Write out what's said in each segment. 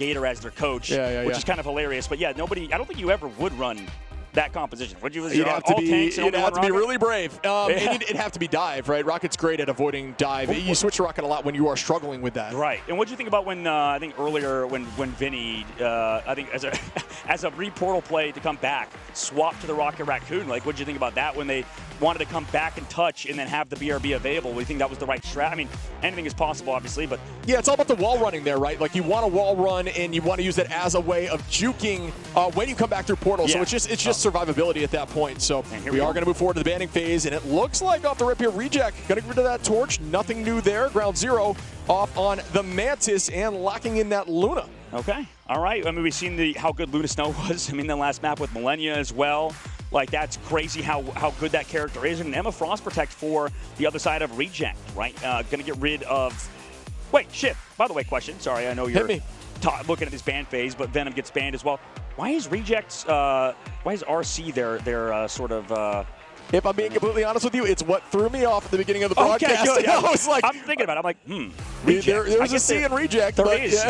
Gator as their coach, which is kind of hilarious. But yeah, nobody. I don't think you ever would run that composition. Would you? You'd have to be really brave. And it'd have to be dive, right? Rocket's great at avoiding dive. You switch to Rocket a lot when you are struggling with that. Right. And what do you think about when I think earlier when Vinny, I think as a re-portal play to come back, swap to the Rocket Raccoon? Like, what do you think about that when they wanted to come back and touch and then have the BRB available? Do you think that was the right strat? I mean, anything is possible, obviously, but yeah, it's all about the wall running there, right? Like, you want a wall run and you want to use it as a way of juking when you come back through portal. So it's just survivability at that point. So we are going to move forward to the banning phase, and it looks like off the rip here, Reject going to get rid of that torch. Nothing new there. Ground zero off on the Mantis and locking in that Luna. Okay. All right. I mean, we've seen how good Luna Snow was. I mean, the last map with Millennia as well. Like, that's crazy how good that character is. And Emma Frost Protect for the other side of Reject, right? Going to get rid of... Wait, shit. By the way, question. Sorry, I know you're looking at this ban phase, but Venom gets banned as well. Why is Reject's... why is RC their sort of... If I'm being completely honest with you, it's what threw me off at the beginning of the broadcast. Okay, I was like, I'm thinking about it. I'm like, Reject. There's a C in Reject. There is.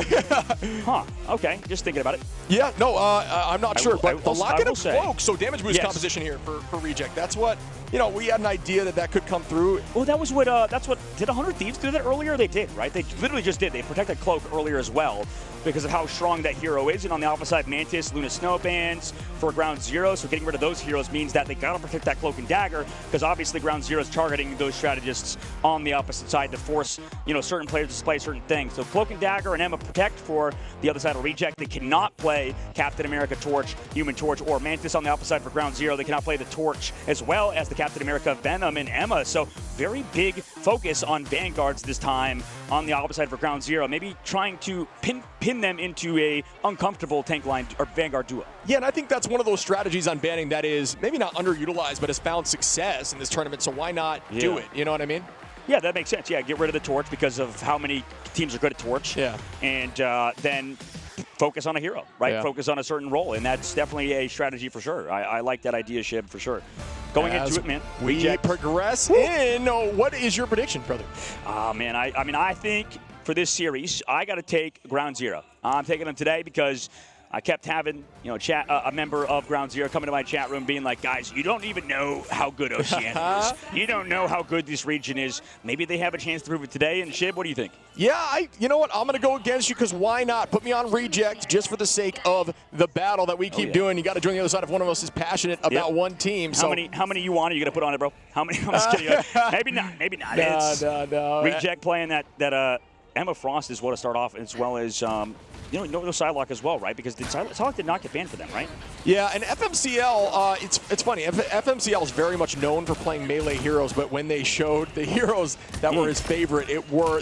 Huh. Okay. Just thinking about it. Yeah. No, I'm not sure. But the Locket and Cloak, so damage boost composition here for Reject. That's what, we had an idea that could come through. Well, that was what, did 100 Thieves do that earlier? They did, right? They literally just did. They protected Cloak earlier as well because of how strong that hero is. And on the alpha side, Mantis, Luna Snow bans for Ground Zero. So getting rid of those heroes means that they got to protect that Cloak and Dagger because obviously Ground Zero is targeting those strategists on the opposite side to force, certain players to play certain things. So Cloak and Dagger and Emma protect for the other side of Reject. They cannot play Captain America Torch, Human Torch, or Mantis on the opposite side for Ground Zero. They cannot play the Torch as well as the Captain America, Venom, and Emma. So very big focus on Vanguards this time on the opposite side for Ground Zero. Maybe trying to pin them into a uncomfortable tank line or Vanguard duo. Yeah, and I think that's one of those strategies on banning that is maybe not underutilized, but has found success in this tournament. So why not do it? You know what I mean? Yeah, that makes sense. Yeah, get rid of the Torch because of how many teams are good at Torch. Yeah. And then focus on a hero, right? Yeah. Focus on a certain role, and that's definitely a strategy for sure. I like that idea, Shib, for sure. Going into it, man. We progress in. What is your prediction, brother? Man, I think for this series, I got to take Ground Zero. I'm taking them today because I kept having, a member of Ground Zero coming to my chat room being like, guys, you don't even know how good Oceania is. You don't know how good this region is. Maybe they have a chance to prove it today. And Shib, what do you think? Yeah, you know what? I'm going to go against you because why not? Put me on Reject just for the sake of the battle that we keep doing. You got to join the other side if one of us is passionate about one team. How many you want? Are you going to put on it, bro? How many? I'm just kidding. Maybe not. Maybe not. No. Reject playing that Emma Frost is what to start off, as well as no Psylocke as well, right? Because Psylocke did not get banned for them, right? Yeah, and FMCL, it's funny. FMCL is very much known for playing melee heroes, but when they showed the heroes that were his favorite,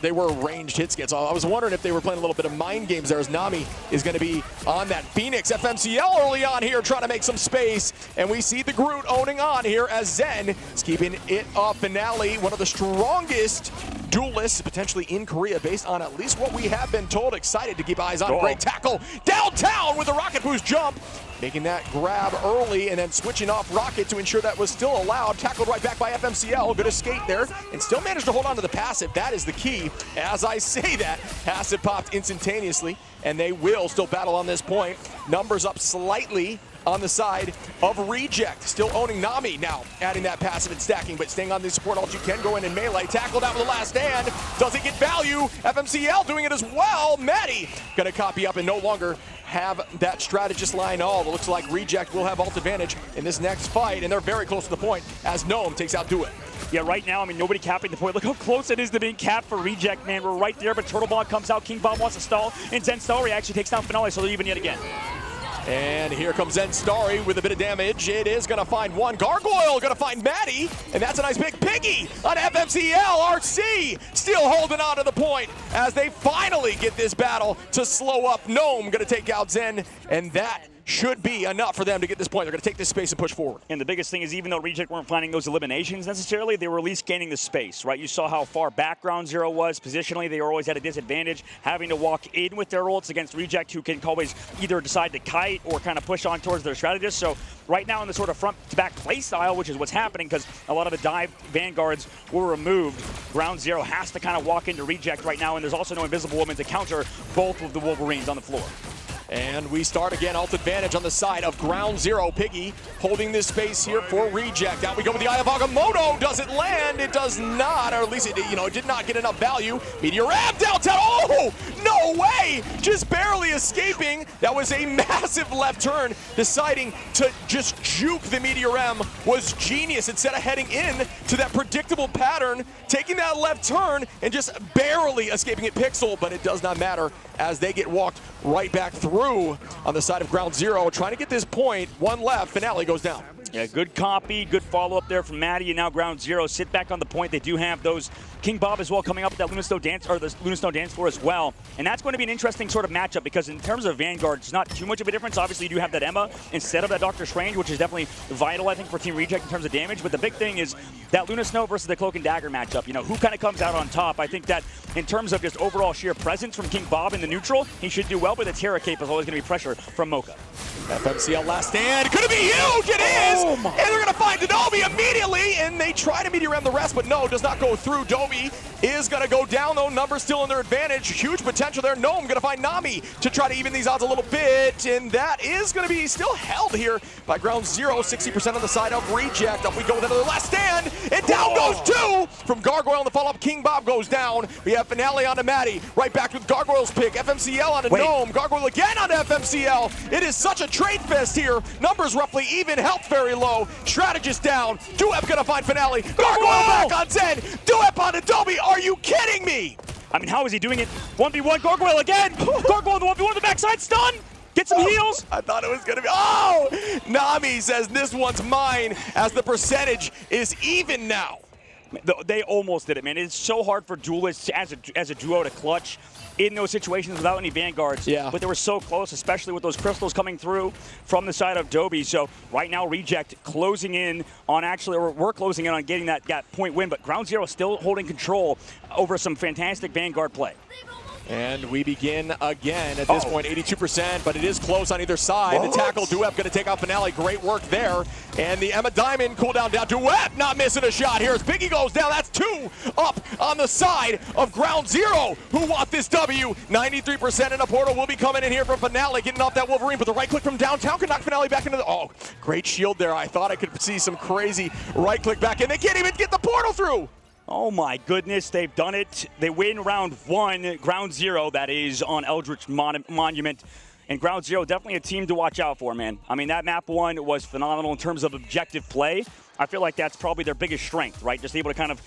they were ranged hit skits. I was wondering if they were playing a little bit of mind games there, as Nami is going to be on that Phoenix. FMCL early on here trying to make some space, and we see the Groot owning on here as Zen is keeping it up. Finale, one of the strongest duelists potentially in Korea based on at least what we have been told. Excited to keep eyes on. Great tackle downtown with the rocket boost jump. Making that grab early and then switching off Rocket to ensure that was still allowed. Tackled right back by FMCL. Good escape there and still managed to hold on to the passive. That is the key. As I say that, passive popped instantaneously and they will still battle on this point. Numbers up slightly on the side of Reject. Still owning Nami now, adding that passive and stacking, but staying on the support alt you can go in and melee. Tackled out with the last stand. Doesn't get value. FMCL doing it as well. Maddie gonna copy up and no longer have that strategist line all. It looks like Reject will have alt advantage in this next fight, and they're very close to the point as Gnome takes out Do It. Yeah, right now, nobody capping the point. Look how close it is to being capped for Reject, man. We're right there, but Turtle Bomb comes out. King Bomb wants to stall, and Zen Starry actually takes down Finale, so they're even yet again. And here comes Zen Starry with a bit of damage. It is going to find one. Gargoyle going to find Maddie. And that's a nice big piggy on FMCL. RC still holding on to the point as they finally get this battle to slow up. Gnome going to take out Zen. And that should be enough for them to get this point. They're going to take this space and push forward. And the biggest thing is, even though Reject weren't finding those eliminations necessarily, they were at least gaining the space, right? You saw how far back Ground Zero was. Positionally, they were always at a disadvantage, having to walk in with their ults against Reject, who can always either decide to kite or kind of push on towards their strategist. So right now in the sort of front-to-back play style, which is what's happening because a lot of the dive vanguards were removed, Ground Zero has to kind of walk into Reject right now, and there's also no Invisible Woman to counter both of the Wolverines on the floor. And we start again, ult advantage on the side of Ground Zero. Piggy holding this space here for Reject. Out we go with the Eye of Agamotto. Does it land? It does not, or at least it, it did not get enough value. Meteor Ram downtown. Oh, no way! Just barely escaping. That was a massive left turn. Deciding to just juke the Meteor Ram was genius. Instead of heading in to that predictable pattern, taking that left turn and just barely escaping it Pixel, but it does not matter as they get walked right back through on the side of Ground Zero, trying to get this point. One left, Finale goes down. Yeah, good copy, good follow-up there from Maddie, and now Ground Zero sit back on the point. They do have those King Bob as well coming up with that Luna Snow dance, or the Luna Snow dance floor as well. And that's going to be an interesting sort of matchup because in terms of Vanguard, it's not too much of a difference. Obviously, you do have that Emma instead of that Doctor Strange, which is definitely vital, I think, for Team Reject in terms of damage. But the big thing is that Luna Snow versus the Cloak and Dagger matchup. Who kind of comes out on top? I think that in terms of just overall sheer presence from King Bob in the neutral, he should do well, but the Terra Cape is always going to be pressure from Mocha. FMCL last stand. Could it be huge? It is! And they're going to find Dobby immediately, and they try to meteor ram the rest, but no, does not go through. Dobby is going to go down, though. Numbers still in their advantage. Huge potential there. Gnome going to find Nami to try to even these odds a little bit, and that is going to be still held here by Ground Zero. 60% on the side of Reject. Up we go with another last stand, and down goes two from Gargoyle. On the follow-up, King Bob goes down. We have Finale onto Maddie. Right back with Gargoyle's pick. FMCL onto Gnome. Gargoyle again onto FMCL. It is such a trade fest here. Numbers roughly even, health very low. Strategist down. Duep gonna find Finale. Gargoyle back on Zen. Duep on Adobe. Are you kidding me? I mean, how is he doing it? 1v1 Gargoyle again. Gargoyle the 1v1 the backside stun. Get some heals. I thought it was gonna be. Oh! Nami says this one's mine as the percentage is even now. They almost did it, man. It's so hard for duelists as a duo to clutch in those situations without any vanguards. Yeah. But they were so close, especially with those crystals coming through from the side of Dobby. So right now, Reject closing in on we're closing in on getting that point win, but Ground Zero still holding control over some fantastic vanguard play. And we begin again at this point, 82%, but it is close on either side. The tackle, Duep going to take out Finale. Great work there. And the Emma Diamond cooldown down. Duep not missing a shot here as Biggie goes down. That's two up on the side of Ground Zero, who want this W. 93% in a portal will be coming in here from Finale, getting off that Wolverine, but the right click from downtown can knock Finale back into the... Oh, great shield there. I thought I could see some crazy right click back in. They can't even get the portal through. Oh my goodness, they've done it. They win round one, Ground Zero, that is on Eldritch Monument. And Ground Zero, definitely a team to watch out for, man. I mean, that map one was phenomenal in terms of objective play. I feel like that's probably their biggest strength, right? Just able to kind of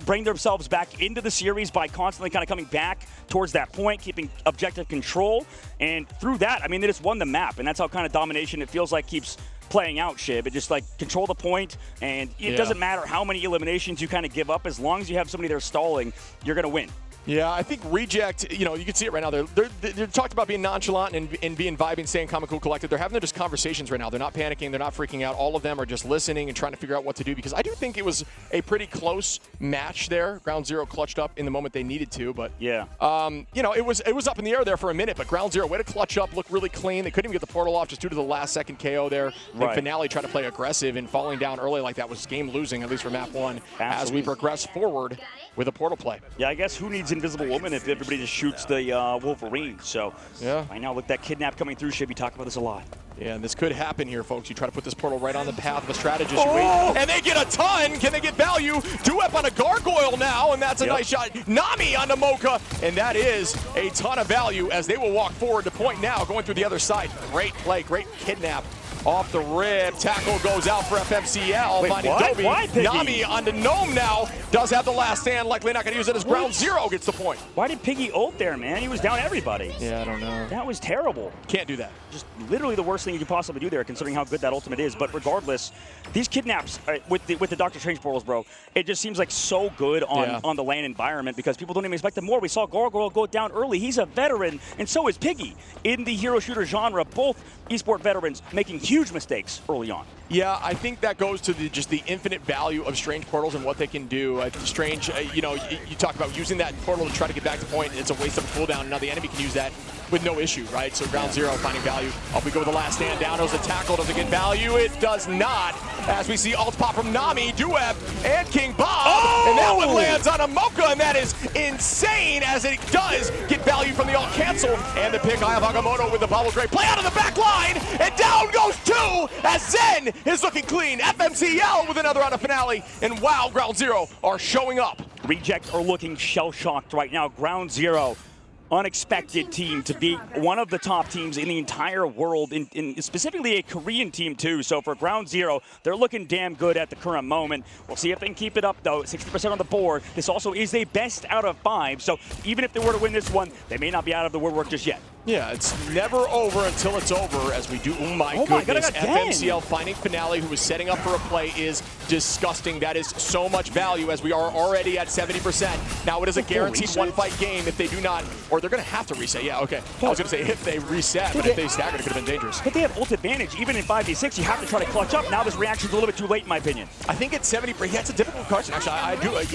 bring themselves back into the series by constantly kind of coming back towards that point, keeping objective control. And through that, I mean, they just won the map. And that's how kind of domination it feels like keeps playing out, Shib. It just like control the point, and it doesn't matter how many eliminations you kind of give up. As long as you have somebody there stalling, you're going to win. Yeah, I think Reject, you can see it right now. They're talked about being nonchalant and being vibing, staying calm and cool, collected. They're having their just conversations right now. They're not panicking. They're not freaking out. All of them are just listening and trying to figure out what to do, because I do think it was a pretty close match there. Ground Zero clutched up in the moment they needed to, but yeah, it was up in the air there for a minute. But Ground Zero, way to clutch up, looked really clean. They couldn't even get the portal off just due to the last second KO there. Right. Finale tried to play aggressive, and falling down early like that was game losing, at least for map one. Absolutely. As we progress forward with a portal play. Yeah, I guess who needs Invisible Woman if everybody just shoots the Wolverine? So yeah, right now, look, that kidnap coming through. Should be talking about this a lot. Yeah, and this could happen here, folks. You try to put this portal right on the path of a strategist. You wait, and they get a ton. Can they get value? Duep on a Gargoyle now, and that's a nice shot. Nami on the Mocha, and that is a ton of value as they will walk forward to point now, going through the other side. Great play, great kidnap off the rib. Tackle goes out for FMCL. Wait, Finding what? Dobie. Why, Piggy? Nami on the Gnome now. Does have the last stand. Likely not going to use it as ground zero gets the point. Why did Piggy ult there, man? He was down everybody. Yeah, I don't know. That was terrible. Can't do that. Just literally the worst thing you could possibly do there, considering how good that ultimate is. But regardless, these kidnaps with the Doctor Strange portals, bro, it just seems like so good on the lane environment because people don't even expect them more. We saw Gargoyle go down early. He's a veteran, and so is Piggy. In the hero shooter genre, both esport veterans making huge mistakes early on. Yeah, I think that goes to just the infinite value of Strange portals and what they can do. Strange, you know, you talk about using that portal to try to get back to point. It's a waste of a cooldown. Now the enemy can use that with no issue, right? So ground zero finding value. Up we go with the last stand down. Does a tackle, does it get value? It does not. As we see ult pop from Nami, Dueb, and King Bob. And that one lands on a Mocha, and that is insane as it does get value from the ult cancel. And the pick, Eye of Agamotto with the bubble great play out of the back line. And down goes two as Zen is looking clean. FMCL with another on a finale. And wow, ground zero are showing up. Reject are looking shell-shocked right now. Ground zero. Unexpected team to be one of the top teams in the entire world, in specifically a Korean team too. So for ground zero, they're looking damn good at the current moment. We'll see if they can keep it up though. 60% on the board. This also is a best out of 5. So even if they were to win this one, they may not be out of the woodwork just yet. Yeah, it's never over until it's over as we do. Oh my goodness. FMCL finding Finale, who is setting up for a play, is disgusting. That is so much value as we are already at 70%. Now it is a guaranteed one-fight game if they do not, or they're going to have to reset. Yeah, okay. I was going to say if they reset, but if they staggered, it could have been dangerous. But they have ult advantage. Even in 5v6, you have to try to clutch up. Now this reaction's a little bit too late, in my opinion. I think at 70%, yeah, it's a difficult question. Actually,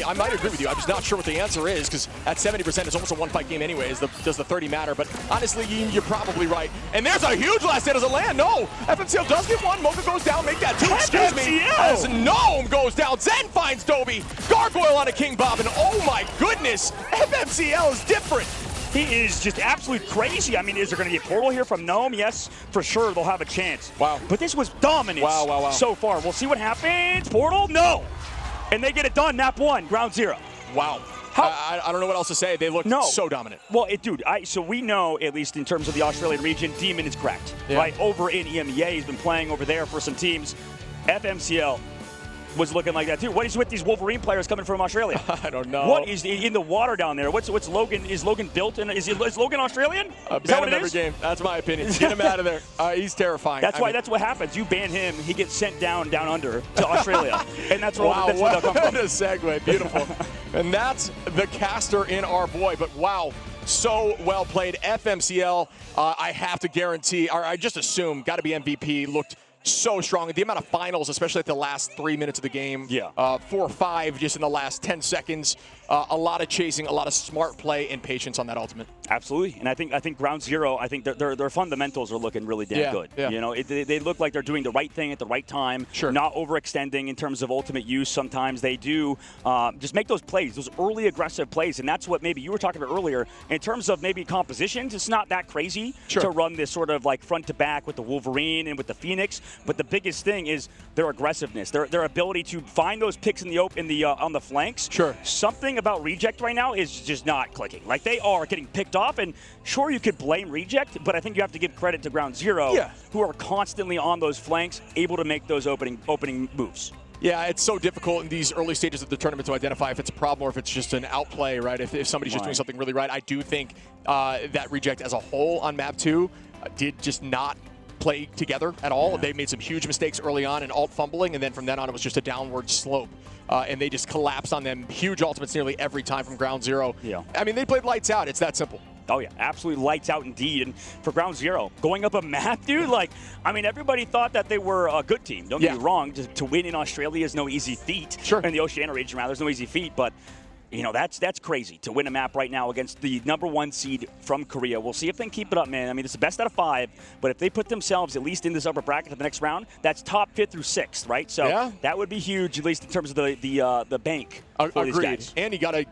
I might agree with you. I'm just not sure what the answer is because at 70%, it's almost a one-fight game anyway. Does the 30 matter? But honestly, you're probably right. And there's a huge last hit as a land. No, FMCL does get one. Mocha goes down, make that two. Excuse me. As Gnome goes down, Zen finds Dobie. Gargoyle on a King Bob, and oh my goodness, FMCL is different. He is just absolutely crazy. I mean, is there going to be a portal here from Gnome? Yes, for sure they'll have a chance. Wow. But this was dominance so far. We'll see what happens. Portal? No. And they get it done. Nap 1, ground zero. Wow. I don't know what else to say. They look so dominant. Well, dude, so we know, at least in terms of the Australian region, Demon is cracked, right? Over in EMEA, he's been playing over there for some teams. FMCL was looking like that too. What is with these Wolverine players coming from Australia? I don't know. What is in the water down there? What's Logan? Is Logan built? And is Logan Australian? Is that what it every is? game. That's my opinion. Get him out of there. He's terrifying. That's why. That's what happens. You ban him, he gets sent down under to Australia, and that's where that's where they'll come from. What a segue. Beautiful. And that's the caster in our boy. But wow. So well played. FMCL, I have to guarantee, or I just assume, got to be MVP. Looked so strong. The amount of finals, especially at the last 3 minutes of the game. 4 or 5 just in the last 10 seconds. A lot of chasing, a lot of smart play and patience on that ultimate. Absolutely, and I think ground zero. I think their fundamentals are looking really damn good. Yeah. You know, they look like they're doing the right thing at the right time. Sure. Not overextending in terms of ultimate use. Sometimes they do just make those plays, those early aggressive plays, and that's what maybe you were talking about earlier in terms of maybe compositions. It's not that crazy to run this sort of like front to back with the Wolverine and with the Phoenix, but the biggest thing is their aggressiveness, their ability to find those picks in the on the flanks. Sure. Something about Reject right now is just not clicking. Like they are getting picked off, and sure you could blame Reject, but I think you have to give credit to ground zero, who are constantly on those flanks, able to make those opening moves. Yeah, it's so difficult in these early stages of the tournament to identify if it's a problem or if it's just an outplay, right? If somebody's just doing something really right. I do think that Reject as a whole on map 2 did just not play together at all. They made some huge mistakes early on and ult fumbling, and then from then on it was just a downward slope. And they just collapsed on them. Huge ultimates nearly every time from ground zero. Yeah. I mean, they played lights out. It's that simple. Oh, yeah. Absolutely lights out indeed. And for ground zero, going up a map, dude, like, I mean, everybody thought that they were a good team. Don't get me wrong. To win in Australia is no easy feat. Sure. In the Oceania region, rather, there's no easy feat. But, you know, that's crazy to win a map right now against the #1 seed from Korea. We'll see if they can keep it up, man. I mean, it's the best out of 5, but if they put themselves at least in this upper bracket for the next round, that's top 5th through 6th, right? So that would be huge, at least in terms of the bank for these guys. And he got a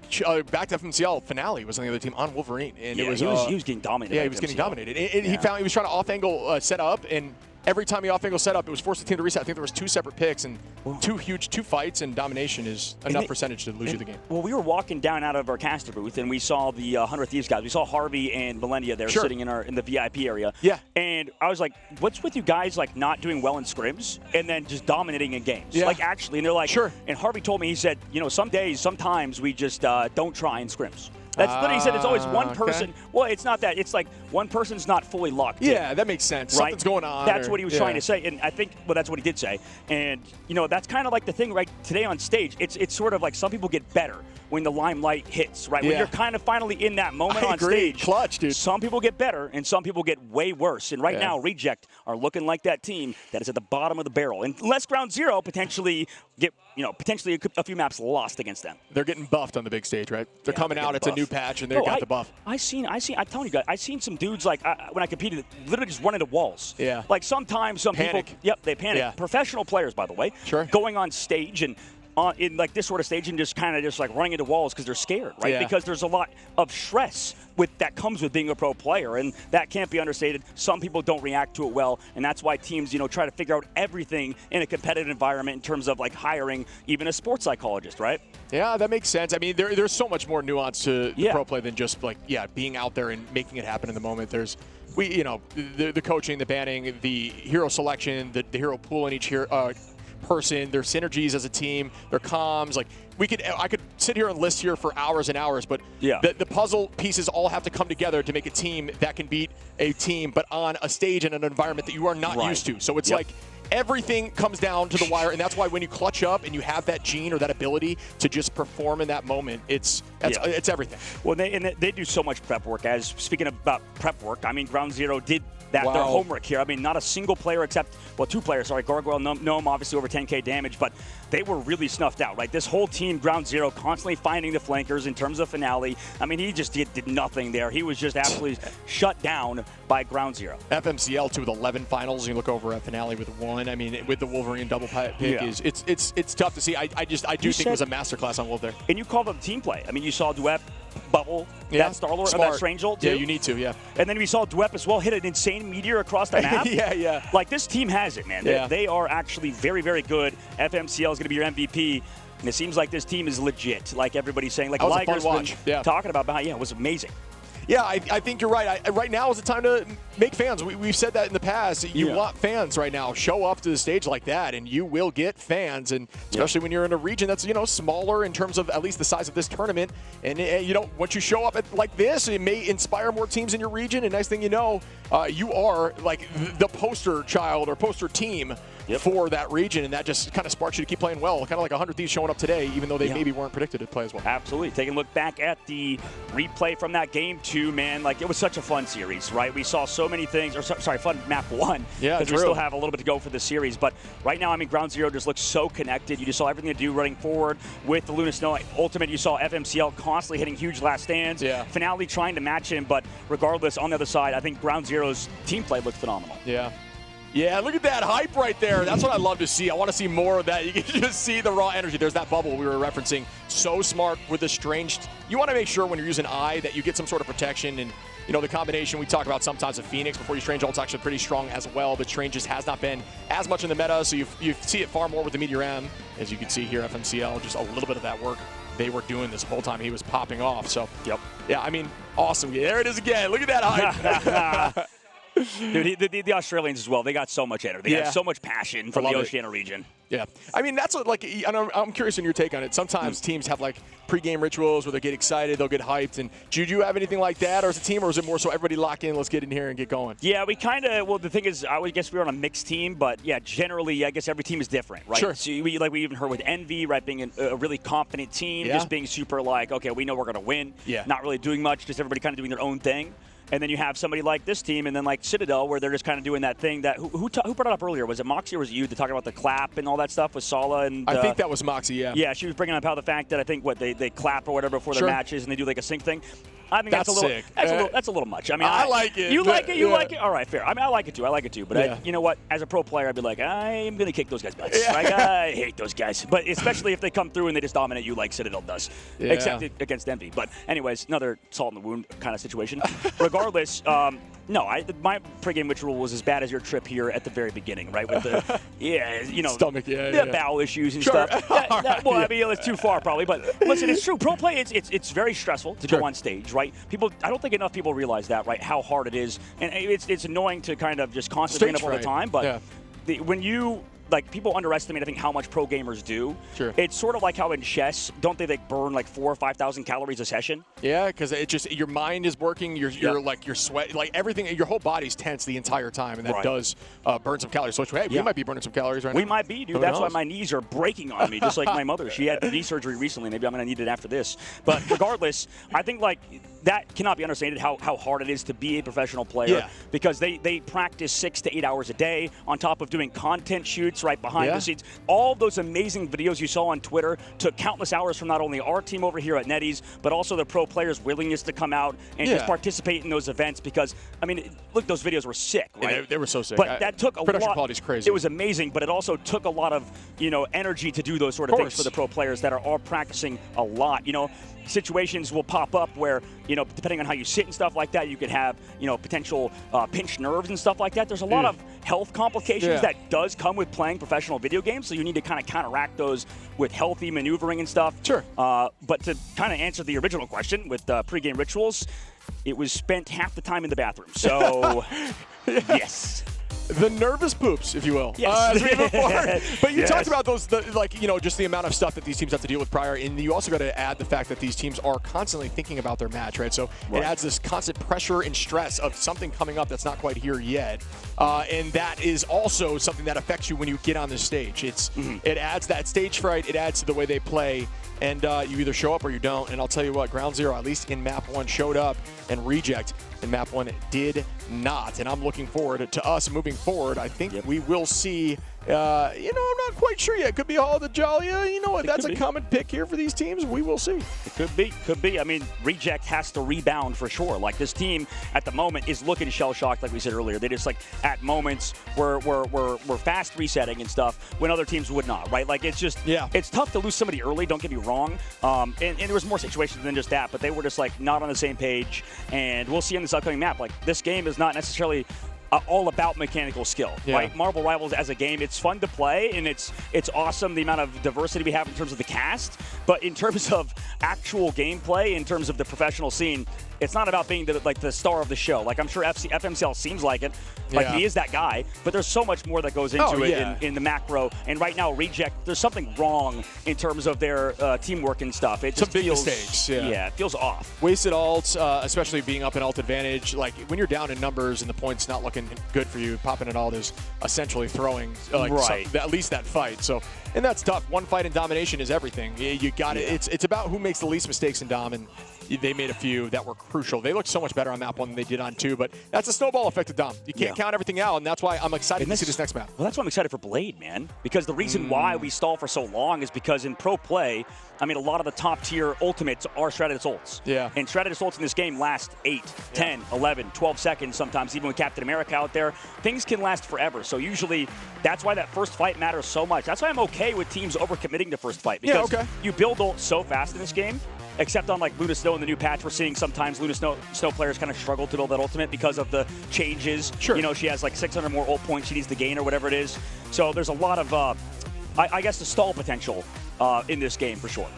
back to FMCL finale was on the other team on Wolverine, and he was getting dominated. Yeah, he was getting dominated. He found he was trying to off-angle set up, and every time the off-angle setup, it was forced the team to reset. I think there was 2 separate picks and 2 fights, and domination is enough percentage to lose you the game. Well, we were walking down out of our caster booth, and we saw the 100 Thieves guys. We saw Harvey and Millennia there sitting in the VIP area. Yeah. And I was like, what's with you guys, like, not doing well in scrims and then just dominating in games? Yeah. Like, actually, and they're like, and Harvey told me, he said, you know, sometimes we just don't try in scrims. That's literally, he said, it's always one person. Well, it's not that. It's like one person's not fully locked in. Yeah, that makes sense. Right? Something's going on. That's what he was trying to say. And I think, well, that's what he did say. And, you know, that's kind of like the thing right today on stage. It's sort of like some people get better when the limelight hits, right? When you're kind of finally in that moment on stage. Clutch, dude. Some people get better and some people get way worse. And right now, Reject are looking like that team that is at the bottom of the barrel. Unless Ground Zero potentially get, you know, potentially a few maps lost against them. They're getting buffed on the big stage, right? They're coming out. It's a new patch, and they've got the buff. I'm telling you guys, I've seen some dudes, like, when I competed, literally just run into walls. Yeah. Like, sometimes some people, they panic. Yeah. Professional players, by the way. Sure. Going on stage and in like this sort of stage and just kind of just like running into walls because they're scared, right? Yeah. Because there's a lot of stress that comes with being a pro player, and that can't be understated. Some people don't react to it well, and that's why teams, you know, try to figure out everything in a competitive environment in terms of like hiring even a sports psychologist, right? Yeah, that makes sense. I mean, there's so much more nuance to pro play than just like being out there and making it happen in the moment. There's the coaching, the banning, the hero selection, the hero pool in each person, their synergies as a team, their comms. Like I could sit here and list here for hours and hours, but the puzzle pieces all have to come together to make a team that can beat a team, but on a stage in an environment that you are not used to. So it's like everything comes down to the wire, and that's why when you clutch up and you have that gene or that ability to just perform in that moment, it's everything. Well, they do so much prep work. As speaking about prep work, I mean, Ground Zero did their homework here. I mean, not a single player except, well, 2 players, sorry, Gargoyle, Gnome, obviously over 10K damage, but they were really snuffed out, right? This whole team, Ground Zero, constantly finding the flankers in terms of Finale. I mean, he just did nothing there. He was just absolutely shut down by Ground Zero. FMCL 2 with 11 finals. You look over at Finale with 1. I mean, with the Wolverine double pick, it's tough to see. I do think it was a masterclass on Wolf there. And you called it team play. I mean, you saw Dwep bubble that Star-Lord, or that Strange Ult, too. Yeah, you need to, And then we saw Dwep as well hit an insane meteor across the map. Like, this team has it, man. They are actually very, very good. FMCL is going to be your MVP. And it seems like this team is legit, like everybody's saying. Like Liger's been talking about behind. Yeah, it was amazing. Yeah, I think you're right. Right now is the time to make fans. We've said that in the past. You want fans right now. Show up to the stage like that, and you will get fans. And especially when you're in a region that's smaller in terms of at least the size of this tournament. And once you show up like this, it may inspire more teams in your region. And next thing you know, you are like the poster child or poster team for that region, and that just kind of sparks you to keep playing well. Kind of like 100 Thieves showing up today, even though they maybe weren't predicted to play as well. Absolutely. Taking a look back at the replay from that game 2, man, like it was such a fun series, right? We saw so many things, or sorry, fun map 1. Yeah, because we still have a little bit to go for the series. But right now, I mean, Ground Zero just looks so connected. You just saw everything to do running forward with the Luna Snow Ultimate. You saw FMCL constantly hitting huge last stands. Finale trying to match him, but regardless, on the other side, I think Ground Zero's team play looked phenomenal. Yeah, look at that hype right there. That's what I love to see. I want to see more of that. You can just see the raw energy. There's that bubble we were referencing. So smart with the Strange. You want to make sure when you're using Eye that you get some sort of protection. And, the combination we talk about sometimes of Phoenix before you Strange Ult's actually pretty strong as well. But Strange just has not been as much in the meta, so you see it far more with the Meteor M. As you can see here, FMCL, just a little bit of that work they were doing this whole time he was popping off. So, yeah, I mean, awesome. There it is again. Look at that hype. Dude, the Australians as well, they got so much energy. They have so much passion from the Oceania region. Yeah. I mean, that's what, like, I'm curious in your take on it. Sometimes teams have, like, pre-game rituals where they get excited, they'll get hyped. And do you have anything like that as a team, or is it more so everybody lock in, let's get in here and get going? Yeah, we kind of, well, the thing is, I would guess we were on a mixed team, but, yeah, generally, I guess every team is different, right? Sure. So we even heard with Envy, right, being a really confident team, just being super, like, okay, we know we're going to win. Not really doing much, just everybody kind of doing their own thing. And then you have somebody like this team, and then like Citadel, where they're just kind of doing that thing that who brought it up earlier? Was it Moxie or was it you to talk about the clap and all that stuff with Sala? And I think that was Moxie. Yeah, she was bringing up how the fact that I think they clap or whatever before the matches, and they do like a sync thing. I think that's a little sick. That's a little much. I mean, I like it. You like it. You like it. All right, fair. I mean, I like it too. But you know what? As a pro player, I'd be like, I'm gonna kick those guys' butts. Like, I hate those guys. But especially if they come through and they just dominate you like Citadel does, except against Envy. But anyways, another salt in the wound kind of situation. Regardless. No, my pregame ritual was as bad as your trip here at the very beginning, right? With the stomach, bowel issues and stuff. Well, I mean, it's too far probably, but listen, it's true. Pro play, it's very stressful to go on stage, right? I don't think enough people realize that, right? How hard it is, and it's annoying to kind of just constantly bring it up all the time, but when you. Like, people underestimate, I think, how much pro gamers do. Sure. It's sort of like how in chess, don't they like burn like 4,000 or 5,000 calories a session? Yeah, because it just your mind is working, you're like your sweat, like everything, your whole body's tense the entire time, and that does burn some calories. So hey, we might be burning some calories right now. We might be, dude. That's why my knees are breaking on me, just like my mother. She had knee surgery recently. Maybe I'm going to need it after this. But regardless, I think like that cannot be understated how hard it is to be a professional player because they practice 6 to 8 hours a day on top of doing content shoots right behind the scenes. All of those amazing videos you saw on Twitter took countless hours from not only our team over here at NetEase, but also the pro players' willingness to come out and just participate in those events because, I mean, look, those videos were sick, right? Yeah, they were so sick. But that took a lot. Production quality is crazy. It was amazing, but it also took a lot of, energy to do those sort of things for the pro players that are practicing a lot. Situations will pop up where, depending on how you sit and stuff like that, you could have, potential pinched nerves and stuff like that. There's a lot of health complications that does come with playing professional video games, so you need to kind of counteract those with healthy maneuvering and stuff. Sure. But to kind of answer the original question with pregame rituals, it was spent half the time in the bathroom. So, yes. The nervous poops, if you will. Yes. As we move forward. But you talked about those, just the amount of stuff that these teams have to deal with prior, and you also got to add the fact that these teams are constantly thinking about their match, right? So it adds this constant pressure and stress of something coming up that's not quite here yet, and that is also something that affects you when you get on the stage. It adds that stage fright. It adds to the way they play. And you either show up or you don't. And I'll tell you what, Ground Zero, at least in Map 1, showed up, and Reject in Map 1 did not. And I'm looking forward to us moving forward. I think we will see, I'm not quite sure yet. Could be all the Jolly. That's a common pick here for these teams. We will see. It could be. I mean, Reject has to rebound for sure. Like, this team at the moment is looking shell-shocked, like we said earlier. They just, at moments we're fast resetting and stuff when other teams would not, right? Like, it's just, it's tough to lose somebody early, don't get me wrong. And there was more situations than just that, but they were just, not on the same page. And we'll see in this upcoming map. Like, this game is not necessarily all about mechanical skill, right? Marvel Rivals as a game, it's fun to play, and it's awesome the amount of diversity we have in terms of the cast, but in terms of actual gameplay, in terms of the professional scene, it's not about being the star of the show. Like, I'm sure FMCL seems like it. He is that guy, but there's so much more that goes into it in the macro. And right now, Reject, there's something wrong in terms of their teamwork and stuff. It just feels, mistakes. It feels off. Wasted ults, especially being up in ult advantage. Like, when you're down in numbers and the point's not looking good for you, popping an ult is essentially throwing at least that fight. So, and that's tough. One fight in domination is everything. You got it. It's about who makes the least mistakes in dom, and they made a few that were crucial. They looked so much better on map 1 than they did on 2, but that's a snowball effect of dom. You can't count everything out, and that's why I'm excited to see this next map. Well, that's why I'm excited for Blade, man, because the reason why we stall for so long is because in pro play, I mean, a lot of the top-tier ultimates are Strategist ults. Yeah. And Strategist ults in this game last 8, 10, 11, 12 seconds sometimes, even with Captain America out there. Things can last forever. So usually that's why that first fight matters so much. That's why I'm okay with teams overcommitting to first fight, because you build ult so fast in this game. Except on Luna Snow in the new patch, we're seeing sometimes Luna Snow players kind of struggle to build that ultimate because of the changes. Sure. She has 600 more ult points she needs to gain or whatever it is. So there's a lot of, I guess, the stall potential in this game for sure.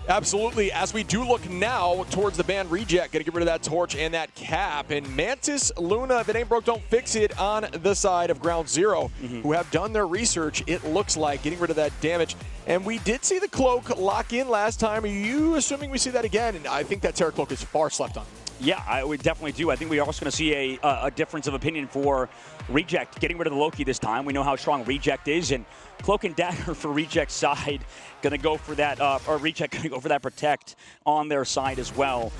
Absolutely. As we do look now towards the banned Reject, got to get rid of that torch and that cap. And Mantis, Luna, if it ain't broke, don't fix it on the side of Ground Zero, who have done their research, it looks like, getting rid of that damage. And we did see the cloak lock in last time. Are you assuming we see that again? And I think that Terra Cloak is far slept on. Yeah, I would definitely do. I think we are also going to see a difference of opinion for Reject, getting rid of the Loki this time. We know how strong Reject is, and Cloak and Dagger for Reject's side going to go for that, or Reject going to go for that Protect on their side as well.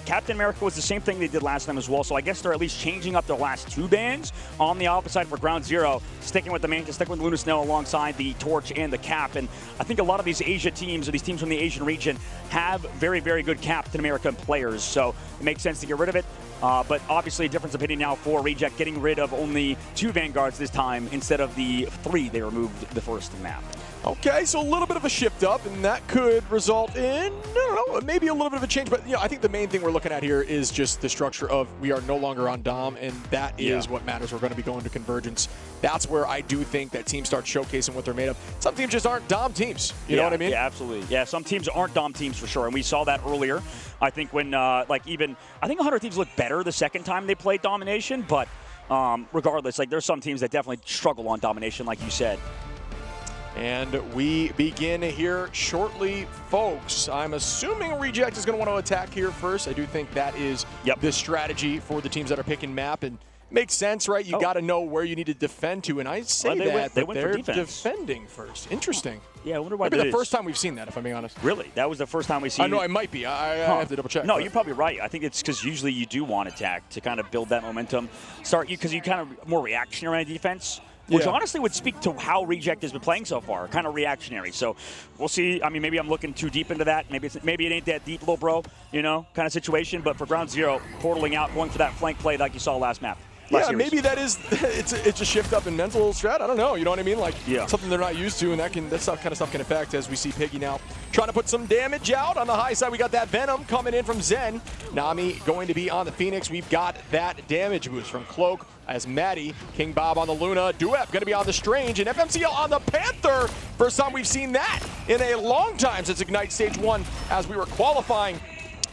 Captain America was the same thing they did last time as well, so I guess they're at least changing up their last 2 bans on the opposite side for Ground Zero, sticking with the Mantis, sticking with Luna Snow alongside the Torch and the Cap. And I think a lot of these Asia teams, or these teams from the Asian region, have very, very good Captain America players, so it makes sense to get rid of it. But obviously a difference of opinion now for Reject, getting rid of only 2 Vanguards this time instead of the 3 they removed the first map. Okay, so a little bit of a shift up, and that could result in, I don't know, maybe a little bit of a change. But I think the main thing we're looking at here is just the structure of we are no longer on Dom, and that is what matters. We're going to be going to Convergence. That's where I do think that teams start showcasing what they're made of. Some teams just aren't Dom teams. You know what I mean? Yeah, absolutely. Yeah, some teams aren't Dom teams for sure, and we saw that earlier. I think when, I think 100 Thieves looked better the second time they played Domination, but regardless, there's some teams that definitely struggle on Domination, like you said. And we begin here shortly, folks. I'm assuming Reject is going to want to attack here first. I do think that is the strategy for the teams that are picking map. And makes sense, right? You got to know where you need to defend to. And I say they're defending first. Interesting. Yeah, I wonder why Maybe the first time we've seen that, if I'm being honest. Really? That was the first time we've seen it? I know, it might be. I have to double check. No, you're probably right. I think it's because usually you do want attack to kind of build that momentum. Because you kind of more reactionary on defense. Which honestly would speak to how Reject has been playing so far, kind of reactionary. So we'll see. I mean, maybe I'm looking too deep into that. Maybe it ain't that deep, little bro, kind of situation. But for Ground Zero, portaling out, going for that flank play like you saw last map. Maybe that is it's a shift up in mental strat. I don't know. You know what I mean? Something they're not used to, and that kind of stuff can affect. As we see Piggy now trying to put some damage out on the high side. We got that Venom coming in from Zen. Nami going to be on the Phoenix. We've got that damage boost from Cloak as Maddie. King Bob on the Luna. Duep going to be on the Strange, and FMCL on the Panther. First time we've seen that in a long time since Ignite Stage 1 as we were qualifying.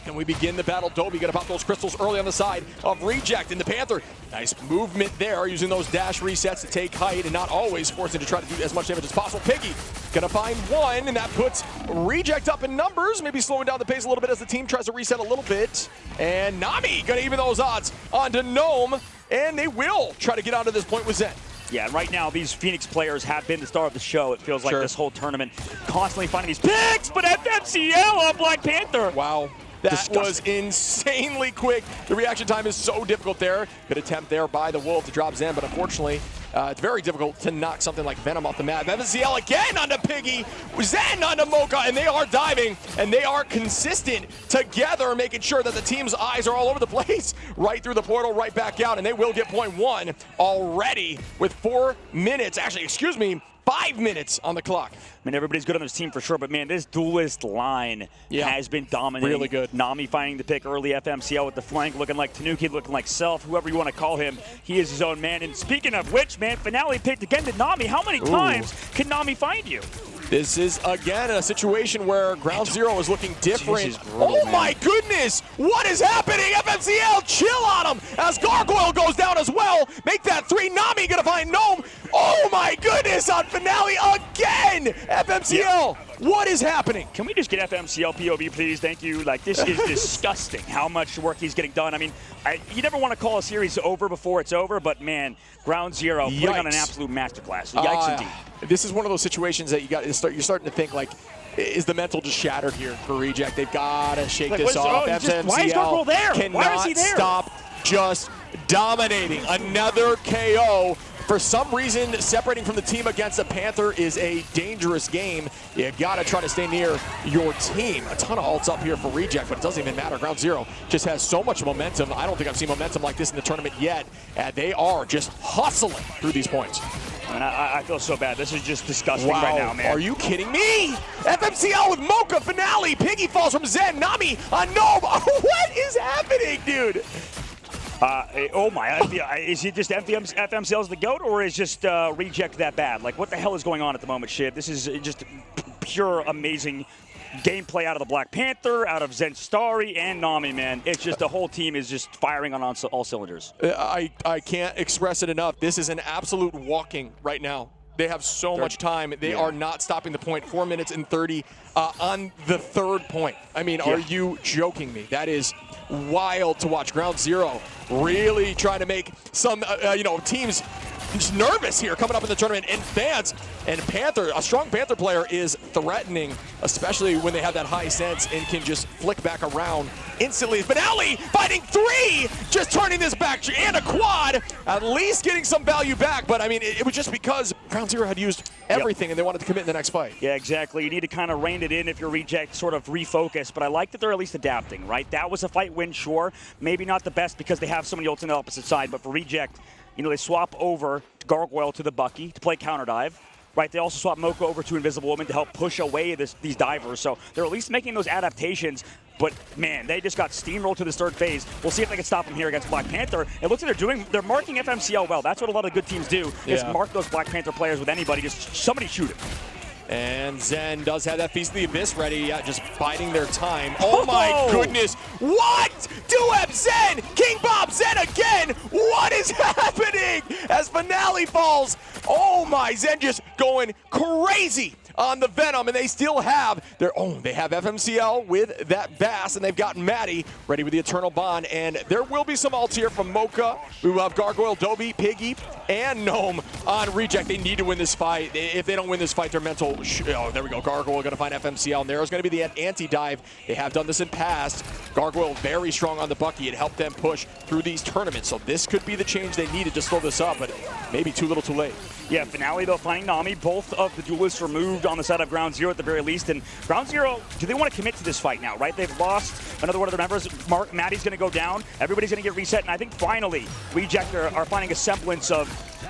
And we begin the battle. Dobie going to pop those crystals early on the side of Reject. And the Panther, nice movement there, using those dash resets to take height and not always forcing to try to do as much damage as possible. Piggy going to find one, and that puts Reject up in numbers, maybe slowing down the pace a little bit as the team tries to reset a little bit. And Nami going to even those odds onto Gnome, and they will try to get onto this point with Zen. Yeah, and right now, these Phoenix players have been the star of the show. It feels like this whole tournament, constantly finding these picks, but FMCL on Black Panther. Wow. That was insanely quick. The reaction time is so difficult there. Good attempt there by the Wolf to drop Zen, but unfortunately, it's very difficult to knock something like Venom off the map. FMCL again onto Piggy, Zen onto Mocha, and they are diving, and they are consistent together, making sure that the team's eyes are all over the place. Right through the portal, right back out, and they will get point one already with 4 minutes. Actually, excuse me, 5 minutes on the clock. I mean, everybody's good on this team for sure, but man, this duelist line has been dominating. Really good. Nami finding the pick early, FMCL with the flank, looking like Tanuki, looking like Self, whoever you want to call him. He is his own man. And speaking of which, man, Finale picked again to Nami. How many times can Nami find you? This is, again, a situation where Ground Zero is looking different. Brutal, oh, my goodness! What is happening? FMCL, chill on him as Gargoyle goes down as well. Make that 3. Nami gonna find Gnome. Oh, my goodness, on Finale again! FMCL, what is happening? Can we just get FMCL POV, please? Thank you. This is disgusting how much work he's getting done. I mean, you never want to call a series over before it's over, but, man, Ground Zero putting on an absolute masterclass. Yikes, indeed. This is one of those situations that you're starting to think, is the mental just shattered here for Reject? They've got to shake this off. FMCL why is Gargoyle there? Cannot why is he there? Stop just dominating. Another KO. For some reason, separating from the team against a Panther is a dangerous game. You gotta try to stay near your team. A ton of ults up here for Reject, but it doesn't even matter. Ground Zero just has so much momentum. I don't think I've seen momentum like this in the tournament yet. And they are just hustling through these points. And I feel so bad. This is just disgusting right now, man. Are you kidding me? FMCL with Mocha Finale. Piggy falls from Zen. Nami on Gnome. What is happening, dude? Oh my, is it just FMCL's the GOAT, or is just Reject that bad? What the hell is going on at the moment, Shiv? This is just pure amazing gameplay out of the Black Panther, out of Zen Starry, and Nami, man. It's just the whole team is just firing on all cylinders. I can't express it enough. This is an absolute walking right now. They have so much time. They are not stopping the point. 4 minutes and 30 on the 3rd point. I mean, are you joking me? That is wild to watch. Ground Zero really trying to make some, teams just nervous here coming up in the tournament, and fans. And Panther, a strong Panther player, is threatening, especially when they have that high sense and can just flick back around instantly. Finale fighting 3, just turning this back, and a quad, at least getting some value back. But I mean, it was just because Ground Zero had used everything and they wanted to commit in the next fight. Yeah, exactly. You need to kind of rein it in if you're Reject, sort of refocus. But I like that they're at least adapting, right? That was a fight win, sure. Maybe not the best because they have so many ults on the opposite side, but for Reject, they swap over Gargoyle to the Bucky to play counter dive. right? They also swapped Mocha over to Invisible Woman to help push away these divers. So they're at least making those adaptations. But, man, they just got steamrolled to this third phase. We'll see if they can stop them here against Black Panther. It looks like they're marking FMCL well. That's what a lot of good teams do, is mark those Black Panther players with anybody. Just somebody shoot him. And Zen does have that Feast of the Abyss ready. Yeah, just biding their time. Oh, my goodness. What? Duep Zen! King Bob Zen again! What is happening? As Finale falls. Oh, my. Zen just going crazy on the Venom, and they still have their own. They have FMCL with that Bass, and they've got Maddie ready with the Eternal Bond, and there will be some ults here from Mocha. We will have Gargoyle, Dobby, Piggy, and Gnome on Reject. They need to win this fight. If they don't win this fight, their mental... Oh, there we go. Gargoyle going to find FMCL, and there's going to be the anti-dive. They have done this in past. Gargoyle very strong on the Bucky. It helped them push through these tournaments, so this could be the change they needed to slow this up, but maybe too little too late. Yeah, Finale, though, finding Nami. Both of the duelists removed on the side of Ground Zero at the very least. And Ground Zero, do they want to commit to this fight now, right? They've lost another one of their members. Maddie's going to go down. Everybody's going to get reset. And I think finally, Reject are finding a semblance of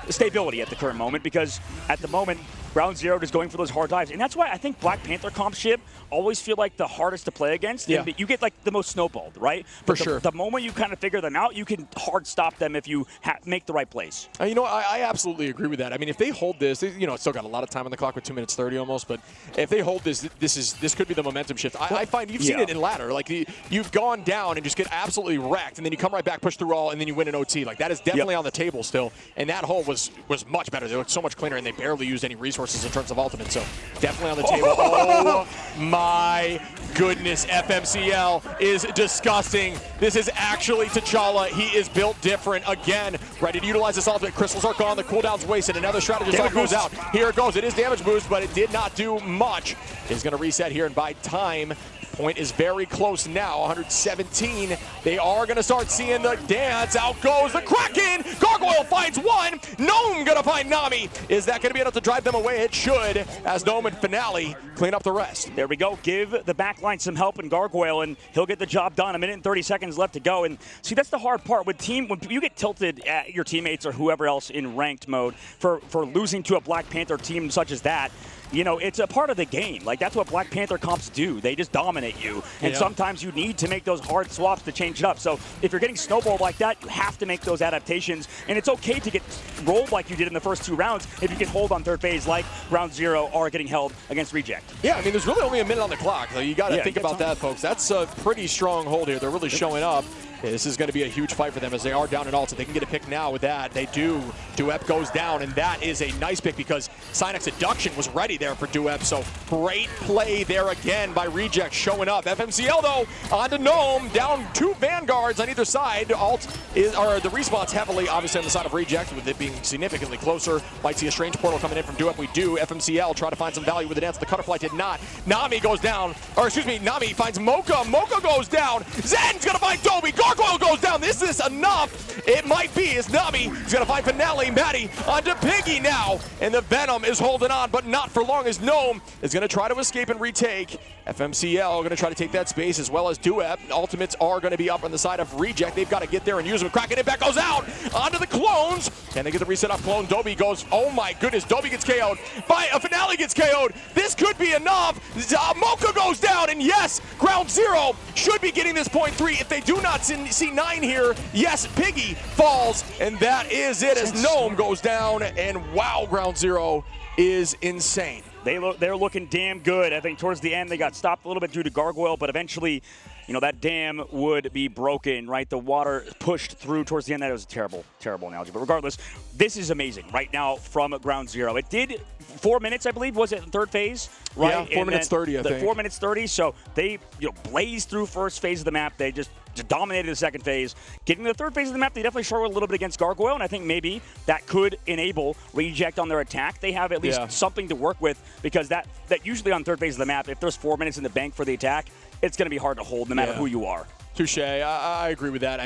stability at the current moment, because at the moment, Ground Zero is going for those hard dives. And that's why I think Black Panther comp ship always feel like the hardest to play against. Yeah. You get like the most snowballed, right? For sure. The moment you kind of figure them out, you can hard stop them if you make the right plays. You know, I absolutely agree with that. I mean, if they hold this, you know, it's still got a lot of time on the clock with 2 minutes 30 almost, but if they hold this, this could be the momentum shift. I find you've seen it in ladder. Like, you've gone down and just get absolutely wrecked, and then you come right back, push through all, and then you win an OT. Like, that is definitely on the table still, and that hole was much better. They looked so much cleaner, and they barely used any resources in terms of ultimate. So definitely on the table. Oh my goodness, FMCL is disgusting. This is actually T'Challa. He is built different again. Ready to utilize this ultimate. Crystals are gone. The cooldown's wasted. Another strategist ult goes out. Here it goes. It is damage boost, but it did not do much. It's going to reset here and buy time. Point is very close now, 117. They are going to start seeing the dance. Out goes the Kraken. Gargoyle finds one. Gnome going to find Nami. Is that going to be enough to drive them away? It should, as Gnome and Finale clean up the rest. There we go. Give the backline some help in Gargoyle, and he'll get the job done. 1 minute and 30 seconds left to go. And see, that's the hard part. When you get tilted at your teammates or whoever else in ranked mode for losing to a Black Panther team such as that, you know, it's a part of the game. Like, that's what Black Panther comps do. They just dominate you. And sometimes you need to make those hard swaps to change it up. So if you're getting snowballed like that, you have to make those adaptations. And it's okay to get rolled like you did in the first 2 rounds if you can hold on third phase like Ground Zero or getting held against Reject. Yeah, I mean, there's really only 1 minute on the clock. So you got to think about that, folks. That's a pretty strong hold here. They're really showing up. This is going to be a huge fight for them as they are down in ult. So they can get a pick now with that. They do. Duep goes down, and that is a nice pick because Synac's Seduction was ready there for Duep. So great play there again by Reject showing up. FMCL, though, onto Gnome. Down 2 Vanguards on either side. The respawn's heavily, obviously, on the side of Reject, with it being significantly closer. Might see a strange portal coming in from Duep. We do. FMCL try to find some value with the dance. The Cutterfly did not. Nami goes down. Or, excuse me, Nami finds Mocha. Mocha goes down. Zen's going to find Dobby. Gargoyle goes down. This is enough. It might be. It's Nami. He's going to find Finale. Maddie onto Piggy now. And the Venom is holding on, but not for long, as Gnome is going to try to escape and retake. FMCL going to try to take that space, as well as Duep. Ultimates are going to be up on the side of Reject. They've got to get there and use them. Cracking it back, goes out onto the clones. Can they get the reset off clone? Dobby goes, oh my goodness. Dobby gets KO'd. A Finale gets KO'd. This could be enough. Mocha goes down, and yes, Ground Zero should be getting this point 3. If they do not see 9 here, yes, Piggy falls, and that is it as Gnome goes down, and wow, Ground Zero is insane. They're looking damn good. I think towards the end they got stopped a little bit due to Gargoyle, but eventually, you know, that dam would be broken, right? The water pushed through towards the end. That was a terrible, terrible analogy. But regardless, this is amazing right now from Ground Zero. It did 4 minutes, I believe, was it in third phase? Right? Yeah, 4 minutes 30, I think. 4 minutes 30, so they blazed through first phase of the map. They just dominated the second phase. Getting to the third phase of the map, they definitely struggled a little bit against Gargoyle, and I think maybe that could enable Reject on their attack. They have at least something to work with, because that usually on third phase of the map, if there's 4 minutes in the bank for the attack, it's going to be hard to hold no matter who you are. Touche. I agree with that.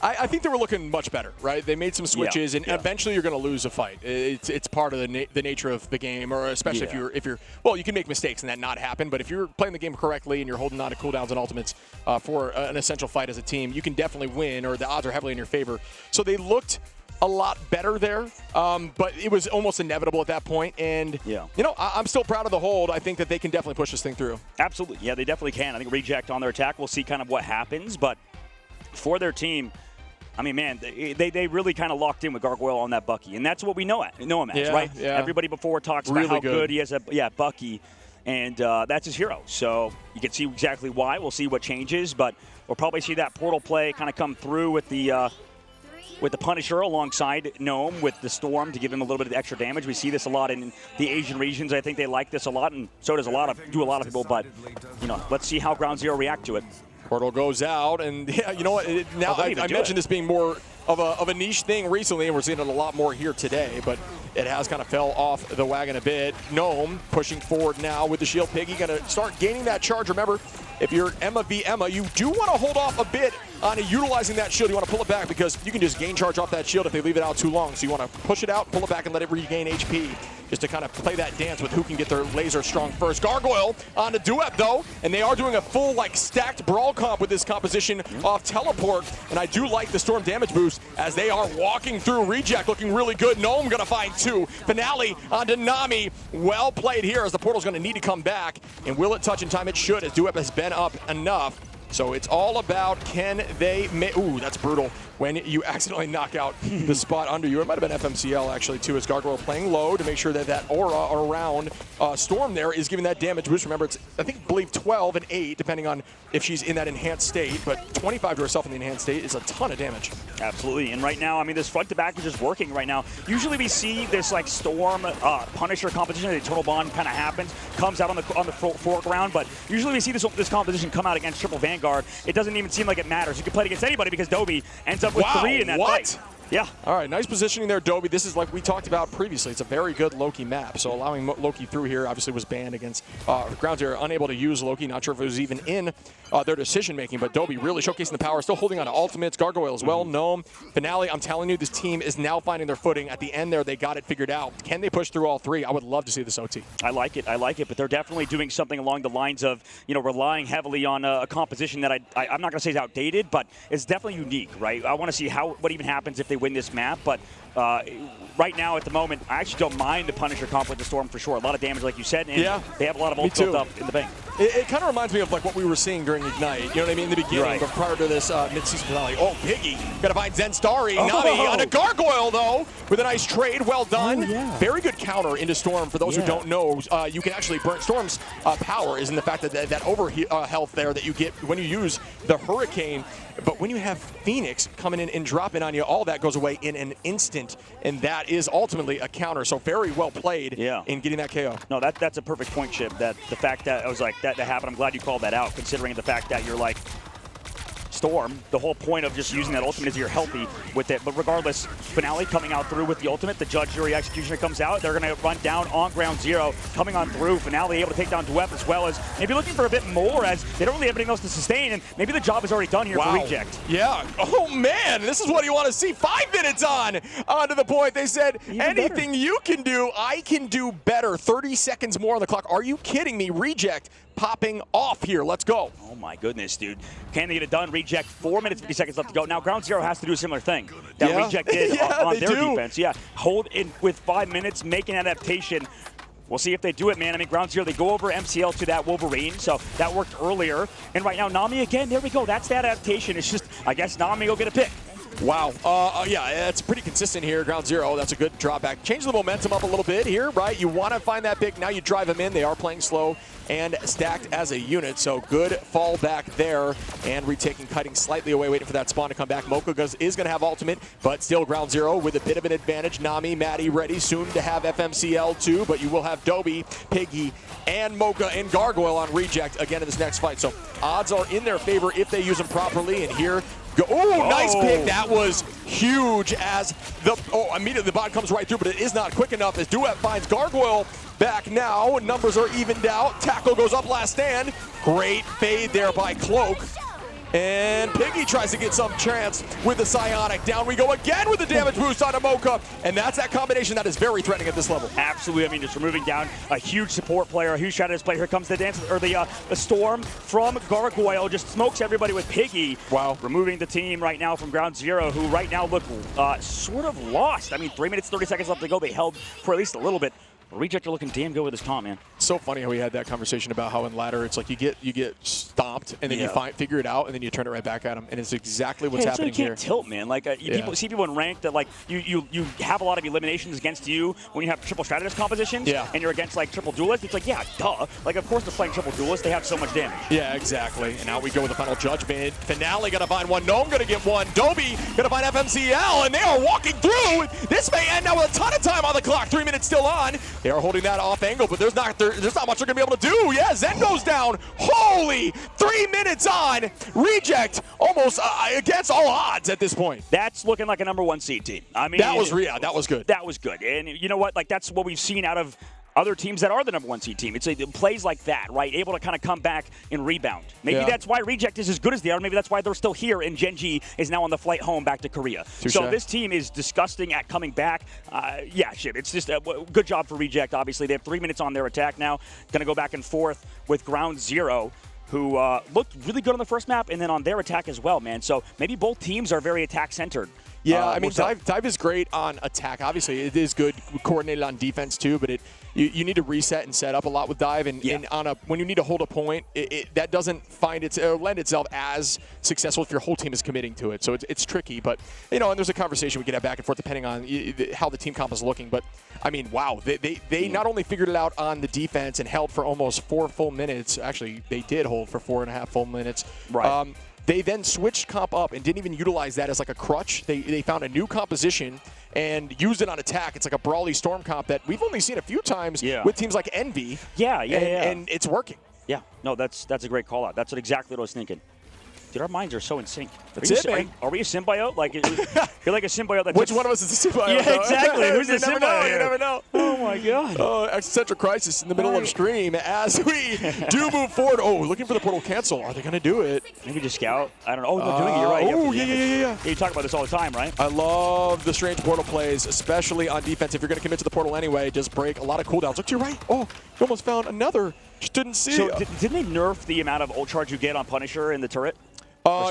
I think they were looking much better, right? They made some switches, and eventually you're going to lose a fight. It's part of the nature of the game, or especially if you're well, you can make mistakes and that not happen. But if you're playing the game correctly and you're holding on to cooldowns and ultimates for an essential fight as a team, you can definitely win, or the odds are heavily in your favor. So they looked a lot better there, but it was almost inevitable at that point. And, you know, I'm still proud of the hold. I think that they can definitely push this thing through. Absolutely. Yeah, they definitely can. I think Reject on their attack. We'll see kind of what happens. But for their team, I mean, man, they really kind of locked in with Gargoyle on that Bucky. And that's what we know him as, right? Yeah. Everybody before talks about how good he is at Bucky. And that's his hero. So you can see exactly why. We'll see what changes. But we'll probably see that portal play kind of come through with the Punisher alongside Gnome with the Storm to give him a little bit of extra damage. We see this a lot in the Asian regions. I think they like this a lot, and so does a lot of people. But, you know, let's see how Ground Zero react to it. Portal goes out, and yeah, you know what? Now I mentioned this being more of a niche thing recently, and we're seeing it a lot more here today, but it has kind of fell off the wagon a bit. Gnome pushing forward now with the shield. Piggy going to start gaining that charge. Remember, if you're Emma v. Emma, you do want to hold off a bit on utilizing that shield. You want to pull it back because you can just gain charge off that shield if they leave it out too long. So you want to push it out, pull it back, and let it regain HP just to kind of play that dance with who can get their laser strong first. Gargoyle on the Duep, though, and they are doing a full, like, stacked brawl comp with this composition off Teleport, and I do like the Storm damage boost as they are walking through. Reject looking really good. Gnome going to find two. Finale onto Nami. Well played here as the portal's going to need to come back, and will it touch in time? It should, as Duep has been up enough. So it's all about can they make... Ooh, that's brutal. When you accidentally knock out the spot under you. It might have been FMCL, actually, too, as Gargoyle playing low to make sure that that aura around Storm there is giving that damage boost. Remember, it's, I believe 12 and 8, depending on if she's in that enhanced state. But 25 to herself in the enhanced state is a ton of damage. Absolutely. And right now, I mean, this front to back is just working right now. Usually we see this, like, Storm Punisher competition. The Eternal Bond kind of happens, comes out on the foreground. But usually we see this competition come out against Triple Vanguard. It doesn't even seem like it matters. You can play it against anybody because Dobie ends up with 3 in that fight. Yeah. All right, nice positioning there, Dobie. This is like we talked about previously. It's a very good Loki map. So allowing Loki through here obviously was banned against Ground Zero, unable to use Loki. Not sure if it was even in their decision-making, but Dobie really showcasing the power, still holding on to ultimates. Gargoyle as well, Gnome. Finale, I'm telling you, this team is now finding their footing. At the end there, they got it figured out. Can they push through all 3? I would love to see this OT. I like it, but they're definitely doing something along the lines of, you know, relying heavily on a composition that I'm not going to say is outdated, but it's definitely unique, right? I want to see what even happens if they win this map, but right now, at the moment, I actually don't mind the Punisher comp with the Storm for sure. A lot of damage, like you said, and they have a lot of ult built up in the bank. It kind of reminds me of like what we were seeing during Ignite, you know what I mean, in the beginning, but prior to this mid-season finale. Oh, Piggy, got to find Zen Starry. Nami on a Gargoyle, though, with a nice trade. Well done. Very good counter into Storm. For those who don't know, you can actually burn Storm's power is in the fact that that over health there that you get when you use the Hurricane. But when you have Phoenix coming in and dropping on you, all that goes away in an instant, and that is ultimately a counter. So very well played in getting that KO. No, that's a perfect point, Chip. That the fact that I was like that happened. I'm glad you called that out, considering the fact that you're like Storm. The whole point of just using that ultimate is you're healthy with it. But regardless, Finale coming out through with the ultimate. The Judge, Jury, Executioner comes out. They're going to run down on Ground Zero, coming on through. Finale able to take down Duep as well as maybe looking for a bit more as they don't really have anything else to sustain. And maybe the job is already done here for Reject. Yeah. Oh, man. This is what you want to see. 5 minutes onto the point. They said, anything you can do, I can do better. 30 seconds more on the clock. Are you kidding me? Reject popping off here. Let's go. Oh, my goodness, dude. Can they get it done? Reject 4 minutes, 50 seconds left to go. Now, Ground Zero has to do a similar thing that Reject did on their defense. Hold in with 5 minutes, make an adaptation. We'll see if they do it, man. I mean, Ground Zero, they go over MCL to that Wolverine, so that worked earlier. And right now, Nami again, there we go. That's that adaptation. It's just, I guess, Nami will get a pick. Wow. Yeah, it's pretty consistent here. Ground Zero, that's a good drawback. Change the momentum up a little bit here, right? You want to find that pick. Now you drive them in. They are playing slow and stacked as a unit, so good fallback there. And retaking, cutting slightly away, waiting for that spawn to come back. Mocha is going to have ultimate, but still Ground Zero with a bit of an advantage. Nami, Maddie ready soon to have FMCL too, but you will have Dobie, Piggy, and Mocha and Gargoyle on Reject again in this next fight. So odds are in their favor if they use them properly, and here oh, nice pick. That was huge as immediately the bot comes right through, but it is not quick enough as Duet finds Gargoyle back now. Numbers are evened out. Tackle goes up, last stand. Great fade there by Cloak. And Piggy tries to get some chance with the Psionic. Down we go again with the damage boost on Amoka. And that's that combination that is very threatening at this level. Absolutely. I mean, just removing down a huge support player, a huge strategist player. Here comes the dance, or the storm from Gargoyle. Just smokes everybody with Piggy. Wow. Removing the team right now from ground zero, who right now look sort of lost. I mean, 3 minutes, 30 seconds left to go. They held for at least a little bit. Reject are looking damn good with his comp, man. So funny how we had that conversation about how in ladder it's like you get stomped and then you figure it out and then you turn it right back at him, and it's exactly what's happening here. here. You can't tilt, man. Like people see people in ranked that like you have a lot of eliminations against you when you have triple strategist compositions. Yeah. And you're against like triple duelist. It's like duh. Like of course they're playing triple duelist. They have so much damage. Yeah, exactly. And now we go with the final judgment. Finale gonna find one. Gnome gonna get one. Dobie gonna find FMCL, and they are walking through. This may end now with a ton of time on the clock. 3 minutes still on. They are holding that off angle, but there's not much they're gonna be able to do. Yeah, Zen goes down. Holy, 3 minutes on. Reject almost against all odds at this point. That's looking like a #1 seed team. I mean, that was good. That was good. And you know what? Like that's what we've seen out of other teams that are the #1 seed team. It plays like that, right? Able to kind of come back and rebound. Maybe that's why Reject is as good as they are. Maybe that's why they're still here, and Genji is now on the flight home back to Korea. Touché. So this team is disgusting at coming back. It's just a good job for Reject, obviously. They have 3 minutes on their attack now. Going to go back and forth with Ground Zero, who looked really good on the first map, and then on their attack as well, man. So maybe both teams are very attack-centered. Yeah, I mean, Dive is great on attack. Obviously, it is good coordinated on defense, too, but you need to reset and set up a lot with Dive, and when you need to hold a point, that doesn't lend itself as successful if your whole team is committing to it. So it's tricky, but, and there's a conversation we can have back and forth depending on how the team comp is looking. But, I mean, wow, they not only figured it out on the defense and held for almost 4 full minutes. Actually, they did hold for 4.5 full minutes. Right. They then switched comp up and didn't even utilize that as like a crutch. They found a new composition and used it on attack. It's like a Brawly Storm comp that we've only seen a few times with teams like Envy. And it's working. Yeah, no, that's a great call out. That's exactly what I was thinking. Dude, our minds are so in sync. That's it, man. Are we a symbiote? Like, you're like a symbiote that Which one of us is a symbiote? Yeah, exactly. Who's the symbiote? You never know. Oh, my God. Existential crisis in the middle of stream as we do move forward. Oh, looking for the portal cancel. Are they going to do it? Maybe just scout. I don't know. Oh, they're doing it. You're right. Oh, yeah. You talk about this all the time, right? I love the strange portal plays, especially on defense. If you're going to commit to the portal anyway, just break a lot of cooldowns. Look to your right. Oh, you almost found another. Just didn't see it. So didn't they nerf the amount of ult charge you get on Punisher in the turret?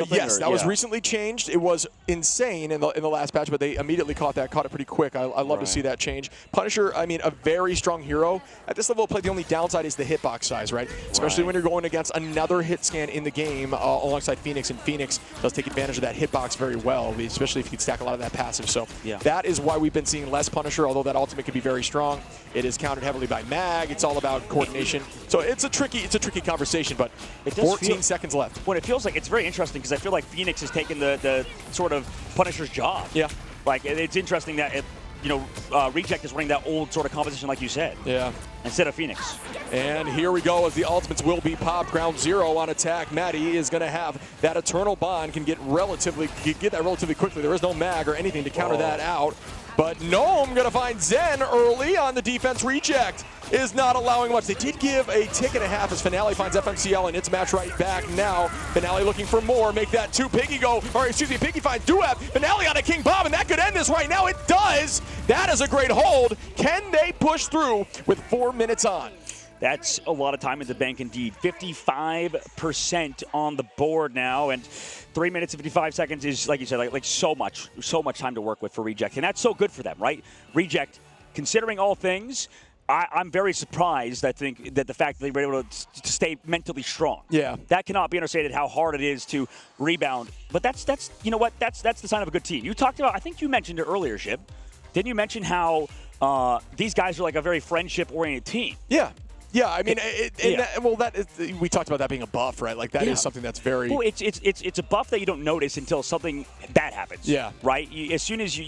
Yes, that was recently changed. It was insane in the last patch, but they immediately caught it pretty quick. I love to see that change. Punisher, I mean, a very strong hero. At this level of play, the only downside is the hitbox size, right? Especially when you're going against another hit scan in the game alongside Phoenix, and Phoenix does take advantage of that hitbox very well, especially if you can stack a lot of that passive. So that is why we've been seeing less Punisher, although that ultimate can be very strong. It is countered heavily by Mag. It's all about coordination. So it's a tricky conversation, but 14 seconds left. When it feels like it's very interesting because I feel like Phoenix has taken the sort of Punisher's job. Yeah. Like, it's interesting that, Reject is running that old sort of composition like you said. Yeah. Instead of Phoenix. And here we go as the ultimates will be popped. Ground Zero on attack. Maddie is going to have that Eternal Bond, can get that relatively quickly. There is no mag or anything to counter that out. But Gnome going to find Zen early on the defense. Reject is not allowing much. They did give a tick and a half as Finale finds FMCL, and it's match right back now. Finale looking for more. Make that 2. Piggy Piggy finds Duep. Finale on a King Bomb, and that could end this right now. It does. That is a great hold. Can they push through with 4 minutes on? That's a lot of time in the bank indeed. 55% on the board now, and 3 minutes and 55 seconds is, like you said, like so much time to work with for Reject, and that's so good for them, right? Reject, considering all things, I'm very surprised, I think, that the fact that they were able to stay mentally strong. Yeah. That cannot be understated, how hard it is to rebound. But that's you know what? That's the sign of a good team. You talked about, I think you mentioned it earlier, Shib. Didn't you mention how these guys are like a very friendship-oriented team? Yeah. Yeah, I mean, we talked about that being a buff, right? Like, that is something that's very... Well, it's a buff that you don't notice until something bad happens. Yeah. Right? As soon as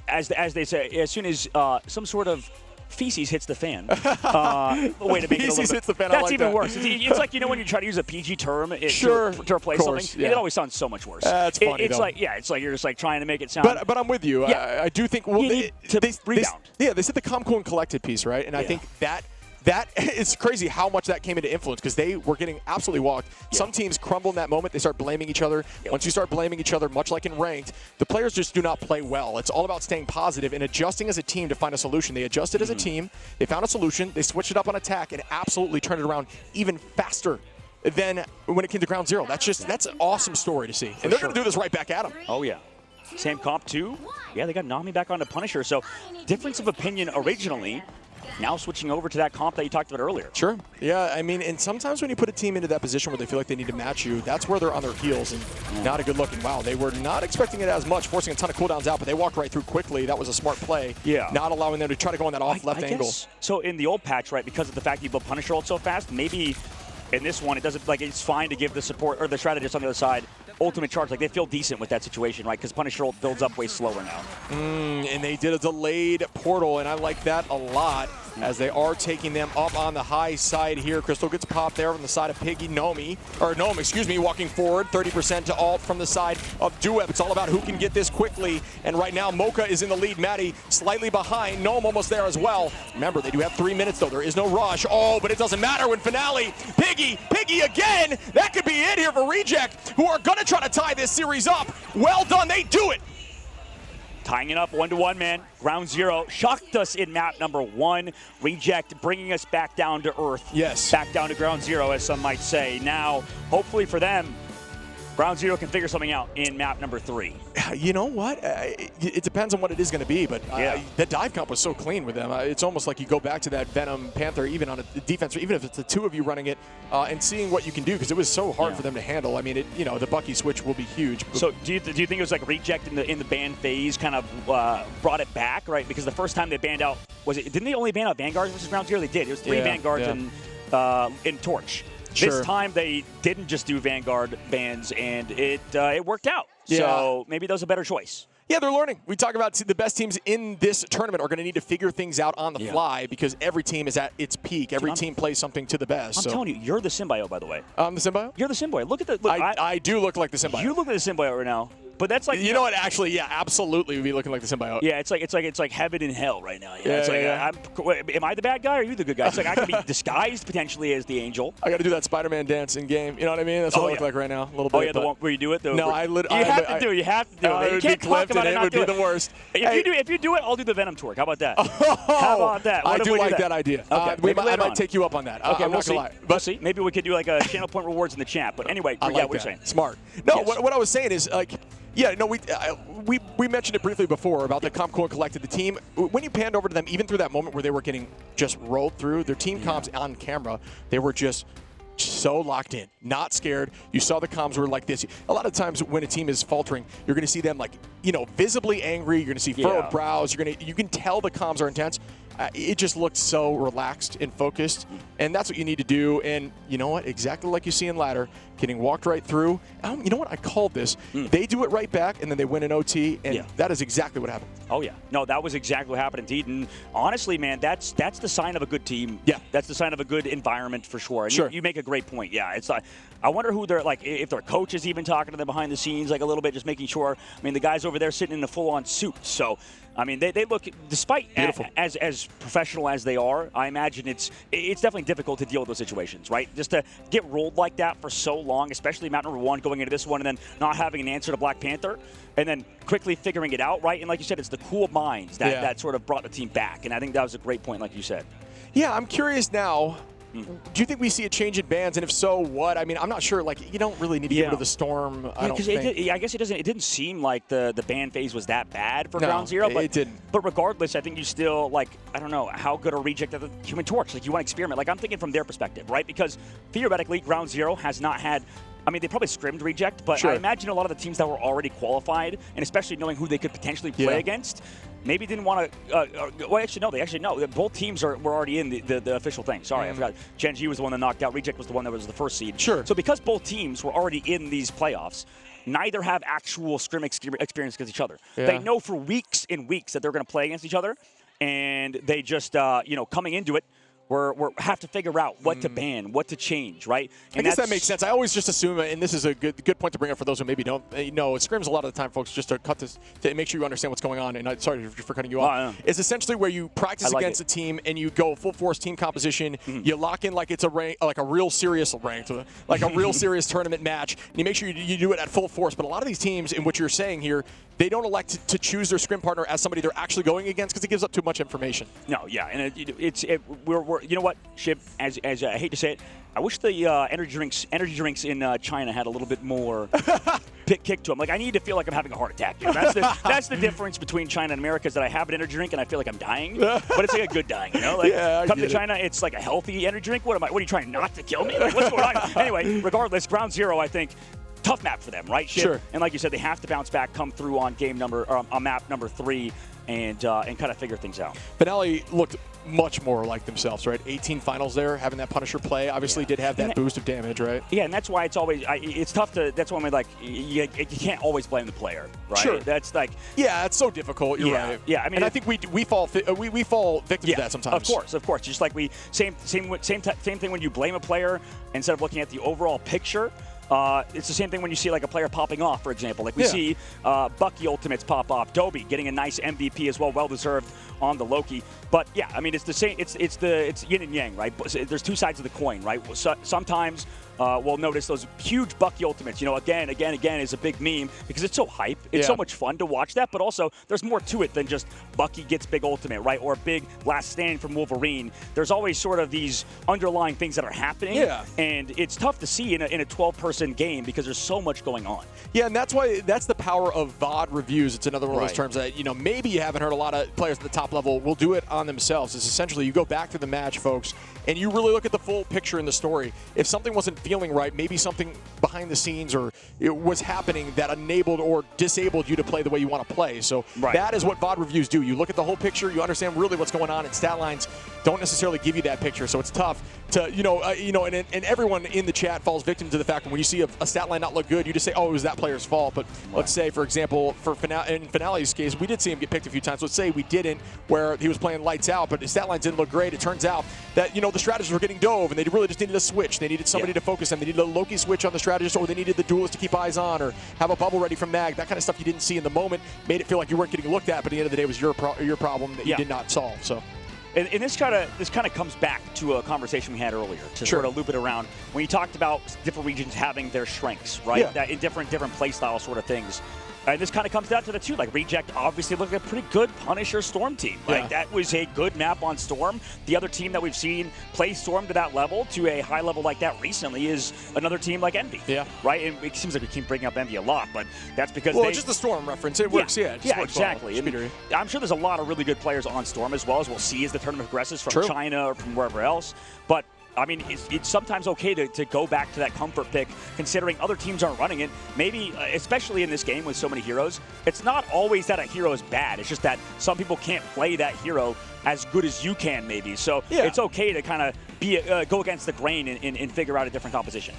as they say, as soon as some sort of feces hits the fan. Way to make it a little bit. Hits the fan. That's like even that. worse. It's like, when you try to use a PG term to replace something, it always sounds so much worse. That's funny. It's like you're just like trying to make it sound. But I'm with you. Yeah. I do think you need to rebound. They said the calm, cool, and collected piece, right? And I think That is crazy how much that came into influence because they were getting absolutely walked. Yeah. Some teams crumble in that moment. They start blaming each other. Yep. Once you start blaming each other, much like in ranked, the players just do not play well. It's all about staying positive and adjusting as a team to find a solution. They adjusted as a team. They found a solution. They switched it up on attack and absolutely turned it around even faster than when it came to ground zero. That's an awesome story to see. And they're going to do this right back at them. Oh, yeah. Same comp, too. Yeah, they got Nami back onto Punisher. So difference of opinion originally. Now switching over to that comp that you talked about earlier. Sure. Yeah, I mean, and sometimes when you put a team into that position where they feel like they need to match you, that's where they're on their heels and not a good look. And wow, they were not expecting it as much, forcing a ton of cooldowns out, but they walked right through quickly. That was a smart play. Yeah. Not allowing them to try to go on that off-left angle. So in the old patch, right, because of the fact you built Punisher ult so fast, maybe in this one, it doesn't, like, it's fine to give the support or the strategist on the other side ultimate charge. Like, they feel decent with that situation, right? Because Punisher ult builds up way slower now. And they did a delayed portal, and I like that a lot as they are taking them up on the high side here. Crystal gets popped there from the side of Piggy. Gnome, walking forward. 30% to ult from the side of Duep. It's all about who can get this quickly. And right now, Mocha is in the lead. Maddie slightly behind. Gnome almost there as well. Remember, they do have 3 minutes, though. There is no rush. Oh, but it doesn't matter when Finale. Piggy again. That could be it here for Reject, who are going to try to tie this series up. Well done. They do it. Tying it up 1-1, man. Ground zero shocked us in map number 1. Reject bringing us back down to earth. Yes. Back down to ground zero, as some might say. Now, hopefully for them, ground zero can figure something out in map number 3. You know what? It depends on what it is going to be, but that dive comp was so clean with them. It's almost like you go back to that Venom Panther, even on a defense, even if it's the two of you running it, and seeing what you can do, because it was so hard for them to handle. I mean, the Bucky switch will be huge. So do you think it was like Reject in the ban phase kind of brought it back, right? Because the first time they banned out, didn't they only ban out Vanguard versus ground zero? They did. It was 3 Vanguards in Torch. Sure. This time they didn't just do Vanguard bans, and it worked out. Yeah. So maybe that was a better choice. Yeah, they're learning. We talk about the best teams in this tournament are going to need to figure things out on the fly because every team is at its peak. Every team plays something to the best. I'm telling you, you're the symbiote, by the way. I'm the symbiote? You're the symbiote. Look at the. I do look like the symbiote. You look like the symbiote right now. But that's like, you know what? Actually, yeah, absolutely, would be looking like the symbiote. Yeah, it's like heaven and hell right now. Am I the bad guy or are you the good guy? It's like I can be disguised potentially as the angel. I got to do that Spider-Man dance in game. You know what I mean? That's what I look like right now. A little bit. Oh yeah, the one where you do it. No, You have to do it. You have to do it. You can't talk about it. It would be the worst. If you do it, I'll do the Venom twerk. How about that? How about that? I do like that idea. Okay, I might take you up on that. Okay, we'll see. We'll see. Maybe we could do like a channel point rewards in the chat. But anyway, I like what you're saying. Smart. No, what I was saying is like. Yeah, no, we mentioned it briefly before about the comp core collected. The team, when you panned over to them, even through that moment where they were getting just rolled through, their team comms on camera, they were just so locked in, not scared. You saw the comms were like this. A lot of times when a team is faltering, you're going to see them like, visibly angry. You're going to see furrowed brows. You can tell the comms are intense. It just looked so relaxed and focused, and that's what you need to do. And you know what? Exactly like you see in ladder, getting walked right through. You know what? I called this. They do it right back, and then they win an OT, and that is exactly what happened. Oh, yeah. No, that was exactly what happened indeed. And honestly, man, that's the sign of a good team. Yeah. That's the sign of a good environment for sure. And sure. You make a great point. Yeah, it's like, I wonder who they're, like, if their coach is even talking to them behind the scenes, like a little bit, just making sure. I mean, the guys over there sitting in a full-on suit. So, I mean, they look, despite as professional as they are, I imagine it's definitely difficult to deal with those situations, right? Just to get rolled like that for so long, especially map number 1 going into this one and then not having an answer to Black Panther and then quickly figuring it out, right? And like you said, it's the cool minds that sort of brought the team back. And I think that was a great point, like you said. Yeah, I'm curious now. Do you think we see a change in bans, and if so, what? I mean, I'm not sure. Like, you don't really need to get rid of the Storm. I don't think. I guess it didn't seem like the ban phase was that bad for Ground Zero. But it didn't. But regardless, I think you still, like, I don't know, how good a Reject at the Human Torch. Like, you want to experiment. Like, I'm thinking from their perspective, right? Because theoretically, Ground Zero has not had. I mean, they probably scrimmed Reject, but I imagine a lot of the teams that were already qualified, and especially knowing who they could potentially play against, maybe didn't want to. Well, actually, no. Both teams were already in the official thing. Sorry, I forgot. Gen G was the one that knocked out. Reject was the one that was the first seed. Sure. So because both teams were already in these playoffs, neither have actual scrim experience against each other. Yeah. They know for weeks and weeks that they're going to play against each other, and they just, coming into it, we're have to figure out what to ban, what to change, right? And I guess that makes sense. I always just assume, and this is a good point to bring up for those who maybe don't know, scrims a lot of the time, folks, just to cut this, to make sure you understand what's going on, and sorry for cutting you off, is essentially where you practice against a team and you go full force team composition, you lock in like it's a rank, like a real serious ranked, like a real serious tournament match, and you make sure you do it at full force. But a lot of these teams, in what you're saying here, they don't elect to choose their scrim partner as somebody they're actually going against because it gives up too much information. No, yeah, and we're you know what, Shib, as I hate to say it, I wish the energy drinks in China had a little bit more kick to them. Like, I need to feel like I'm having a heart attack. You know? That's the difference between China and America, is that I have an energy drink and I feel like I'm dying, but it's like a good dying. You know, like come to China, it's like a healthy energy drink. What are you trying not to kill me? Like, what's going on? Anyway, regardless, Ground Zero, I think. Tough map for them, right? Sure. And like you said, they have to bounce back, come through on on map number 3, and kind of figure things out. Finale looked much more like themselves, right? 18 finals there, having that Punisher play, obviously did have that boost of damage, right? Yeah, and that's why it's always it's tough to. That's why you can't always blame the player, right? Sure. That's like it's so difficult. You're right. Yeah, I mean, and I think we fall victim to that sometimes. Of course. Just like same thing when you blame a player instead of looking at the overall picture. It's the same thing when you see like a player popping off, for example. Like we see Bucky Ultimates pop off, Dobie getting a nice MVP as well, well deserved on the Loki. But yeah, I mean, it's the same. It's yin and yang, right? There's two sides of the coin, right? Sometimes we'll notice those huge Bucky Ultimates. You know, again is a big meme because it's so hype. It's so much fun to watch that. But also, there's more to it than just Bucky gets big ultimate, right? Or a big last stand from Wolverine. There's always sort of these underlying things that are happening. Yeah. And it's tough to see in a 12-person game because there's so much going on. Yeah, and that's the power of VOD reviews. It's another one of those terms that, maybe you haven't heard a lot of players at the top level will do it on themselves. It's essentially you go back to the match, folks, and you really look at the full picture in the story. If something wasn't feeling right, maybe something behind the scenes or it was happening that enabled or disabled you to play the way you want to play. So that is what VOD reviews do. You look at the whole picture, you understand really what's going on, and stat lines don't necessarily give you that picture. So it's tough to, and everyone in the chat falls victim to the fact that when you see a stat line not look good, you just say, oh, it was that player's fault. But let's say, for example, in Finale's case, we did see him get picked a few times. Let's say we didn't, where he was playing lights out, but his stat lines didn't look great. It turns out that, the strategists were getting dove, and they really just needed a switch. They needed somebody to focus on. They needed a Loki switch on the strategist, or they needed the duelist to keep eyes on, or have a bubble ready from Mag. That kind of stuff you didn't see in the moment made it feel like you weren't getting looked at, but at the end of the day, it was your problem that you did not solve. So. And this kind of comes back to a conversation we had earlier to sort of loop it around when you talked about different regions having their strengths, right? Yeah. That in different play style sort of things. And this kind of comes down to the two. Like, Reject obviously looked like a pretty good Punisher Storm team. Like, that was a good map on Storm. The other team that we've seen play Storm to that level, to a high level like that recently, is another team like Envy. Yeah. Right? And it seems like we keep bringing up Envy a lot, but that's because just the Storm reference. It works, exactly. Well. I'm sure there's a lot of really good players on Storm as well, as we'll see as the tournament progresses from China or from wherever else. But I mean, it's sometimes okay to go back to that comfort pick, considering other teams aren't running it. Maybe, especially in this game with so many heroes, it's not always that a hero is bad. It's just that some people can't play that hero as good as you can, maybe. So it's okay to kind of go against the grain and figure out a different composition.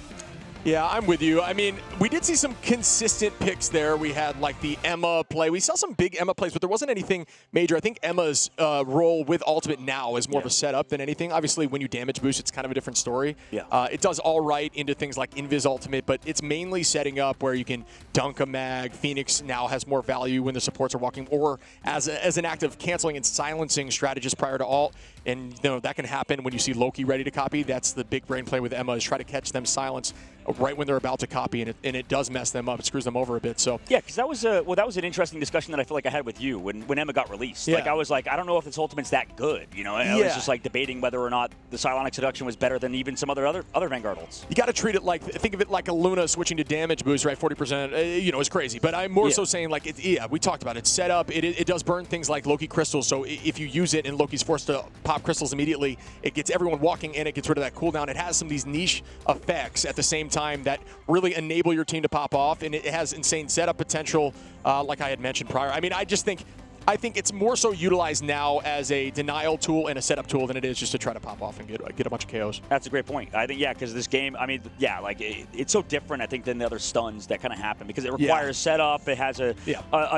Yeah, I'm with you. I mean, we did see some consistent picks there. We had like the Emma play. We saw some big Emma plays, but there wasn't anything major. I think Emma's role with Ultimate now is more of a setup than anything. Obviously, when you damage boost, it's kind of a different story. Yeah. It does all right into things like Invis Ultimate, but it's mainly setting up where you can dunk a mag. Phoenix now has more value when the supports are walking, or as an act of canceling and silencing strategists prior to ult. And that can happen when you see Loki ready to copy. That's the big brain play with Emma, is try to catch them silence right when they're about to copy, and it does mess them up. It screws them over a bit. So yeah, because that was an interesting discussion that I feel like I had with you when Emma got released. Like, I was like, I don't know if this Ultimate's that good. I was just like debating whether or not the Psionic Seduction was better than even some other Vanguard ults. You got to treat it like, think of it like a Luna switching to damage boost, right? 40%, is crazy. But I'm more so saying, like, we talked about it. Set up, it does burn things like Loki crystals. So if you use it and Loki's forced to pop crystals immediately, it gets everyone walking and it gets rid of that cooldown. It has some of these niche effects at the same time that really enable your team to pop off, and it has insane setup potential, like I had mentioned prior. I mean, I just think I think it's more so utilized now as a denial tool and a setup tool than it is just to try to pop off and get a bunch of KOs. That's a great point. I think, yeah, because this game, I mean, yeah, like it's so different, I think, than the other stuns that kind of happen because it requires setup. It has a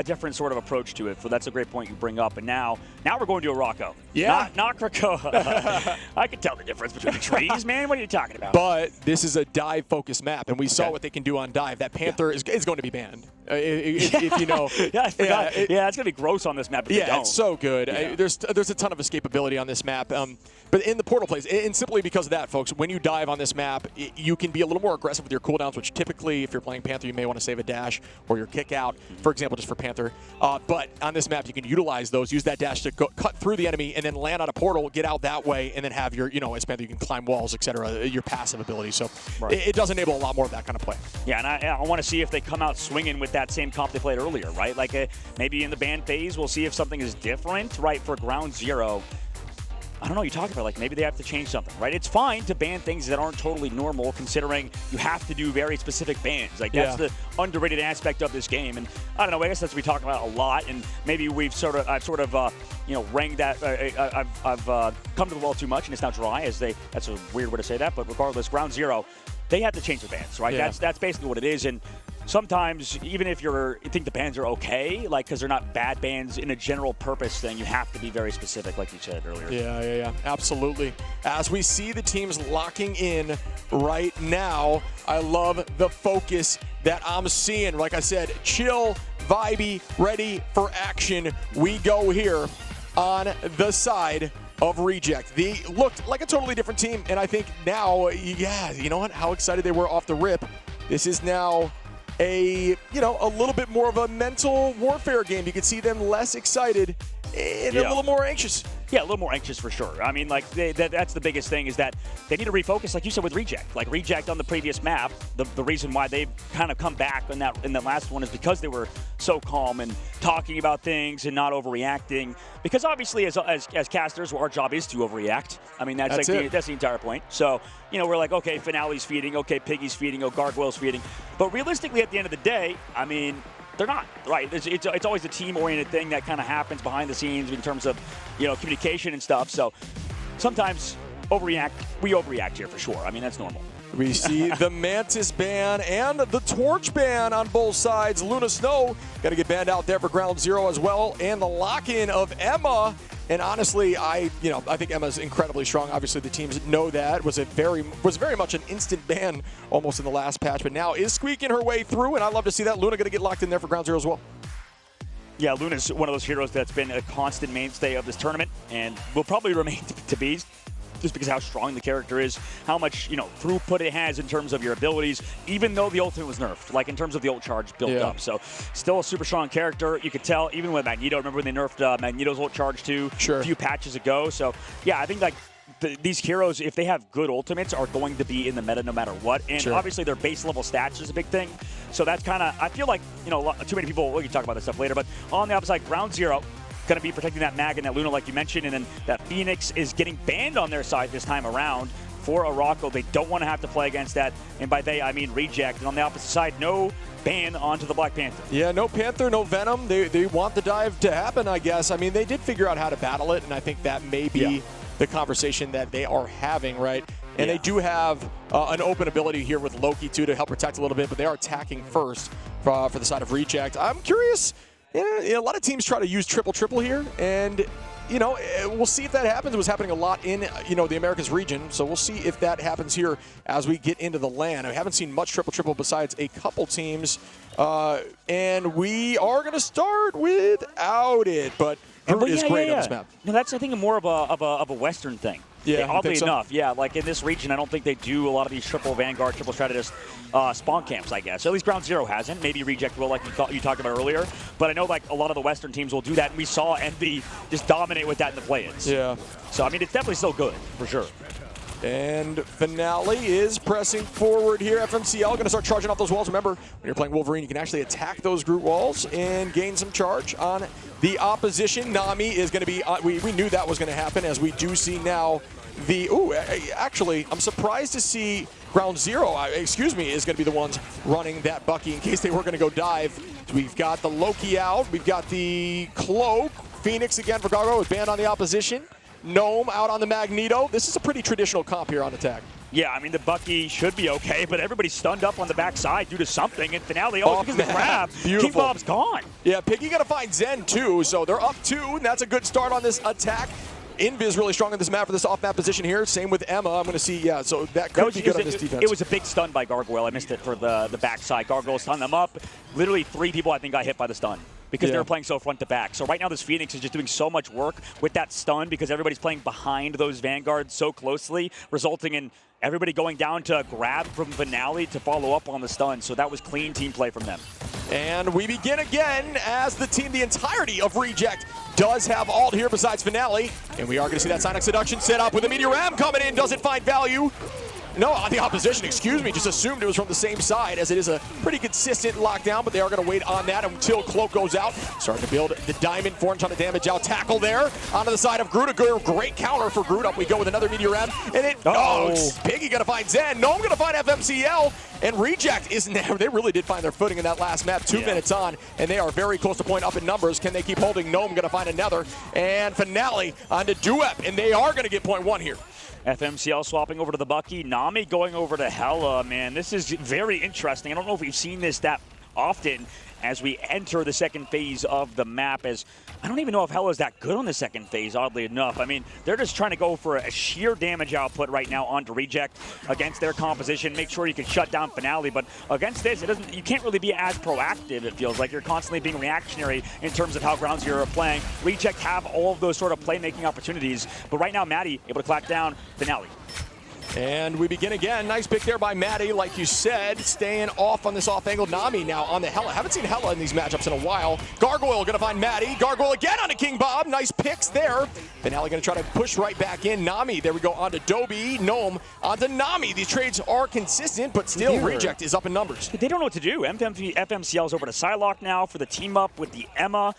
different sort of approach to it. So that's a great point you bring up. And now we're going to a Rocco. Yeah. Not Krakoa. I can tell the difference between the trees, man. What are you talking about? But this is a dive-focused map, and we saw what they can do on dive. That Panther is going to be banned. If you know. Yeah, I forgot. Yeah, it's going to be gross on this map if you don't. It's so good. Yeah. There's a ton of escapability on this map. But in the portal plays, and simply because of that, folks, when you dive on this map, you can be a little more aggressive with your cooldowns, which typically, if you're playing Panther, you may want to save a dash or your kick out, for example, just for Panther. But on this map, you can utilize those, use that dash to cut through the enemy, and then land on a portal, get out that way, and then have your, as Panther, you can climb walls, etc., your passive ability. So it does enable a lot more of that kind of play. Yeah, and I want to see if they come out swinging with that same comp they played earlier, right? Like maybe in the ban phase, we'll see if something is different, right, for Ground Zero. I don't know, you talk about like maybe they have to change something, right? It's fine to ban things that aren't totally normal considering you have to do very specific bans. Like that's the underrated aspect of this game. And I don't know, I guess that's what we talk about a lot. And maybe I've sort of rang that, I've come to the well too much and it's now dry that's a weird way to say that. But regardless, Ground Zero, they have to change the bans, right? Yeah. That's basically what it is. And sometimes, even if you think the bans are okay, like because they're not bad bans in a general purpose thing, you have to be very specific, like you said earlier. Yeah, absolutely. As we see the teams locking in right now, I love the focus that I'm seeing. Like I said, chill, vibey, ready for action. We go here on the side of Reject. They looked like a totally different team, and I think now, you know what? How excited they were off the rip. This is now a little bit more of a mental warfare game. You can see them less excited and a little more anxious. Yeah, a little more anxious for sure. I mean, like that's the biggest thing is that they need to refocus, like you said with Reject. Like Reject on the previous map, the reason why they've kind of come back in that last one is because they were so calm and talking about things and not overreacting. Because obviously, as casters, our job is to overreact. I mean, that's the entire point. So we're like, okay, Finale's feeding, okay, Piggy's feeding, oh, Gargoyle's feeding. But realistically, at the end of the day, I mean, they're not, right? It's always a team-oriented thing that kind of happens behind the scenes in terms of, communication and stuff. So sometimes we overreact here for sure. I mean, that's normal. We see the Mantis ban and the Torch ban on both sides. Luna Snow got to get banned out there for Ground Zero as well. And the lock-in of Emma. And honestly, I think Emma's incredibly strong. Obviously, the teams know that. Was very much an instant ban almost in the last patch, but now is squeaking her way through, and I love to see that. Luna going to get locked in there for Ground Zero as well. Yeah, Luna's one of those heroes that's been a constant mainstay of this tournament and will probably remain to be, just because of how strong the character is, how much throughput it has in terms of your abilities, even though the ultimate was nerfed, like in terms of the ult charge built up. So still a super strong character. You could tell even with Magneto. Remember when they nerfed Magneto's ult charge too a few patches ago? So yeah, I think like these heroes, if they have good ultimates, are going to be in the meta no matter what. And obviously their base level stats is a big thing. So that's kind of, I feel like too many people. We can talk about this stuff later. But on the opposite side, Ground Zero going to be protecting that Mag and that Luna like you mentioned, and then that Phoenix is getting banned on their side this time around for Araco. They don't want to have to play against that, and by they I mean Reject. And on the opposite side, no ban onto the Black Panther. Yeah, no Panther, no Venom. They want the dive to happen, I guess. I mean, they did figure out how to battle it, and I think that may be the conversation that they are having, right? And they do have an open ability here with Loki too to help protect a little bit, but they are attacking first for the side of Reject. I'm curious. A lot of teams try to use triple here, and we'll see if that happens. It was happening a lot in the Americas region, so we'll see if that happens here as we get into the LAN. I haven't seen much triple besides a couple teams, and we are going to start without it. But Groot is great on this map. No, that's I think more of a Western thing. Yeah, oddly enough, like in this region, I don't think they do a lot of these triple Vanguard, triple strategist spawn camps, I guess. At least Ground Zero hasn't. Maybe Reject will, like you talked about earlier. But I know like a lot of the Western teams will do that, and we saw Envy just dominate with that in the play-ins. Yeah. So, I mean, it's definitely still good, for sure. And Finale is pressing forward here. FMCL going to start charging off those walls. Remember, when you're playing Wolverine, you can actually attack those Groot walls and gain some charge on the opposition. Nami is going to be, we knew that was going to happen, as we do see now actually, I'm surprised to see Ground Zero, is going to be the ones running that Bucky in case they were going to go dive We've got the Loki out. We've got the Cloak. Phoenix again for Gargoyle with banned on the opposition. Gnome out on the Magneto. This is a pretty traditional comp here on attack. Yeah, I mean, the Bucky should be okay, but everybody's stunned up on the backside due to something. And Finale, because of the grab, King Bob's gone. Yeah, Piggy got to find Zen too, so they're up 2, and that's a good start on this attack. Invis really strong on this map for this off-map position here. Same with Emma. I'm going to see, yeah, so that could be good on this defense. It was a big stun by Gargoyle. I missed it for the backside. Gargoyle stunned them up. Literally 3 people, I think, got hit by the stun because they were playing so front to back. So right now this Phoenix is just doing so much work with that stun because everybody's playing behind those Vanguards so closely, resulting in everybody going down to grab from Finale to follow up on the stun. So that was clean team play from them. And we begin again as the team, the entirety of Reject does have ult here besides Finale. And we are going to see that Sonic Seduction set up with the Meteor Ram coming in. Does it find value? No, the opposition, excuse me, just assumed it was from the same side as it is a pretty consistent lockdown, but they are going to wait on that until Cloak goes out. Starting to build the Diamond, 4 trying to damage out. Tackle there onto the side of Groot. A great counter for Groot. Up we go with another Meteor Ram. And it, Piggy going to find Zen. Gnome going to find FMCL. And Reject is never, they really did find their footing in that last map. 2 minutes on, and they are very close to point up in numbers. Can they keep holding? Gnome going to find another. And Finale onto Duep, and they are going to get point 1 here. FMCL swapping over to the Bucky. Nami going over to Hella, man. This is very interesting. I don't know if we've seen this that often as we enter the second phase of the map, as I don't even know if Hella's that good on the second phase, oddly enough. I mean, they're just trying to go for a sheer damage output right now onto Reject against their composition. Make sure you can shut down Finale, but against this, you can't really be as proactive, it feels like. You're constantly being reactionary in terms of how Ground Zero are playing. Reject have all of those sort of playmaking opportunities, but right now, Maddie able to clap down Finale. And we begin again. Nice pick there by Maddie, like you said, staying off on this off-angle. Nami now on the Hella. Haven't seen Hella in these matchups in a while. Gargoyle going to find Maddie. Gargoyle again onto King Bob. Nice picks there. Finale going to try to push right back in. Nami, there we go, onto Dobie. Gnome onto Nami. These trades are consistent, but still Reject is up in numbers. They don't know what to do. FMCL's over to Psylocke now for the team up with the Emma.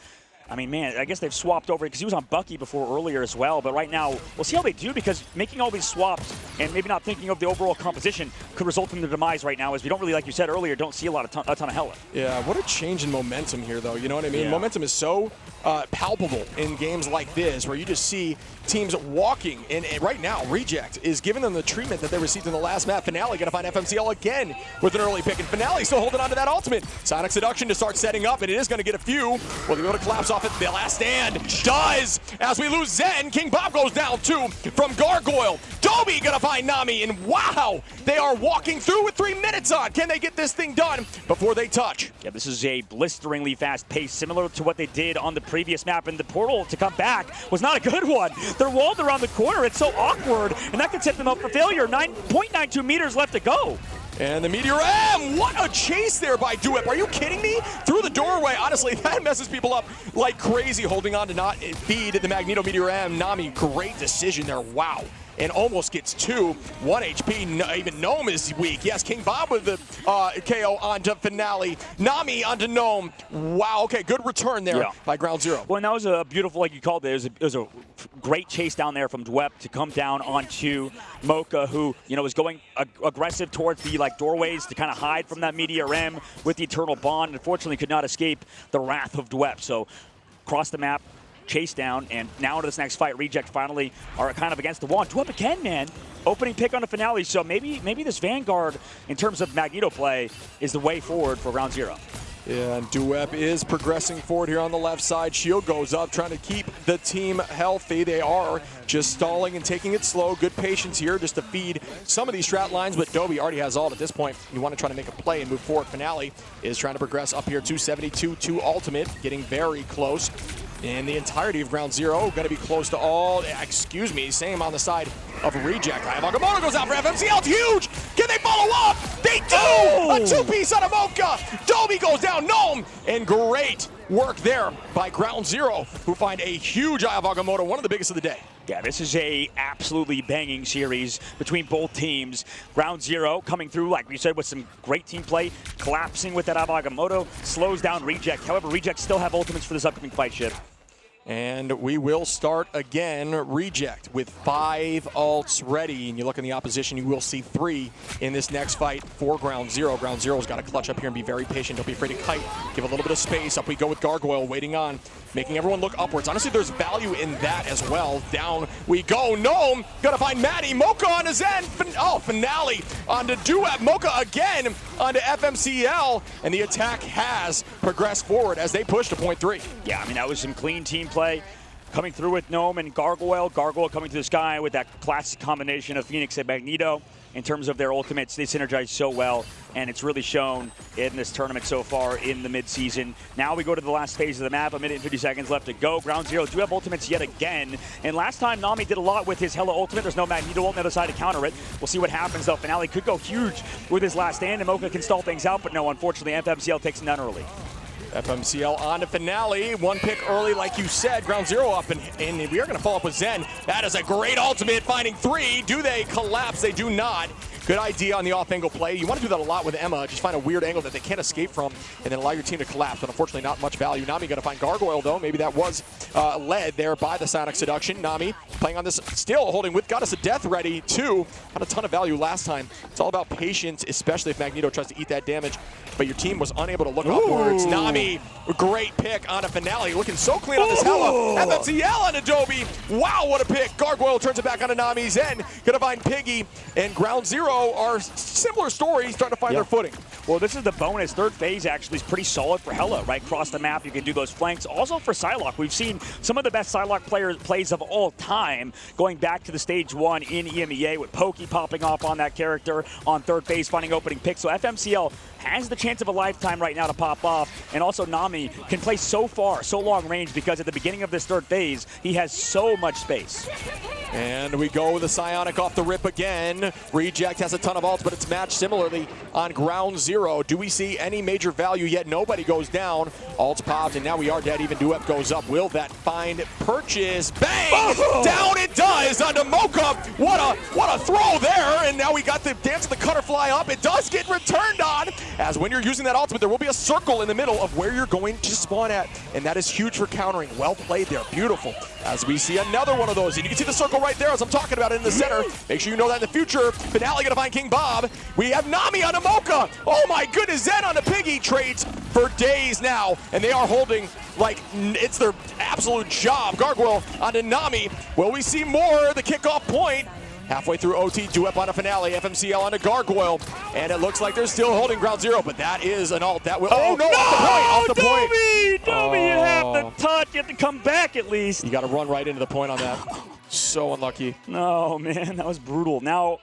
I mean, man, I guess they've swapped over because he was on Bucky before earlier as well. But right now, we'll see how they do because making all these swaps and maybe not thinking of the overall composition could result in the demise right now, as we don't really, like you said earlier, don't see a ton of Hella. Yeah, what a change in momentum here, though. You know what I mean? Yeah. Momentum is so palpable in games like this where you just see teams walking. And right now, Reject is giving them the treatment that they received in the last map. Finale going to find FMCL again with an early pick. And Finale still holding on to that ultimate. Sonic Seduction to start setting up, and it is going to get a few. Will they be able to collapse off at the last stand? Does, as we lose Zen. King Bob goes down too from Gargoyle. Dobie going to find Nami, and wow, they are walking through with 3 minutes on. Can they get this thing done before they touch? Yeah, this is a blisteringly fast pace, similar to what they did on the previous map, and the portal to come back was not a good one. They're walled around the corner. It's so awkward, and that could set them up for failure. 9.92 meters left to go. And the Meteor Ram, what a chase there by Duep. Are you kidding me? Through the doorway, honestly, that messes people up like crazy, holding on to not feed the Magneto Meteor Ram. Nami, great decision there, wow. And almost gets 2. 1 HP, even Gnome is weak. Yes, King Bob with the KO onto Finale. Nami onto Gnome. Wow, okay, good return there by Ground Zero. Well, and that was a beautiful, like you called it, it was a great chase down there from Dwep to come down onto Mocha, who, you know, was going aggressive towards the doorways to kind of hide from that Meteor Ram with the Eternal Bond. Unfortunately, could not escape the wrath of Dwep. So, across the map, chase down, and now into this next fight, Reject finally are kind of against the wall. Dwep again, man. Opening pick on the Finale, so maybe this Vanguard, in terms of Magneto play, is the way forward for Ground Zero. Yeah, and Duep is progressing forward here on the left side. Shield goes up, trying to keep the team healthy. They are just stalling and taking it slow. Good patience here just to feed some of these strat lines, but Dobie already has ult at this point. You want to try to make a play and move forward. Finale is trying to progress up here, 272 to ultimate, getting very close. And the entirety of Ground Zero going to be close to all, excuse me, same on the side of Reject. Agamotto goes out for FMCL, it's huge! Can they follow up? They do! A 2-piece on Mocha! Dobie goes down, Gnome! And great work there by Ground Zero, who find a huge Eye of Agamotto, one of the biggest of the day. Yeah, this is a absolutely banging series between both teams. Ground Zero coming through, like we said, with some great team play, collapsing with that Eye of Agamotto, slows down Reject. However, Reject still have ultimates for this upcoming fight, Ship. And we will start again. Reject with 5 ults ready. And you look in the opposition, you will see 3 in this next fight for Ground Zero. Ground Zero's got to clutch up here and be very patient. Don't be afraid to kite. Give a little bit of space. Up we go with Gargoyle, waiting on, making everyone look upwards. Honestly, there's value in that as well. Down we go. Gnome, gotta find Maddie. Mocha on his end. Finale onto Duet. Mocha again onto FMCL. And the attack has progressed forward as they push to point 3. Yeah, I mean, that was some clean team play coming through with Gnome and Gargoyle. Gargoyle coming to the sky with that classic combination of Phoenix and Magneto. In terms of their ultimates, they synergize so well, and it's really shown in this tournament so far in the midseason. Now we go to the last phase of the map, 1 minute and 50 seconds left to go. Ground Zero do have ultimates yet again, and last time Nami did a lot with his Hella ultimate. There's no Magneto on the other side to counter it. We'll see what happens though. Finale could go huge with his last stand, and Mocha can stall things out, but no, unfortunately, FMCL takes him down early. FMCL on to Finale. 1 pick early, like you said. Ground Zero up, and we are going to follow up with Zen. That is a great ultimate, finding 3. Do they collapse? They do not. Good idea on the off-angle play. You want to do that a lot with Emma. Just find a weird angle that they can't escape from, and then allow your team to collapse. But unfortunately, not much value. Nami going to find Gargoyle, though. Maybe that was led there by the Sonic Seduction. Nami playing on this, still holding with Goddess of Death ready, too. Had a ton of value last time. It's all about patience, especially if Magneto tries to eat that damage. But your team was unable to look upwards. Nami, great pick on a Finale. Looking so clean on this Hella. FMCL on Adobe. Wow, what a pick. Gargoyle turns it back onto Nami. Zen gonna find Piggy, and Ground Zero are similar stories, starting to find their footing. Well, this is the bonus. Third phase actually is pretty solid for Hella, right? Across the map, you can do those flanks. Also for Psylocke, we've seen some of the best Psylocke plays of all time, going back to the stage 1 in EMEA with Pokey popping off on that character on third phase, finding opening picks. So FMCL has the chance of a lifetime right now to pop off, and also Nami can play so far, so long range, because at the beginning of this third phase, he has so much space. And we go with the Psionic off the rip again. Reject has a ton of ults, but it's matched similarly on Ground Zero. Do we see any major value yet? Nobody goes down. Ults popped, and now we are dead. Even Duep goes up. Will that find purchase? Bang! Oh! Down it does onto Mocha. What a throw there! And now we got the dance of the cutter fly up. It does get returned on, as when you're using that ultimate, there will be a circle in the middle of where you're going to spawn at, and that is huge for countering. Well played there. Beautiful. As we see another one of those, and you can see the circle right there as I'm talking about it in the center. Make sure you know that in the future. Finale gonna find King Bob. We have Nami on a Mocha. Oh my goodness, Zen on a Piggy. Trades for days now, and they are holding like it's their absolute job. Gargoyle onto Nami. Will we see more? The kickoff point. Halfway through OT, Duep on a Finale, FMCL on a Gargoyle, and it looks like they're still holding Ground Zero, but that is an ult. That will, oh no, off the point. Dobby, you have to touch, you have to come back at least. You got to run right into the point on that. So unlucky. No, man, that was brutal. Now,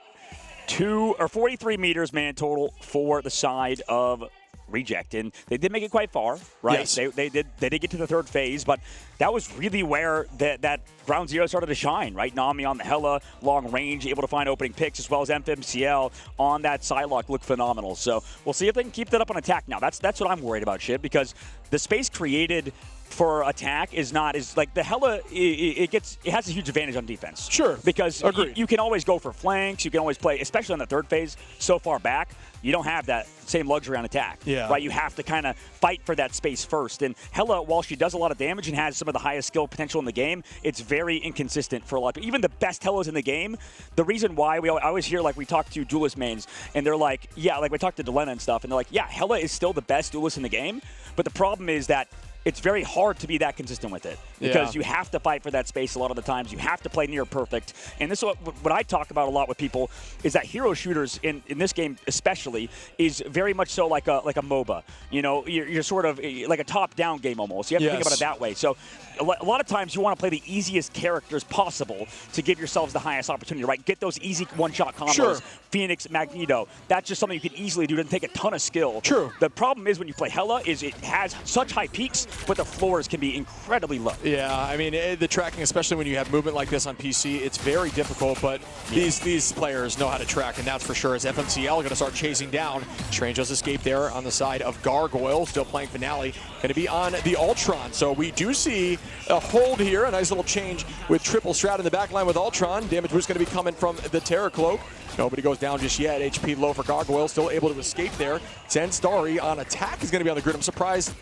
43 meters, man, total for the side of Reject, and they did make it quite far, right? Yes. They did get to the third phase, but that was really where that Ground Zero started to shine, right? Nami on the Hella, long range, able to find opening picks, as well as FMCL on that Psylocke looked phenomenal. So we'll see if they can keep that up on attack. Now that's what I'm worried about, Shib, because the space created for attack is like the Hella. It has a huge advantage on defense. Sure, because you can always go for flanks. You can always play, especially on the third phase. So far back, you don't have that same luxury on attack. Yeah. Right. You have to kind of fight for that space first. And Hella, while she does a lot of damage and has some of the highest skill potential in the game, it's very inconsistent for a lot of people. Even the best Hellas in the game. The reason why I always hear, like, we talk to duelist mains, and they're like, yeah, like we talk to Delena and stuff, and they're like, yeah, Hella is still the best duelist in the game, but the problem is that it's very hard to be that consistent with it, because you have to fight for that space a lot of the times. You have to play near perfect. And this is what I talk about a lot with people, is that hero shooters in this game especially is very much so like a MOBA. You know, you're sort of like a top-down game almost. You have to think about it that way. So a lot of times you want to play the easiest characters possible to give yourselves the highest opportunity, right? Get those easy one-shot combos. Sure. Phoenix, Magneto. That's just something you can easily do. It doesn't take a ton of skill. True. The problem is when you play Hella is it has such high peaks, but the floors can be incredibly low. Yeah, I mean, the tracking, especially when you have movement like this on PC, it's very difficult, but these players know how to track, and that's for sure. As FMCL going to start chasing down. Strange does escape there on the side of Gargoyle, still playing Finale. Going to be on the Ultron, so we do see a hold here, a nice little change with triple strat in the back line with Ultron. Damage boost going to be coming from the Terror Cloak. Nobody goes down just yet. HP low for Gargoyle, still able to escape there. Zen Starry on attack is going to be on the grid. I'm surprised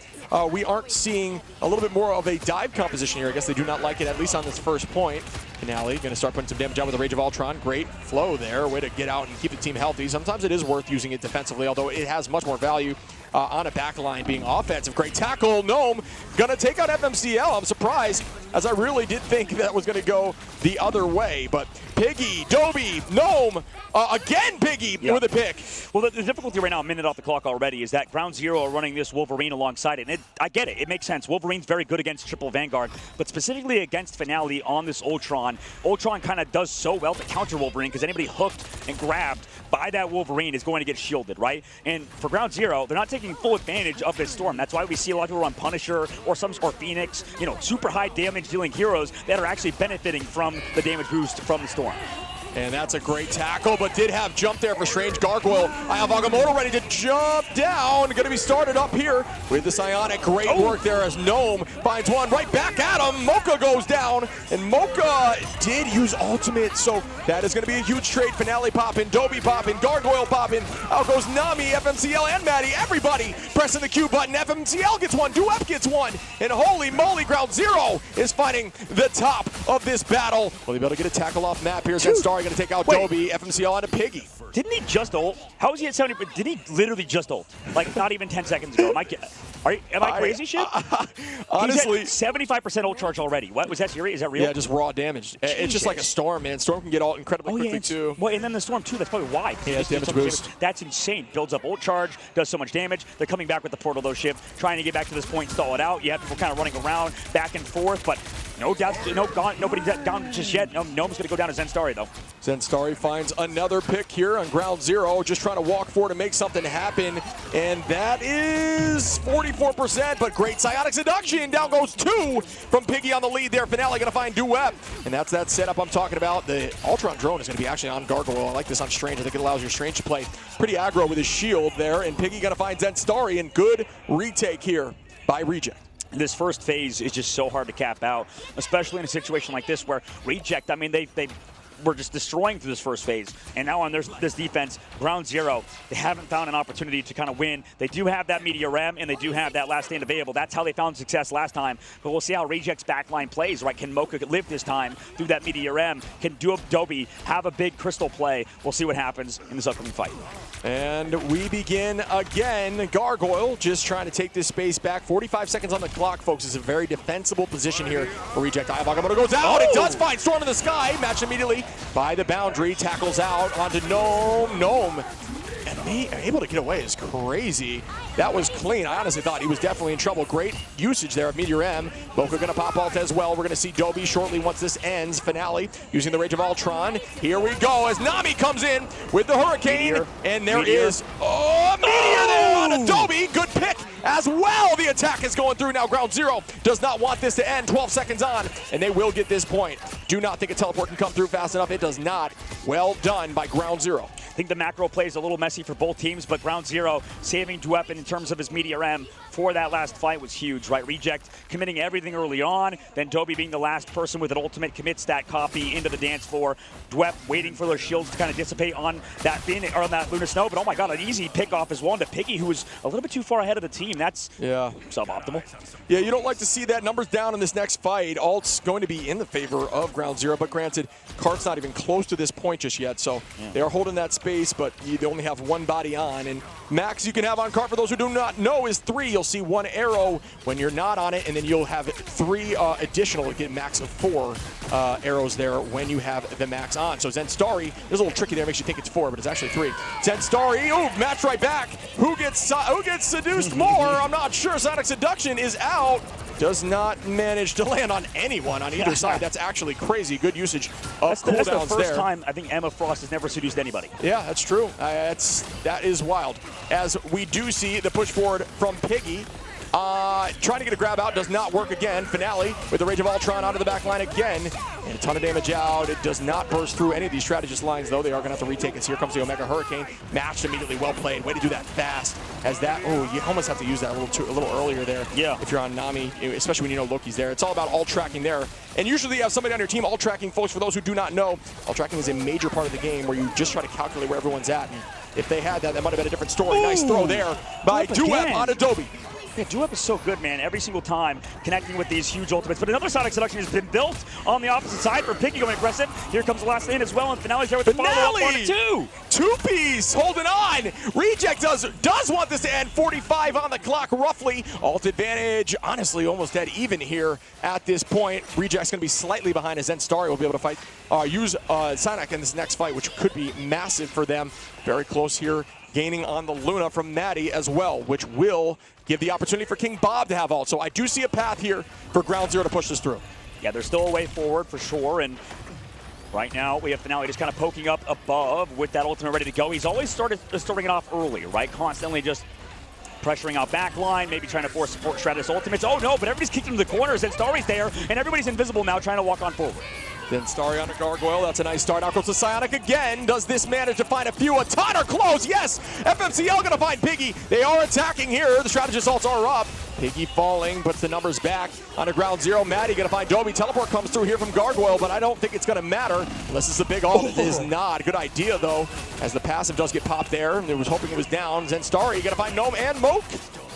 we aren't seeing a little bit more of a dive composition here. I guess they do not like it, at least on this first point. Finale going to start putting some damage out with the Rage of Ultron. Great flow there. Way to get out and keep the team healthy. Sometimes it is worth using it defensively, although it has much more value on a backline being offensive. Great tackle. Gnome going to take out FMCL. I'm surprised, as I really did think that was going to go the other way. But Piggy, Dobie, Gnome, again Piggy with a pick. Well, the difficulty right now, a minute off the clock already, is that Ground Zero are running this Wolverine alongside it. And I get it. It makes sense. Wolverine's very good against triple Vanguard, but specifically against Finale on this Ultron, Ultron kind of does so well to counter Wolverine because anybody hooked and grabbed by that Wolverine is going to get shielded, right? And for Ground Zero, they're not taking full advantage of this Storm. That's why we see a lot of people run Punisher or Phoenix, you know, super high damage dealing heroes that are actually benefiting from the damage boost from the Storm. And that's a great tackle, but did have jump there for Strange Gargoyle. I have Agamotto ready to jump down. Going to be started up here with the Psionic. Great work there as Gnome finds one right back at him. Mocha goes down, and Mocha did use ultimate, so that is going to be a huge trade. Finale popping, Dobie popping, Gargoyle popping. Out goes Nami, FMCL, and Maddie. Everybody pressing the Q button. FMCL gets one, Duep gets one, and holy moly, Ground Zero is finding the top of this battle. Will he be able to get a tackle off map here? Zenstar going to take out Dobie, FMCL onto Piggy. Didn't he just ult? How was he at 70? Did he literally just ult? Like not even 10 seconds ago. Am I crazy shit? Honestly, he's at 75% ult charge already. What was that serious? Is that real? Yeah, just raw damage. Jesus. It's just like a Storm, man. Storm can get ult incredibly quickly too. Well, and then the Storm too. That's probably why. He has damage boost. That's insane. Builds up ult charge, does so much damage. They're coming back with the portal though, Shiv, trying to get back to this point, stall it out. You have people kind of running around back and forth, but nobody's down just yet. Gnome's going to go down to Zenstar though. Zenstar finds another pick here on Ground Zero, just trying to walk forward and make something happen, and that is 44%, but great Psionic Seduction. Down goes two from Piggy on the lead there. Finale going to find Duep, and that's that setup I'm talking about. The Ultron drone is going to be actually on Gargoyle. I like this on Strange. I think it allows your Strange to play pretty aggro with his shield there, and Piggy going to find Zenstar, and good retake here by Reject. This first phase is just so hard to cap out, especially in a situation like this where Reject, I mean, they were just destroying through this first phase. And now on this defense, Ground Zero, they haven't found an opportunity to kind of win. They do have that Meteor Rem, and they do have that last stand available. That's how they found success last time. But we'll see how Reject's backline plays, right? Can Mocha live this time through that Meteor Rem? Can Dobie have a big crystal play? We'll see what happens in this upcoming fight. And we begin again. Gargoyle just trying to take this space back. 45 seconds on the clock, folks. Is a very defensible position here for Reject. Agamotto goes out. It does find Storm in the sky. Matched immediately by the boundary. Tackles out onto Gnome. Gnome. And they are able to get away is crazy. That was clean. I honestly thought he was definitely in trouble. Great usage there of Meteor M. Mocha going to pop ult as well. We're going to see Dobie shortly once this ends. Finale using the Rage of Ultron. Here we go as Nami comes in with the Hurricane. Meteor. And there is a Meteor there on a Dobie. Good pick as well. The attack is going through now. Ground Zero does not want this to end. 12 seconds on, and they will get this point. Do not think a teleport can come through fast enough. It does not. Well done by Ground Zero. I think the macro play is a little messy for both teams, but Ground Zero saving Duep in terms of his Meteor M for that last fight was huge, right? Reject committing everything early on, then Dobie being the last person with an ultimate commit stat copy into the dance floor. Duep waiting for their shields to kind of dissipate on that on that Luna Snow, but oh my god, an easy pick off as well into Piggy, who was a little bit too far ahead of the team. That's suboptimal. Yeah, you don't like to see that. Numbers down in this next fight. Alt's going to be in the favor of Ground Zero, but granted, Kart's not even close to this point just yet, so they are holding that space, but you only have one body on, and max you can have on Kart, for those who do not know, is 3. You'll see 1 arrow when you're not on it, and then you'll have 3 additional, get max of 4 arrows there when you have the max on. So Zenstar, there's a little tricky there, makes you think it's 4, but it's actually 3. Zenstar, match right back. Who gets seduced more? I'm not sure. Sonic Seduction is out. Does not manage to land on anyone on either side. That's actually crazy. Good usage of cooldowns there. That's the first time I think Emma Frost has never seduced anybody. Yeah, that's true. That is wild. As we do see the push forward from Piggy. Trying to get a grab out, does not work again. Finale with the Rage of Ultron onto the back line again. And a ton of damage out. It does not burst through any of these strategist lines, though. They are going to have to retake it. Here comes the Omega Hurricane. Matched immediately. Well played. Way to do that fast. As that, you almost have to use that a little earlier there. Yeah. If you're on Nami, especially when you know Loki's there. It's all about ult tracking there. And usually you have somebody on your team ult tracking. Folks, for those who do not know, ult tracking is a major part of the game where you just try to calculate where everyone's at. And if they had that, that might have been a different story. Nice throw there by Duep on Dobie. Yeah, Duep is so good, man. Every single time connecting with these huge ultimates. But another Sonic Seduction has been built on the opposite side for Piggy going aggressive. Here comes the last in as well, and Finale's there with the follow-up on it too. Two-piece holding on. Reject does want this to end. 45 on the clock, roughly. Alt advantage, honestly, almost dead even here at this point. Reject's going to be slightly behind as Zentari will be able to use Sonic in this next fight, which could be massive for them. Very close here. Gaining on the Luna from Maddie as well, which will give the opportunity for King Bob to have ult. So I do see a path here for Ground Zero to push this through. Yeah, there's still a way forward for sure, and right now we have Finale just kind of poking up above with that ultimate ready to go. He's always starting it off early, right? Constantly just pressuring out backline, maybe trying to force support Stratus ultimates. Oh no, but everybody's kicked into the corners, and Starry's there, and everybody's invisible now trying to walk on forward. Then Starry on a Gargoyle, that's a nice start. Out goes to Psionic again. Does this manage to find a few? A ton are close, yes! FMCL gonna find Piggy. They are attacking here. The strategist ults are up. Piggy falling, puts the numbers back on a Ground Zero. Maddie gonna find Dobie. Teleport comes through here from Gargoyle, but I don't think it's gonna matter unless it's a big ult. It is not. Good idea though, as the passive does get popped there. They was hoping it was down. Then Starry gonna find Gnome and Moke.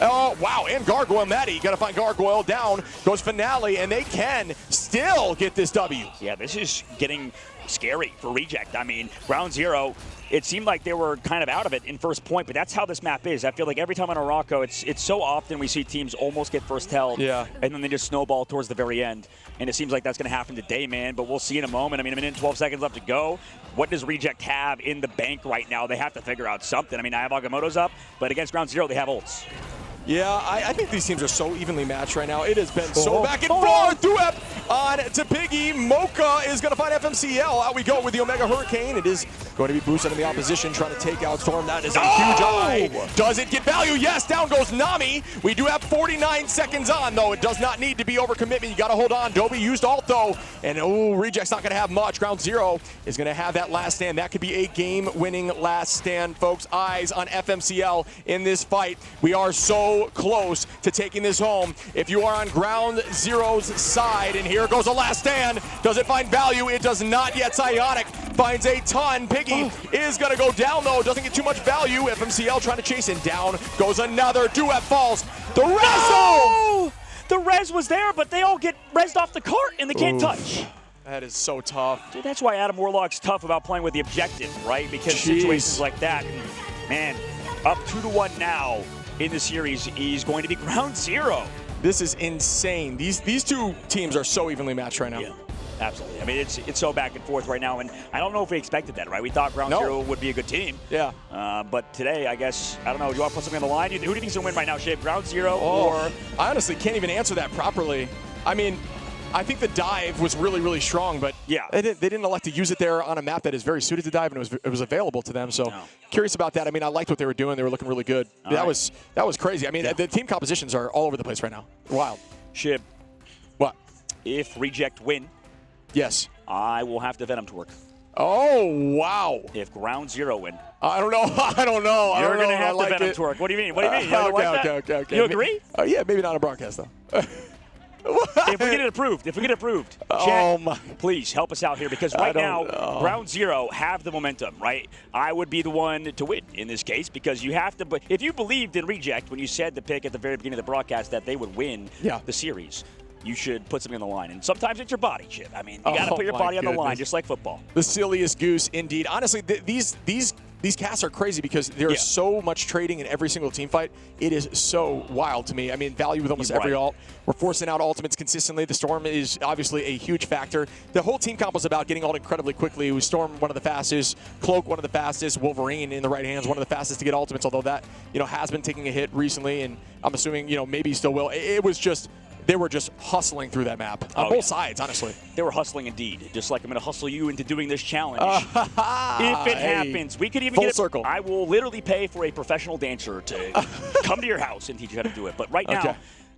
Oh, wow, and Gargoyle. Maddie gonna find Gargoyle down. Goes Finale, and they can still get this W. Yeah, this is getting scary for Reject. I mean, Ground Zero, it seemed like they were kind of out of it in first point, but that's how this map is. I feel like every time on Morocco, it's so often we see teams almost get first held, yeah, and then they just snowball towards the very end. And it seems like that's going to happen today, man, but we'll see in a moment. I mean, a minute and 12 seconds left to go. What does Reject have in the bank right now? They have to figure out something. I mean, I have Agamotto's up, but against Ground Zero, they have ults. Yeah, I think these teams are so evenly matched right now. It has been so back and forth. Duep on to Piggy. Mocha is going to find FMCL. Out we go with the Omega Hurricane. It is going to be boosted in the opposition, trying to take out Storm. That is a huge eye. Does it get value? Yes, down goes Nami. We do have 49 seconds on, though. It does not need to be overcommitment. You got to hold on. Dobie used ult, though. And, Reject's not going to have much. Ground Zero is going to have that last stand. That could be a game-winning last stand, folks. Eyes on FMCL in this fight. We are so close to taking this home. If you are on Ground Zero's side, and here goes the last stand. Does it find value? It does not yet. Psionic finds a ton. Piggy is going to go down, though. Doesn't get too much value. FMCL trying to chase him down. Goes another. Duet falls. The res! No! The res was there, but they all get rezzed off the cart, and they can't touch. That is so tough. Dude, that's why Adam Warlock's tough about playing with the objective, right? Because situations like that, man, up 2-1 now in the series is going to be Ground Zero. This is insane. These two teams are so evenly matched right now. Yeah, absolutely. I mean, it's so back and forth right now, and I don't know if we expected that, right? We thought Ground Zero would be a good team. Yeah. But today, I guess, I don't know, do you want to put something on the line? Who do you think's going to win right now, Shape? Ground Zero or? I honestly can't even answer that properly. I mean, I think the dive was really, really strong, but yeah, they didn't elect to use it there on a map that is very suited to dive, and it was available to them. So curious about that. I mean, I liked what they were doing. They were looking really good. That was crazy. I mean, the team compositions are all over the place right now. Wild. Shib. What? If Reject win, yes, I will have to Venom to work. Oh, wow. If Ground Zero win. I don't know. I don't know. You're going to have to Venom to work. What do you mean? What do you mean? Okay. You agree? Yeah, maybe not on broadcast, though. If we get it approved, chat, please help us out here, because right now, Ground Zero have the momentum, right? I would be the one to win in this case, because you have to, but if you believed in Reject when you said the pick at the very beginning of the broadcast that they would win the series, you should put something on the line. And sometimes it's your body, Chip. I mean, you got to put your body on the line, just like football. The silliest goose, indeed. Honestly, these casts are crazy because there's so much trading in every single team fight. It is so wild to me. I mean, value with almost every ult. We're forcing out ultimates consistently. The Storm is obviously a huge factor. The whole team comp was about getting ult incredibly quickly. It was Storm, one of the fastest. Cloak, one of the fastest. Wolverine in the right hands, one of the fastest to get ultimates, although that, has been taking a hit recently, and I'm assuming, maybe still will. It was just, they were just hustling through that map on both sides, honestly. They were hustling indeed. Just like I'm going to hustle you into doing this challenge. If it happens, we could even full get circle. I will literally pay for a professional dancer to come to your house and teach you how to do it. But right now,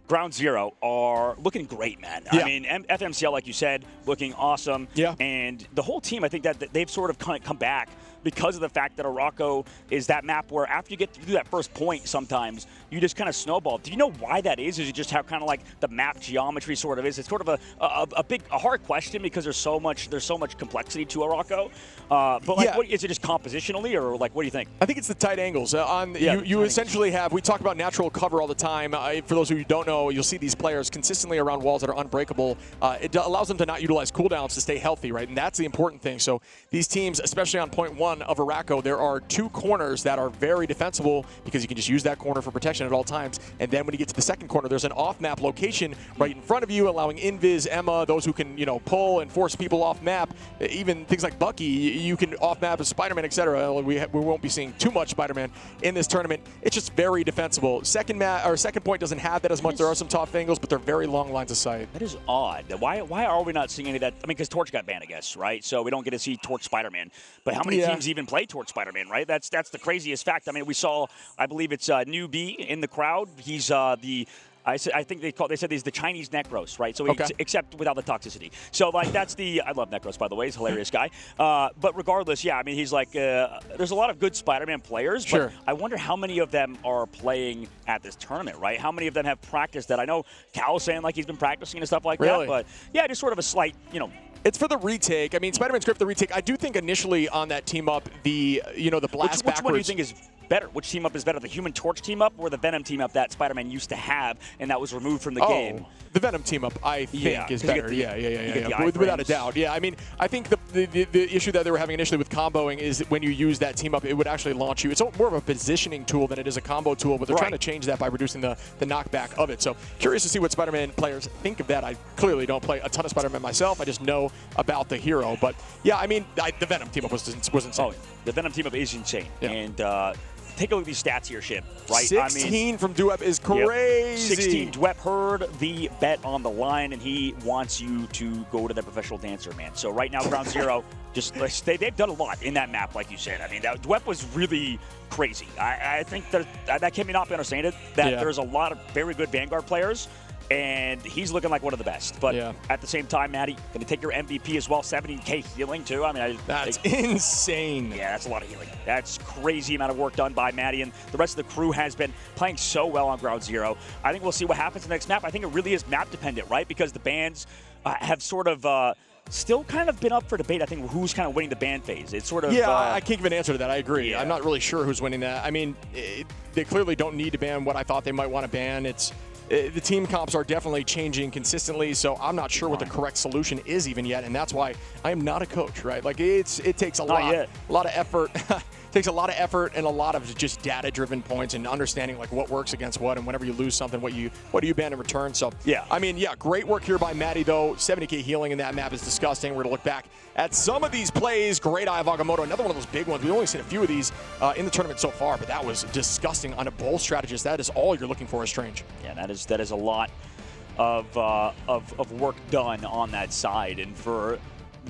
Ground Zero are looking great, man. I mean, FMCL, like you said, looking awesome. Yeah. And the whole team, I think that they've sort of come back because of the fact that Araco is that map where after you get through that first point, sometimes you just kind of snowball. Do you know why that is? Is it just how kind of like the map geometry sort of is? It's sort of a hard question because there's so much complexity to Araco. But like, what, is it just compositionally, or like, what do you think? I think it's the tight angles. You essentially have, we talk about natural cover all the time. For those who don't know, you'll see these players consistently around walls that are unbreakable. It allows them to not utilize cooldowns to stay healthy, right? And that's the important thing. So these teams, especially on point 1 of Araco, there are 2 corners that are very defensible because you can just use that corner for protection at all times. And then when you get to the second corner, there's an off-map location right in front of you, allowing Invis, Emma, those who can, pull and force people off map. Even things like Bucky, you can off-map as Spider-Man, etc. We won't be seeing too much Spider-Man in this tournament. It's just very defensible. Second point doesn't have that as much. There are some tough angles, but they're very long lines of sight. That is odd. Why are we not seeing any of that? I mean, because Torch got banned, I guess, right? So we don't get to see Torch Spider-Man. But how many teams even play Torch Spider-Man, right? That's the craziest fact. I mean, we saw, I believe it's New B in the crowd. He's I think they said he's the Chinese Necros, right? So except without the toxicity. So like I love Necros, by the way. He's a hilarious guy. But regardless, yeah, I mean, he's like there's a lot of good Spider-Man players, but I wonder how many of them are playing at this tournament, right? How many of them have practiced that? I know Cal's saying like he's been practicing and stuff like that, but yeah, just sort of a slight, It's for the retake. I mean, Spider-Man script the retake. I do think initially on that team up, the blast backwards. Which one do you think is better? Which team up is better, the Human Torch team up or the Venom team up that Spider-Man used to have and that was removed from the game? The Venom team up, I think, is better. Yeah. Without a doubt. Yeah, I mean, I think the issue that they were having initially with comboing is that when you use that team up, it would actually launch you. It's more of a positioning tool than it is a combo tool, but they're trying to change that by reducing the knockback of it. So curious to see what Spider-Man players think of that. I clearly don't play a ton of Spider-Man myself. I just know about the hero. But yeah, I mean, the Venom team up was insane. Oh, the Venom team up is insane. Yeah. And take a look at these stats here, Ship. Right? 16 from Dwep is crazy. 16. Dwep heard the bet on the line, and he wants you to go to the professional dancer, man. So right now, Ground Zero, they've done a lot in that map, like you said. I mean, Dwep was really crazy. I think that can not be understated, that there's a lot of very good Vanguard players, and he's looking like one of the best. But at the same time, Maddie, going to take your MVP as well, 17K healing too. I mean, that's insane. Yeah, that's a lot of healing. That's crazy amount of work done by Maddie, and the rest of the crew has been playing so well on Ground Zero. I think we'll see what happens in the next map. I think it really is map dependent, right? Because the bans have sort of still kind of been up for debate, I think, who's kind of winning the ban phase. It's sort of... Yeah, I can't give an answer to that. I agree. I'm not really sure who's winning that. I mean, they clearly don't need to ban what I thought they might want to ban. The team comps are definitely changing consistently, so I'm not sure what the correct solution is even yet, and that's why I am not a coach, right? Like, it takes a lot of effort. It takes a lot of effort and a lot of just data-driven points and understanding like what works against what, and whenever you lose something, what do you ban in return? So I mean, great work here by Maddie though. 70K healing in that map is disgusting. We're gonna look back at some of these plays. Great eye of Agamotto, another one of those big ones. We've only seen a few of these in the tournament so far, but that was disgusting on a bowl strategist. That is all you're looking for is Strange. Yeah, that is a lot of work done on that side, and for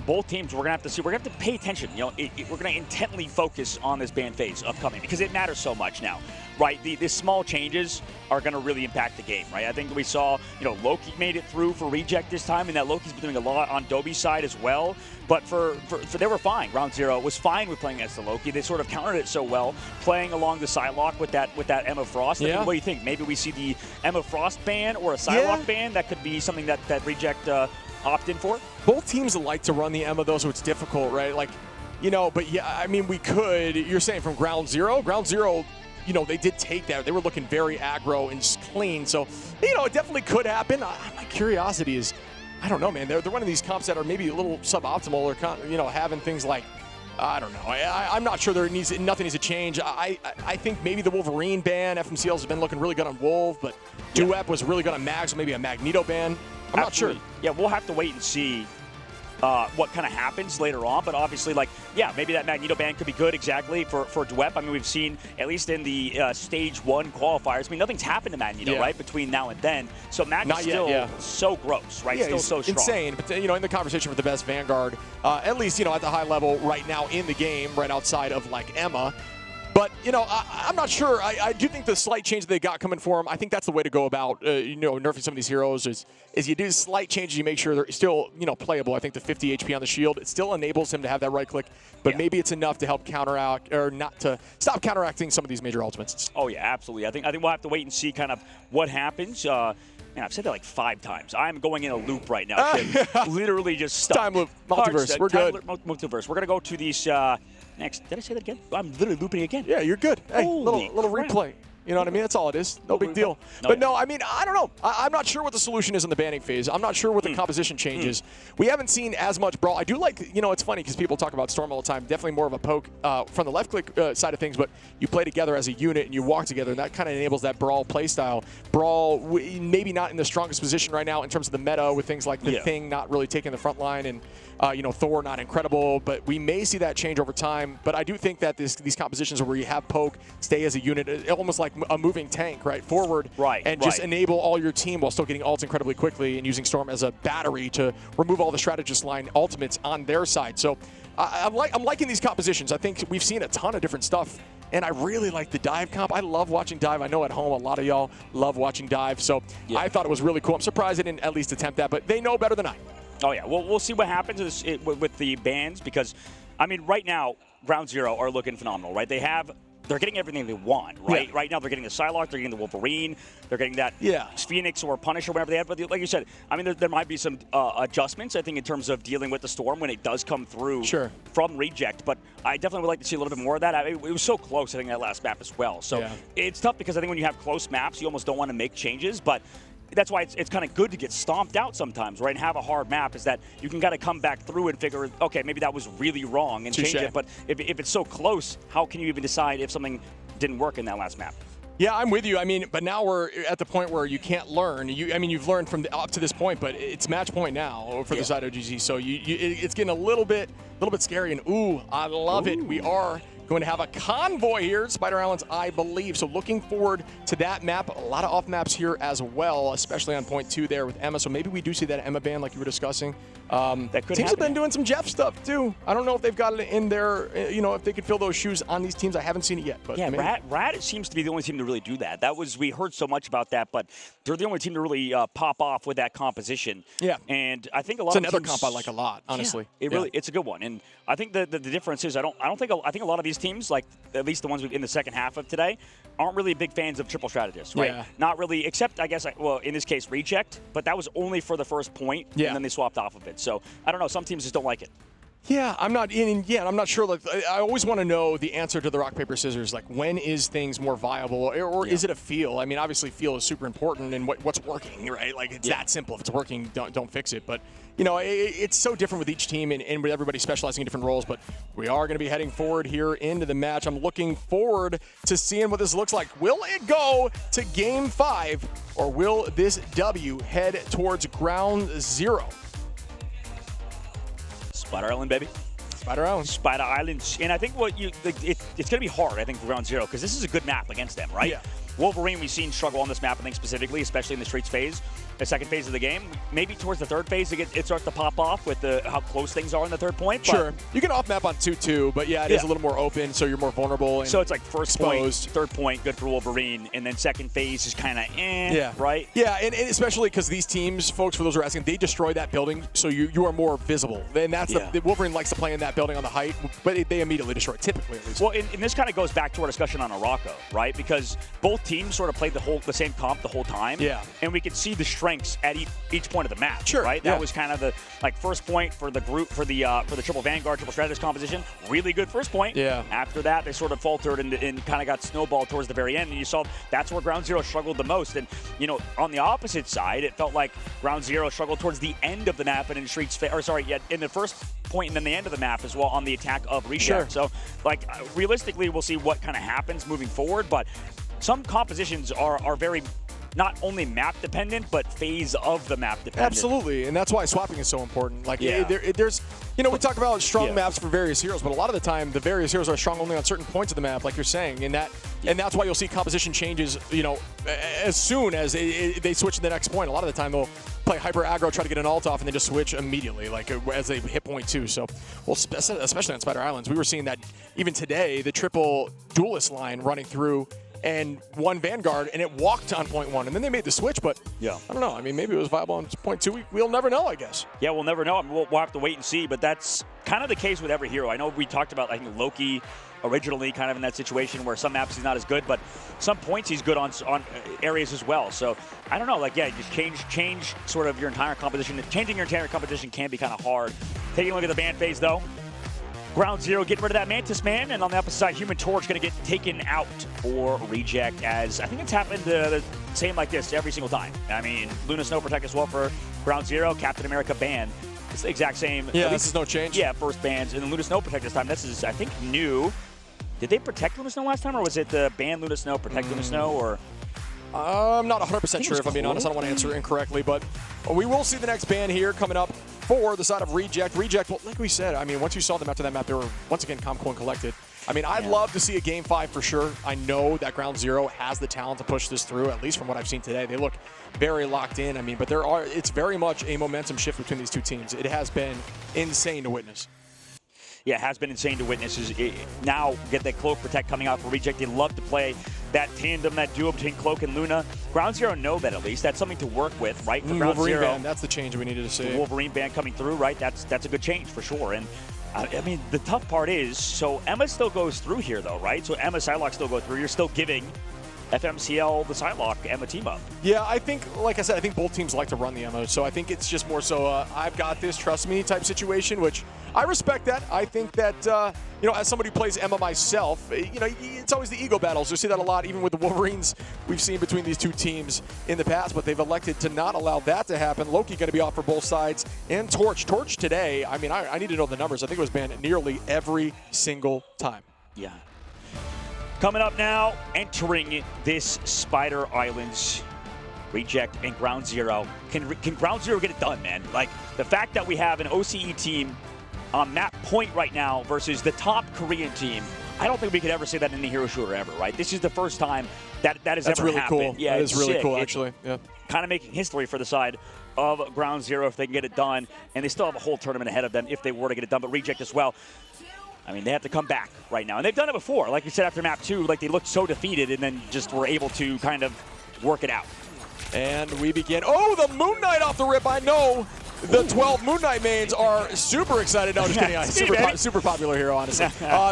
both teams, we're gonna have to pay attention. We're gonna intently focus on this ban phase upcoming because it matters so much now, right? The small changes are gonna really impact the game, right? I think we saw, Loki made it through for reject this time, and that Loki's been doing a lot on Dobby's side as well. But for they were fine. Ground Zero was fine with playing against the Loki. They sort of countered it so well, playing along the Psylocke with that Emma Frost. I mean, what do you think? Maybe we see the Emma Frost ban or a Psylocke ban. That could be something that reject opt in for. Both teams like to run the Emma though, so it's difficult, right? Like, but yeah, I mean, we could. You're saying from Ground Zero, they did take that. They were looking very aggro and clean, so it definitely could happen. My curiosity is, I don't know, man. They're one of these comps that are maybe a little suboptimal, or having things like, I don't know. I'm not sure nothing needs to change. I think maybe the Wolverine ban. FMCL has been looking really good on Wolf, but Dwep was really good on Mag, so maybe a Magneto ban. I'm not sure. Yeah, we'll have to wait and see what kind of happens later on. But obviously, maybe that Magneto ban could be good exactly for Dwep. I mean, we've seen, at least in the Stage 1 qualifiers, I mean, nothing's happened to Magneto, right, between now and then. So Mag is still so gross, right? Still so strong. Insane. But, in the conversation for the best Vanguard, at least, at the high level right now in the game, right outside of, Emma. But, you know, I'm not sure. I do think the slight change that they got coming for them, I think that's the way to go about, you know, nerfing some of these heroes is you do slight changes, you make sure they're still, you know, playable. I think the 50 HP on the shield, it still enables him to have that right click, but maybe it's enough to help counteract, or not to stop counteracting some of these major ultimates. Oh, yeah, absolutely. I think we'll have to wait and see kind of what happens. Man, I've said that like 5 times. I'm going in a loop right now. Literally just stuck. Time loop, multiverse, we're good. Multiverse. We're going to go to these next. Did I say that again? I'm literally looping again. Yeah, you're good. Hey, little replay. You know what I mean? That's all it is. No big deal. But no, I mean, I don't know. I'm not sure what the solution is in the banning phase. I'm not sure what the composition changes. We haven't seen as much brawl. I do like, you know, it's funny because people talk about Storm all the time. Definitely more of a poke from the left click side of things, but you play together as a unit and you walk together, and that kind of enables that brawl play style. Brawl, maybe not in the strongest position right now in terms of the meta with things like the Thing not really taking the front line and, you know, Thor not incredible, but we may see that change over time. But I do think that these compositions where you have poke, stay as a unit, almost like a moving tank, right, forward, and just enable all your team while still getting ults incredibly quickly and using Storm as a battery to remove all the strategist line ultimates on their side. So I'm liking these compositions. I think we've seen a ton of different stuff, and I really like the dive comp. I love watching dive. I know at home a lot of y'all love watching dive, so I thought it was really cool. I'm surprised they didn't at least attempt that, but they know better than I. Oh, yeah. Well, we'll see what happens with the bans because, I mean, right now, Ground Zero are looking phenomenal, right? They're getting everything they want, right? Yeah. Right now, they're getting the Psylocke, they're getting the Wolverine, they're getting that Phoenix or Punisher, whatever they have. But like you said, I mean, there might be some adjustments, I think, in terms of dealing with the Storm when it does come through from Reject. But I definitely would like to see a little bit more of that. It was so close, I think, that last map as well. So it's tough because I think when you have close maps, you almost don't want to make changes. But that's why it's kind of good to get stomped out sometimes, right? And have a hard map is that you can kind of come back through and figure, okay, maybe that was really wrong and change it. But if it's so close, how can you even decide if something didn't work in that last map? Yeah, I'm with you. I mean, but now we're at the point where you can't learn. I mean, you've learned from up to this point, but it's match point now for the side of GZ. So it's getting a little bit scary. And ooh, I love it. We are going to have a convoy here at Spider Islands, I believe. So looking forward to that map. A lot of off maps here as well, especially on point 2 there with Emma. So maybe we do see that Emma ban like you were discussing. That could teams have been doing some Jeff stuff too. I don't know if they've got it in there, you know, if they could fill those shoes on these teams. I haven't seen it yet. But yeah, Rad seems to be the only team to really do that. We heard so much about that, but they're the only team to really pop off with that composition. Yeah. And I think a lot of another comp I like a lot, honestly. Yeah, it's a good one. And I think the difference is I think a lot of these teams, like at least the ones in the second half of today, aren't really big fans of triple strategists, right? Yeah. Not really, except I guess, well, in this case, Reject, but that was only for the first point, and then they swapped off of it. So I don't know, some teams just don't like it. Yeah, I'm not sure. Like, I always want to know the answer to the rock, paper, scissors. Like, when is things more viable, or is it a feel? I mean, obviously, feel is super important, and what's working, right? Like, it's that simple. If it's working, don't fix it. But you know, it's so different with each team and with everybody specializing in different roles. But we are going to be heading forward here into the match. I'm looking forward to seeing what this looks like. Will it go to Game 5, or will this W head towards Ground Zero? Spider Island, baby. Spider Island. Spider Island. And I think it's going to be hard, I think, for Ground Zero, because this is a good map against them, right? Yeah. Wolverine, we've seen struggle on this map, I think, specifically, especially in the Streets phase, the second phase of the game. Maybe towards the third phase, it starts to pop off with how close things are in the third point. Sure. You can off-map on 2-2, but yeah, it is a little more open, so you're more vulnerable. And so it's like first point, third point, good for Wolverine, and then second phase is kind of right? Yeah, and especially because these teams, folks, for those who are asking, they destroy that building, so you are more visible. And that's the Wolverine likes to play in that building on the height, but they immediately destroy it, typically at least. Well, and this kind of goes back to our discussion on Araco, right? Because both teams sort of played the same comp the whole time. Yeah. And we could see the strengths at each point of the match. Sure. Right? That was kind of the first point for the group for the triple Vanguard, triple strategist composition. Really good first point. Yeah. After that, they sort of faltered and kind of got snowballed towards the very end. And you saw that's where Ground Zero struggled the most. And you know, on the opposite side, it felt like Ground Zero struggled towards the end of the map and in in the first point and then the end of the map as well on the attack of Reject. Sure. So like realistically, we'll see what kind of happens moving forward. But some compositions are very not only map dependent, but phase of the map dependent. Absolutely, and that's why swapping is so important. Like, there's, You know, we talk about strong maps for various heroes, but a lot of the time, the various heroes are strong only on certain points of the map, like you're saying, and that's why you'll see composition changes, you know, as soon as they switch to the next point. A lot of the time, they'll play hyper aggro, try to get an ult off, and then just switch immediately, like as they hit point 2. So, well, especially on Spider Islands, we were seeing that even today, the triple duelist line running through and one Vanguard, and it walked on point 1, and then they made the switch, but I don't know. I mean, maybe it was viable on point 2. We'll never know, I guess. Yeah, we'll never know. I mean, we'll have to wait and see, but that's kind of the case with every hero. I know we talked about, I think, Loki originally kind of in that situation where some maps he's not as good, but some points he's good on areas as well. So I don't know, like, yeah, just change sort of your entire composition. Changing your entire composition can be kind of hard. Taking a look at the ban phase, though. Ground Zero getting rid of that Mantis Man, and on the opposite side, Human Torch going to get taken out for reject, as I think it's happened the same like this every single time. I mean, Luna Snow Protect as well for Ground Zero, Captain America ban. It's the exact same. Yeah, this is no change. Yeah, first bans, and then Luna Snow Protect this time. This is, I think, new. Did they protect Luna Snow last time, or was it the ban Luna Snow, protect Luna Snow, or? I'm not 100% sure, if I'm being honest. I don't want to answer incorrectly, but we will see the next ban here coming up for the side of Reject. Reject, well, like we said, I mean, once you saw them after that map, they were, once again, calm, cool, and collected. I mean, I'd love to see a Game 5 for sure. I know that Ground Zero has the talent to push this through, at least from what I've seen today. They look very locked in. I mean, but it's very much a momentum shift between these two teams. It has been insane to witness. Yeah, it has been insane to witness. Now get that Cloak Protect coming out for Reject. They love to play that tandem, that duo between Cloak and Luna. Ground Zero know that at least. That's something to work with, right? For Ground Wolverine Zero, band, that's the change we needed to see. The Wolverine band coming through, right? That's a good change for sure. And I mean, the tough part is, so Emma still goes through here though, right? So Emma, Psylocke still go through. You're still giving FMCL the Psylocke Emma team up. Yeah, I think, like I said, I think both teams like to run the Emma, so I think it's just more so I've got this, trust me type situation, which I respect that. I think that, you know, as somebody who plays Emma myself, you know, it's always the ego battles. You see that a lot, even with the Wolverines we've seen between these two teams in the past, but they've elected to not allow that to happen. Loki going to be off for both sides, and Torch. Torch today, I mean, I need to know the numbers. I think it was banned nearly every single time. Yeah. Coming up now, entering this Spider Islands, Reject and Ground Zero. Can Ground Zero get it done, man? Like, the fact that we have an OCE team on map point right now versus the top Korean team, I don't think we could ever say that in a hero shooter ever, right? This is the first time that has That's ever really happened. Cool. Yeah, that is really sick. cool, actually. Yeah. Kind of making history for the side of Ground Zero if they can get it done, and they still have a whole tournament ahead of them if they were to get it done, but Reject as well. I mean, they have to come back right now, and they've done it before. Like you said, after map 2, like they looked so defeated and then just were able to kind of work it out. And we begin. Oh, the Moon Knight off the rip. I know the 12 Moon Knight mains are super excited. No, just kidding. Super popular hero, honestly.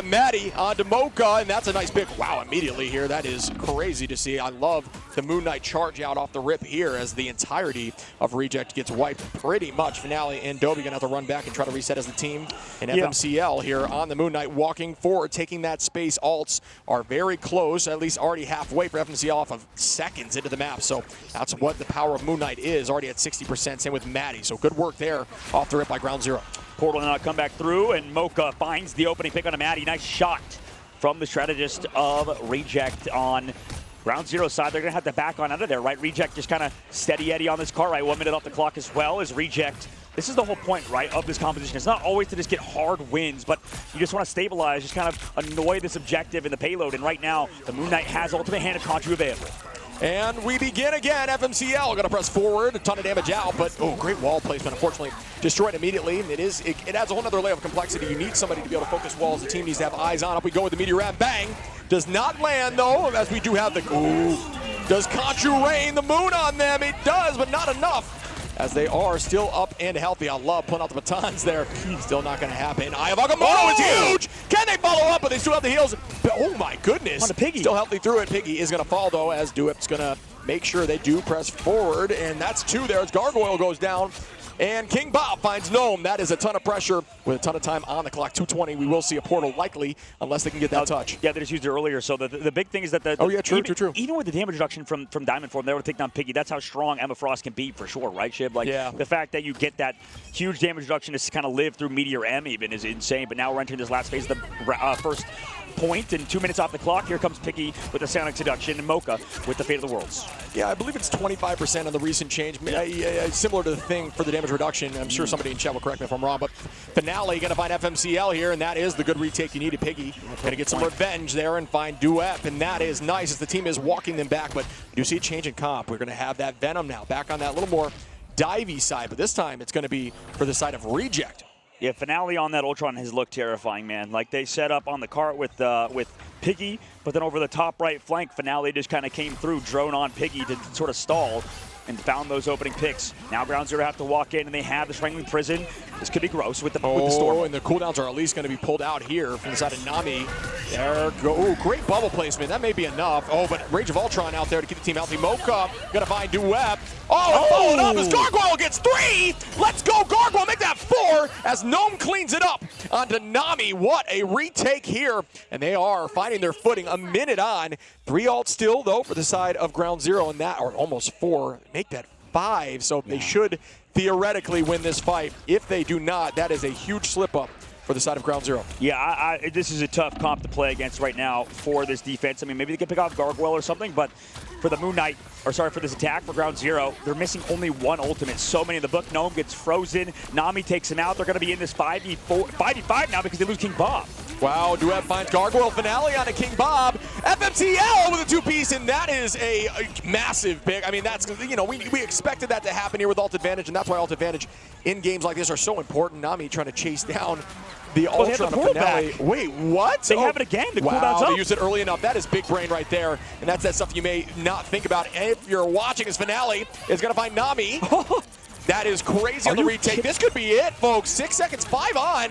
Maddie on to Mocha, and that's a nice pick. Wow, immediately here. That is crazy to see. I love the Moon Knight charge out off the rip here as the entirety of Reject gets wiped pretty much. Finale and Dobie gonna have to run back and try to reset as the team. And FMCL here on the Moon Knight walking forward, taking that space. Alts are very close, at least already halfway for FMCL off of seconds into the map. So that's what the power of Moon Knight is, already at 60%. Same with Maddie. So good work there off the rip by Ground Zero. Portal now come back through, and Mocha finds the opening pick on a Maddie. Nice shot from the strategist of Reject on Ground Zero side. They're going to have to back on out of there, right? Reject just kind of steady Eddie on this car, right? 1 minute off the clock as well as Reject. This is the whole point, right, of this competition. It's not always to just get hard wins, but you just want to stabilize, just kind of annoy this objective in the payload. And right now, the Moon Knight has ultimate hand of Contra available. And we begin again. FMCL going to press forward, a ton of damage out, but great wall placement. Unfortunately, destroyed immediately. It adds a whole other layer of complexity. You need somebody to be able to focus walls. The team needs to have eyes on. Up we go with the Meteor Ram. Bang! Does not land though, as we do have the. Does Conchu rain the moon on them? It does, but not enough. As they are still up and healthy. I love pulling out the batons there. Still not going to happen. Eye of Agamotto is huge. Can they follow up? But they still have the heals. Oh my goodness. On a Piggy. Still healthy through it. Piggy is going to fall though, as Duip's going to make sure they do press forward. And that's 2 there as Gargoyle goes down. And King Bob finds Gnome. That is a ton of pressure with a ton of time on the clock. 2:20. We will see a portal likely unless they can get that touch. Yeah, they just used it earlier. So the big thing is that true. Even with the damage reduction from Diamond Form, they were to take down Piggy. That's how strong Emma Frost can be for sure, right, Shib? Like the fact that you get that huge damage reduction to kind of live through Meteor M even is insane. But now we're entering this last phase of the first point and 2 minutes off the clock. Here comes Piggy with the Sonic Seduction and Mocha with the Fate of the Worlds. Yeah, I believe it's 25% on the recent change. Similar to the thing for the damage reduction. I'm sure somebody in chat will correct me if I'm wrong, but Finale going to find FMCL here, and that is the good retake you need to Piggy. Going to get some revenge there and find Duep, and that is nice as the team is walking them back, but you see a change in comp. We're going to have that Venom now back on that little more divey side, but this time it's going to be for the side of Reject. Yeah, Finale on that Ultron has looked terrifying, man. Like, they set up on the cart with Piggy, but then over the top right flank, Finale just kind of came through, drone on Piggy to sort of stall and found those opening picks. Now Ground Zero have to walk in, and they have the Strangling Prison. This could be gross with the Storm. And the cooldowns are at least going to be pulled out here from the side of Nami. There go. Ooh, great bubble placement. That may be enough. Oh, but Rage of Ultron out there to keep the team healthy. Mocha going to find Duep. Oh, and followed up as Gargoyle gets 3. Let's go, Gargoyle. Make that 4 as Gnome cleans it up onto Nami. What a retake here. And they are finding their footing a minute on. 3 ults still, though, for the side of Ground Zero, and that, or almost 4. Make that 5. So they should theoretically win this fight. If they do not, that is a huge slip-up for the side of Ground Zero. Yeah, this is a tough comp to play against right now for this defense. I mean, maybe they can pick off Gargoyle or something, but for the Moon Knight, or sorry, for this attack for Ground Zero, they're missing only 1 ultimate. So many in the book. Gnome gets frozen. Nami takes him out. They're going to be in this 5v5 now because they lose King Bob. Wow, Duet finds Gargoyle Finale on a King Bob. FMCL with a 2-piece, and that is a massive pick. I mean, that's, you know, we expected that to happen here with ult advantage, and that's why ult advantage in games like this are so important. Nami trying to chase down the Ultron of Finale. Back. Wait, what? They have it again. The cooldown's up. They used it early enough. That is big brain right there, and that's that stuff you may not think about. And if you're watching as Finale is going to find Nami. That is crazy on the retake. Kidding? This could be it, folks. 6 seconds, 5 on.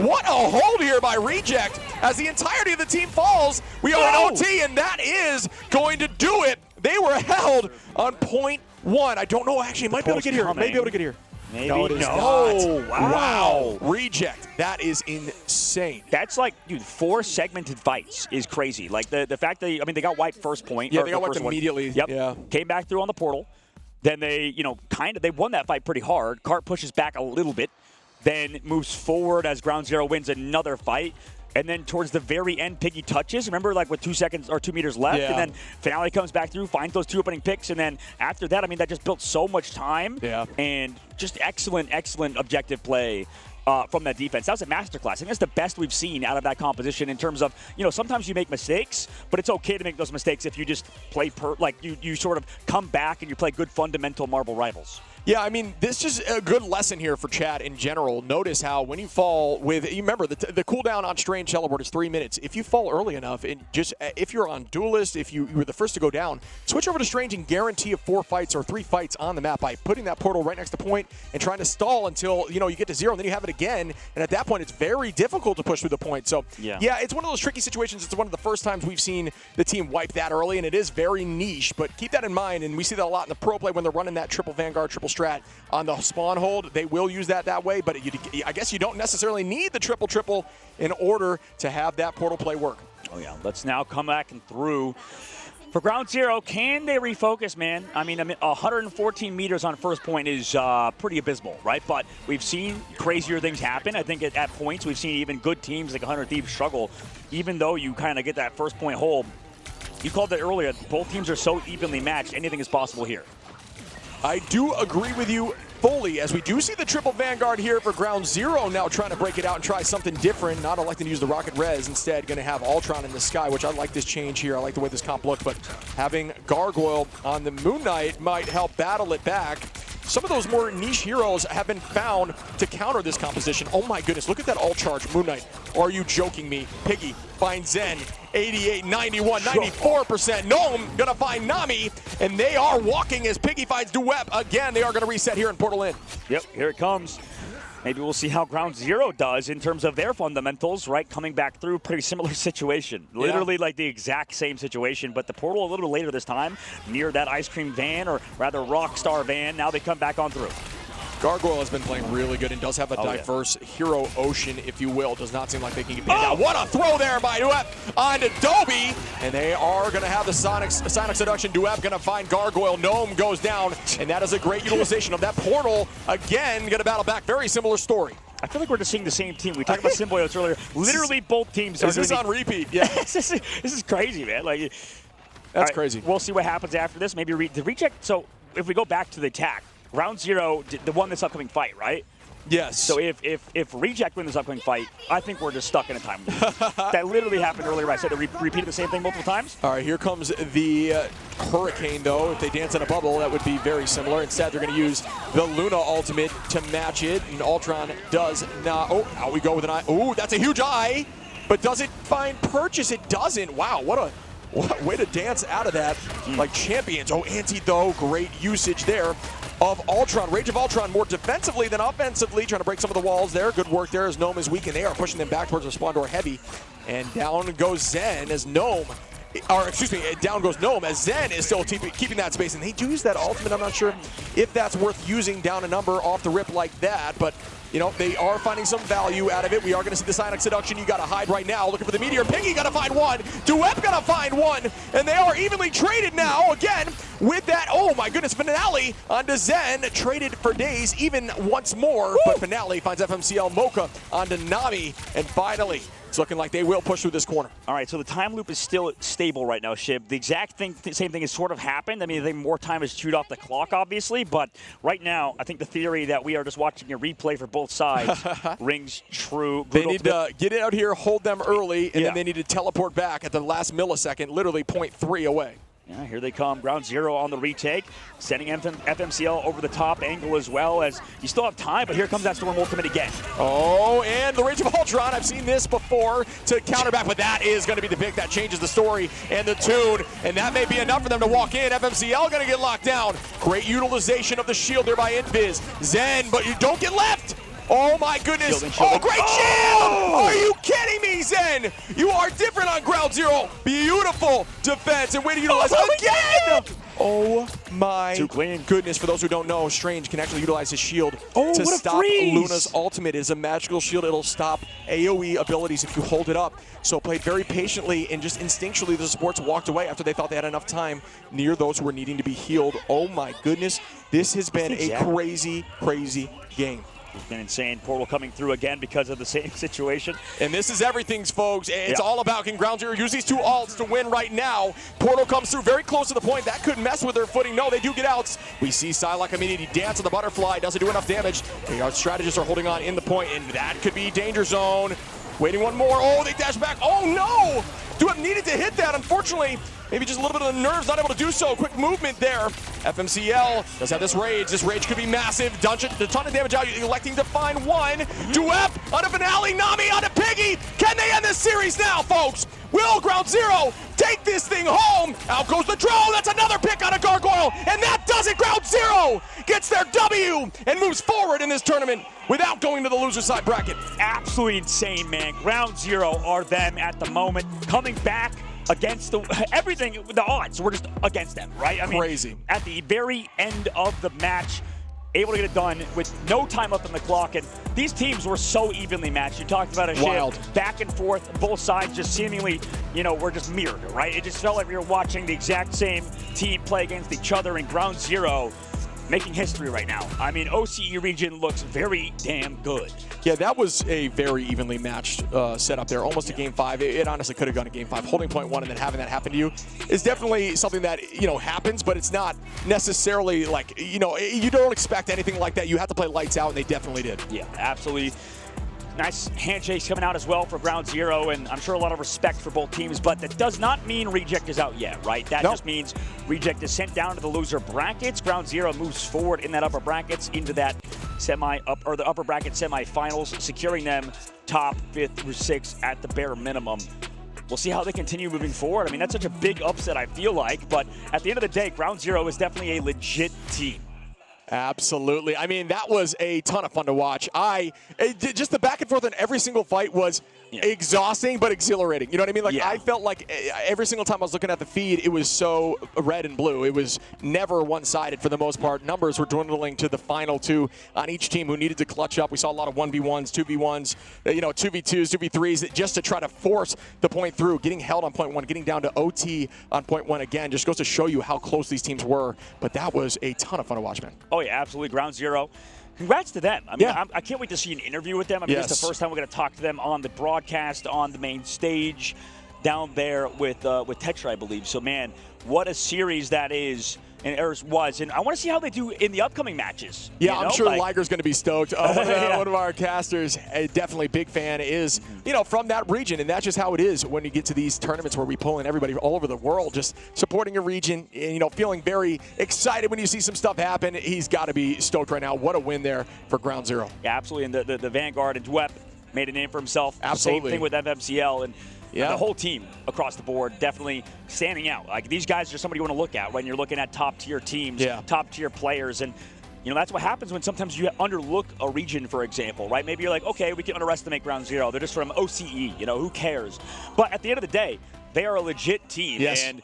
What a hold here by Reject as the entirety of the team falls. We are in OT, and that is going to do it. They were held on .1. I don't know, actually, might be able to get here. Maybe able to get here. Maybe. No, it is not. Wow. Reject. That is insane. That's like, dude, 4 segmented fights is crazy. Like, the fact that, I mean, they got wiped first point. Yeah, they got wiped immediately. Yep. Yeah. Came back through on the portal. Then they, you know, they won that fight pretty hard. Cart pushes back a little bit. Then moves forward as Ground Zero wins another fight. And then towards the very end, Piggy touches. Remember, like with 2 seconds or 2 meters left. Yeah. And then Finale comes back through, finds those 2 opening picks. And then after that, I mean, that just built so much time. Yeah. And just excellent, excellent objective play from that defense. That was a masterclass. I think that's the best we've seen out of that composition in terms of, you know, sometimes you make mistakes, but it's okay to make those mistakes if you just play, you sort of come back and you play good fundamental Marvel Rivals. Yeah, I mean, this is a good lesson here for chat in general. Notice how when you fall with, you remember, the cooldown on Strange Teleport is 3 minutes. If you fall early enough, and just if you're on Duelist, if you were the first to go down, switch over to Strange and guarantee a 4 fights or 3 fights on the map by putting that portal right next to point and trying to stall until, you know, you get to 0, and then you have it again. And at that point, it's very difficult to push through the point. So, yeah, it's one of those tricky situations. It's one of the first times we've seen the team wipe that early, and it is very niche. But keep that in mind, and we see that a lot in the pro play when they're running that triple Vanguard, triple strat on the spawn hold. They will use that way, but I guess you don't necessarily need the triple in order to have that portal play work. Oh, yeah. Let's now come back and through. For Ground Zero, can they refocus, man? I mean, 114 meters on first point is pretty abysmal, right? But we've seen crazier things happen. I think at points we've seen even good teams like 100 Thieves struggle, even though you kind of get that first point hold. You called it earlier. Both teams are so evenly matched. Anything is possible here. I do agree with you fully, as we do see the triple Vanguard here for Ground Zero now trying to break it out and try something different, not electing to use the Rocket Res, instead going to have Ultron in the sky, which I like this change here. I like the way this comp looked, but having Gargoyle on the Moon Knight might help battle it back. Some of those more niche heroes have been found to counter this composition. Oh my goodness, look at that ult charge, Moon Knight. Are you joking me? Piggy finds Zen, 88, 91, 94%. Gnome gonna find Nami, and they are walking as Piggy finds Duep. Again, they are gonna reset here in Portal Inn. Yep, here it comes. Maybe we'll see how Ground Zero does in terms of their fundamentals, right? Coming back through, pretty similar situation. Literally like the exact same situation, but the portal a little later this time, near that ice cream van, or rather Rockstar van. Now they come back on through. Gargoyle has been playing really good and does have a diverse hero ocean, if you will. Does not seem like they can get pinned out. What a throw there by Duep onto Dobie. And they are going to have the Sonic Seduction. Duep going to find Gargoyle. Gnome goes down. And that is a great utilization of that portal. Again, going to battle back. Very similar story. I feel like we're just seeing the same team. We talked about symbiotes earlier. Literally, both teams are. Is this on repeat? Yeah. this is crazy, man. Like, that's crazy. We'll see what happens after this. Maybe the reject. So if we go back to the attack, round 0, the one this upcoming fight, right? Yes. So if reject win this upcoming fight, I think we're just stuck in a time loop. That literally happened earlier. I said it repeated the same thing multiple times. All right, here comes the Hurricane, though. If they dance in a bubble, that would be very similar. Instead, they're going to use the Luna ultimate to match it, and Ultron does not. Oh, out we go with an eye. Oh, that's a huge eye, but does it find purchase? It doesn't. Wow, what a way to dance out of that like champions. Oh, Anti, though, great usage there of Ultron. Rage of Ultron more defensively than offensively, trying to break some of the walls there. Good work there as Gnome is weak, and they are pushing them back towards the spawn door heavy. And down goes Zen as Gnome, or excuse me, down goes Gnome as Zen is still keeping that space. And they do use that ultimate. I'm not sure if that's worth using down a number off the rip like that, but you know, they are finding some value out of it. We are going to see the Psionic Seduction. You got to hide right now. Looking for the Meteor. Piggy got to find one. Duep got to find one. And they are evenly traded now again with that. Oh my goodness, Finale onto Zen. Traded for days even once more. Woo! But Finale finds FMCL Mocha onto Nami. And finally, it's looking like they will push through this corner. All right, so the time loop is still stable right now, Shib. The exact same thing has sort of happened. I mean, I think more time is chewed off the clock, obviously, but right now, I think the theory that we are just watching a replay for both sides rings true. They need to get it out here, hold them early, and then they need to teleport back at the last millisecond, literally 0.3 away. Yeah, here they come. Ground 0 on the retake, sending FMCL over the top angle as well, as you still have time, but here comes that Storm Ultimate again. Oh, and the Rage of Ultron. I've seen this before to counter back, but that is going to be the pick that changes the story and the tune, and that may be enough for them to walk in. FMCL going to get locked down. Great utilization of the shield there by Invis. Zen, but you don't get left. Oh my goodness. Oh, great shield! Are you kidding me, Zen? You are different on ground 0. Beautiful defense and way to utilize again! Oh my goodness. For those who don't know, Strange can actually utilize his shield to stop Luna's ultimate. It is a magical shield. It'll stop AoE abilities if you hold it up. So played very patiently, and just instinctually the supports walked away after they thought they had enough time near those who were needing to be healed. Oh my goodness. This has been a crazy, crazy game. It's been insane. Portal coming through again because of the same situation. And this is everything, folks. It's all about, can Ground 0 use these two ults to win right now? Portal comes through very close to the point. That could mess with their footing. No, they do get outs. We see Psylocke immediately dance on the butterfly. Doesn't do enough damage. Our strategists are holding on in the point, and that could be danger zone. Waiting one more. Oh, they dash back. Oh, no! Duep needed to hit that. Unfortunately, maybe just a little bit of the nerves, not able to do so. Quick movement there. FMCL does have this rage. This rage could be massive. Dungeon, a ton of damage out, electing to find one. Duep on a Finale. Nami on a Piggy. Can they end this series now, folks? Will Ground 0 take this thing home? Out goes the drone. That's another pick on a Gargoyle. And that does it. Ground 0 gets their W and moves forward in this tournament without going to the loser side bracket. Absolutely insane, man. Ground 0 are them at the moment, coming back against everything, the odds were just against them, right? I mean, crazy. At the very end of the match, able to get it done with no time left on the clock, and these teams were so evenly matched. You talked about a shift back and forth, both sides just seemingly, you know, were just mirrored, right? It just felt like we were watching the exact same team play against each other, in Ground 0 making history right now. I mean, OCE region looks very damn good. Yeah, that was a very evenly matched setup there, almost a Game 5. It honestly could have gone to Game 5. Holding point 1 and then having that happen to you is definitely something that, you know, happens, but it's not necessarily like, you know, you don't expect anything like that. You have to play lights out, and they definitely did. Yeah, absolutely. Nice handshakes coming out as well for Ground 0, and I'm sure a lot of respect for both teams, but that does not mean Reject is out yet, right? That just means Reject is sent down to the loser brackets. Ground 0 moves forward in that upper brackets into that the upper bracket semifinals, securing them top 5th through 6th at the bare minimum. We'll see how they continue moving forward. I mean, that's such a big upset, I feel like, but at the end of the day, Ground 0 is definitely a legit team. Absolutely. I mean, that was a ton of fun to watch. Just the back and forth in every single fight was exhausting but exhilarating. You know what I mean? Like, I felt like every single time I was looking at the feed, it was so red and blue. It was never one-sided for the most part. Numbers were dwindling to the final 2 on each team who needed to clutch up. We saw a lot of 1v1s, 2v1s, 2v2s, 2v3s, just to try to force the point through. Getting held on point 1, getting down to OT on point 1 again, just goes to show you how close these teams were. But that was a ton of fun to watch, man. Oh, yeah, absolutely. Ground 0 congrats to them. I mean, Yeah. I can't wait to see an interview with them. I mean, Yes. this is the first time we're going to talk to them on the broadcast, on the main stage, down there with Tetra, I believe. So, man, what a series that is. And was, and I want to see how they do in the upcoming matches. Yeah, I'm sure like, Liger's going to be stoked. One of our casters, definitely big fan, is from that region, and that's just how it is when you get to these tournaments where we pull in everybody all over the world, just supporting your region, and feeling very excited when you see some stuff happen. He's got to be stoked right now. What a win there for Ground Zero. Yeah, absolutely, and the Vanguard and Dwep made a name for himself. Absolutely. Same thing with FMCL and. Yeah. The whole team across the board definitely standing out. Like, these guys are somebody you want to look at when you're looking at top-tier teams, top-tier players. And, that's what happens when sometimes you underlook a region, for example, right? Maybe you're like, okay, we can underestimate Ground Zero. They're just from OCE, who cares? But at the end of the day, they are a legit team. Yes. And,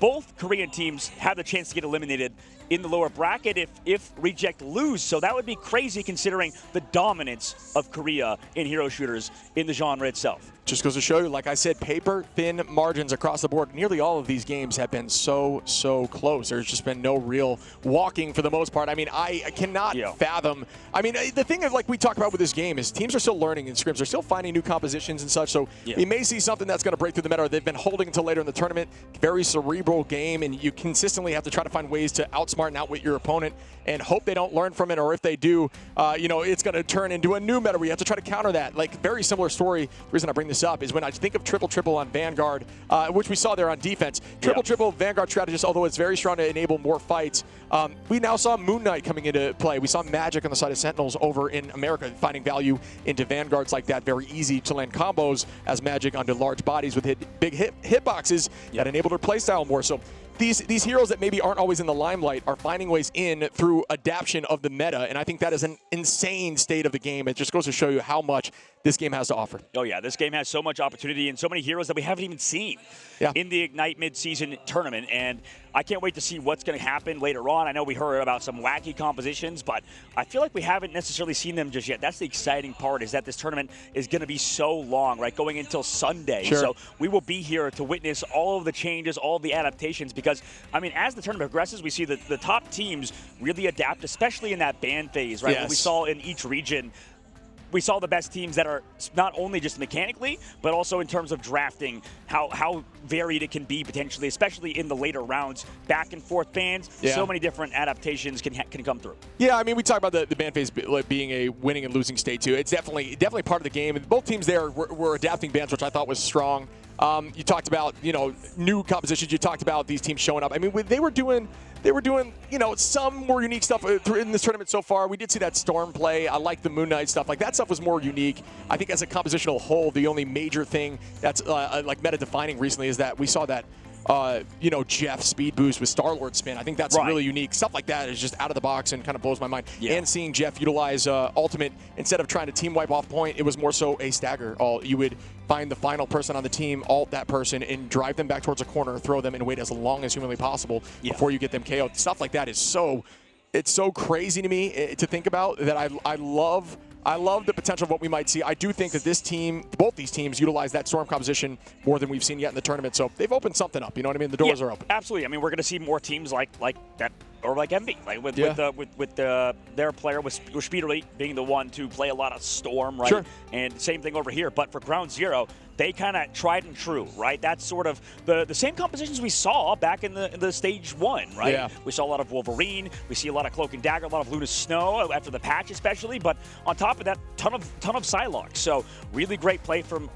both Korean teams have the chance to get eliminated in the lower bracket if Reject lose. So that would be crazy considering the dominance of Korea in hero shooters in the genre itself. Just goes to show you, like I said, paper-thin margins across the board. Nearly all of these games have been so close. There's just been no real walking for the most part. I mean, I cannot fathom. I mean, the thing is, like we talk about with this game, is teams are still learning in scrims. They're still finding new compositions and such. So we may see something that's going to break through the meta. They've been holding until later in the tournament. Very cerebral game, and you consistently have to try to find ways to outsmart and outwit your opponent and hope they don't learn from it, or if they do, it's going to turn into a new meta where you have to try to counter that. Like, very similar story. The reason I bring this up is when I think of triple on Vanguard, which we saw there on defense. Triple Vanguard strategist, although it's very strong to enable more fights. We now saw Moon Knight coming into play. We saw Magic on the side of Sentinels over in America, finding value into Vanguards like that. Very easy to land combos as Magic onto large bodies with big hitboxes that enabled her playstyle more. So these heroes that maybe aren't always in the limelight are finding ways in through adaptation of the meta, and I think that is an insane state of the game. It just goes to show you how much this game has to offer. Oh, yeah. This game has so much opportunity and so many heroes that we haven't even seen in the Ignite mid-season tournament, and I can't wait to see what's going to happen later on. I know we heard about some wacky compositions, but I feel like we haven't necessarily seen them just yet. That's the exciting part, is that this tournament is going to be so long, right, going until Sunday. Sure. So we will be here to witness all of the changes, all of the adaptations, because, I mean, as the tournament progresses, we see the top teams really adapt, especially in that ban phase, right? What we saw in each region. We saw the best teams that are not only just mechanically, but also in terms of drafting, how varied it can be potentially, especially in the later rounds, back and forth bans. So many different adaptations can come through. Yeah, I mean, we talk about the ban phase being a winning and losing state too. It's definitely part of the game. And both teams there were adapting bans, which I thought was strong. You talked about new compositions. You talked about these teams showing up. I mean, they were doing some more unique stuff in this tournament so far. We did see that Storm play. I like the Moon Knight stuff. Like, that stuff was more unique. I think as a compositional whole, the only major thing that's like meta-defining recently is that we saw that Jeff speed boost with Star-Lord spin. I think that's really unique. Stuff like that is just out of the box and kind of blows my mind. And seeing Jeff utilize ultimate, instead of trying to team wipe off point, it was more so a stagger. You would find the final person on the team, ult that person, and drive them back towards a corner, throw them, and wait as long as humanly possible before you get them KO'd. Stuff like that is so crazy to me to think about, that I love the potential of what we might see. I do think that both these teams utilize that Storm composition more than we've seen yet in the tournament. So they've opened something up. You know what I mean? The doors are open. Absolutely. I mean, we're going to see more teams like that, or like Envy, like with their player with Speederly being the one to play a lot of Storm, right? Sure. And same thing over here. But for Ground Zero, they kind of tried and true, right? That's sort of the same compositions we saw back in the stage 1, right? Yeah. We saw a lot of Wolverine. We see a lot of Cloak and Dagger, a lot of Luna Snow after the patch especially. But on top of that, ton of Psylocke. So really great play from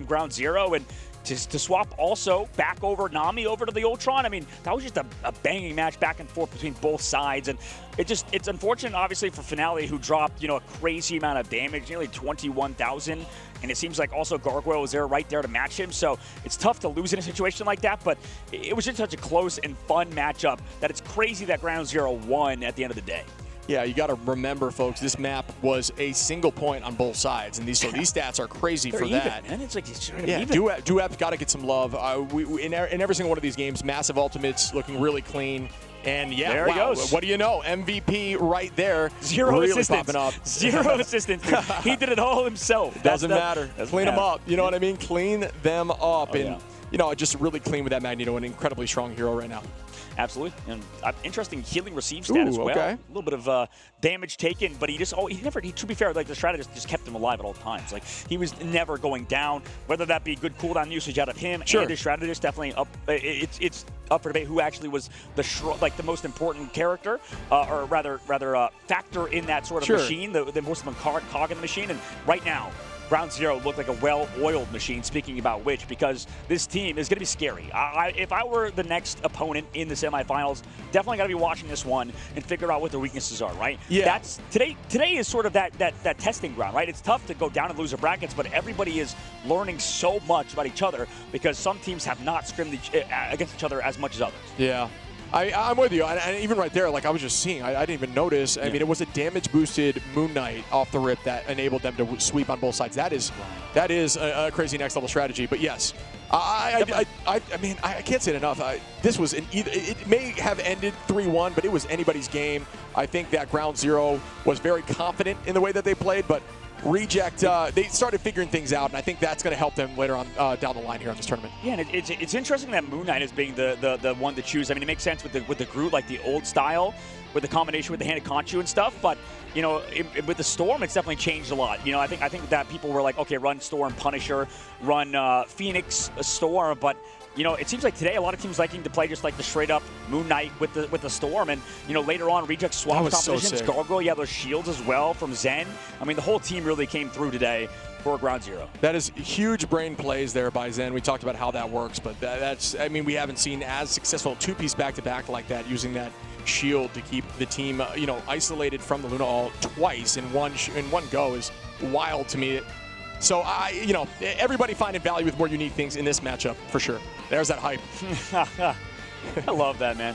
Ground Zero. And to swap also back over Nami over to the Ultron, I mean, that was just a banging match back and forth between both sides. And it's unfortunate, obviously, for Finale, who dropped, a crazy amount of damage, nearly 21,000. And it seems like also Gargoyle was right there to match him. So it's tough to lose in a situation like that. But it was just such a close and fun matchup that it's crazy that Ground Zero won at the end of the day. Yeah, you got to remember, folks, this map was a single point on both sides, and these stats are crazy for that. Man. It's like he's even. Duep's got to get some love. In every single one of these games, massive ultimates, looking really clean. And there he goes. What do you know? MVP right there. Zero really assistance. Popping up. Zero assistance. He did it all himself. Doesn't matter. Clean them up. You know what I mean? Clean them up. just really clean with that Magneto, an incredibly strong hero right now. Absolutely. And interesting healing receive stat as well. Okay. A little bit of damage taken, but he to be fair, like the strategist just kept him alive at all times. Like he was never going down, whether that be good cooldown usage out of him and his strategist, definitely up. It's up for debate who actually was the most important character, or rather factor in that sort of machine, the most important cog in the machine. And right now, Ground Zero looked like a well-oiled machine, speaking about which, because this team is going to be scary. If I were the next opponent in the semifinals, definitely got to be watching this one and figure out what their weaknesses are, right? Yeah. Today is sort of that testing ground, right? It's tough to go down and lose the brackets, but everybody is learning so much about each other because some teams have not scrimmaged against each other as much as others. Yeah. I'm with you, and even right there, like I was just seeing, I didn't even notice. I mean, it was a damage-boosted Moon Knight off the rip that enabled them to sweep on both sides. That is a crazy next-level strategy. But yes, I mean, I can't say it enough. This was it may have ended 3-1, but it was anybody's game. I think that Ground Zero was very confident in the way that they played, but Reject, they started figuring things out, and I think that's going to help them later on down the line here on this tournament. Yeah, and it's interesting that Moon Knight is being the one to choose. I mean, it makes sense with the Groot, like the old style, with the combination with the hand of Conchu and stuff. But with the Storm, it's definitely changed a lot. I think that people were like, okay, run Storm, Punisher, run Phoenix, Storm, but. It seems like today a lot of teams liking to play just like the straight-up Moon Knight with the Storm, and later on Reject swap compositions. Gargoyle, you have those shields as well from Zen. I mean, the whole team really came through today for Ground Zero. That is huge brain plays there by Zen. We talked about how that works, but I mean, we haven't seen as successful two-piece back-to-back like that, using that shield to keep the team isolated from the Luna All twice in one go is wild to me. So, everybody finding value with more unique things in this matchup, for sure. There's that hype. I love that, man.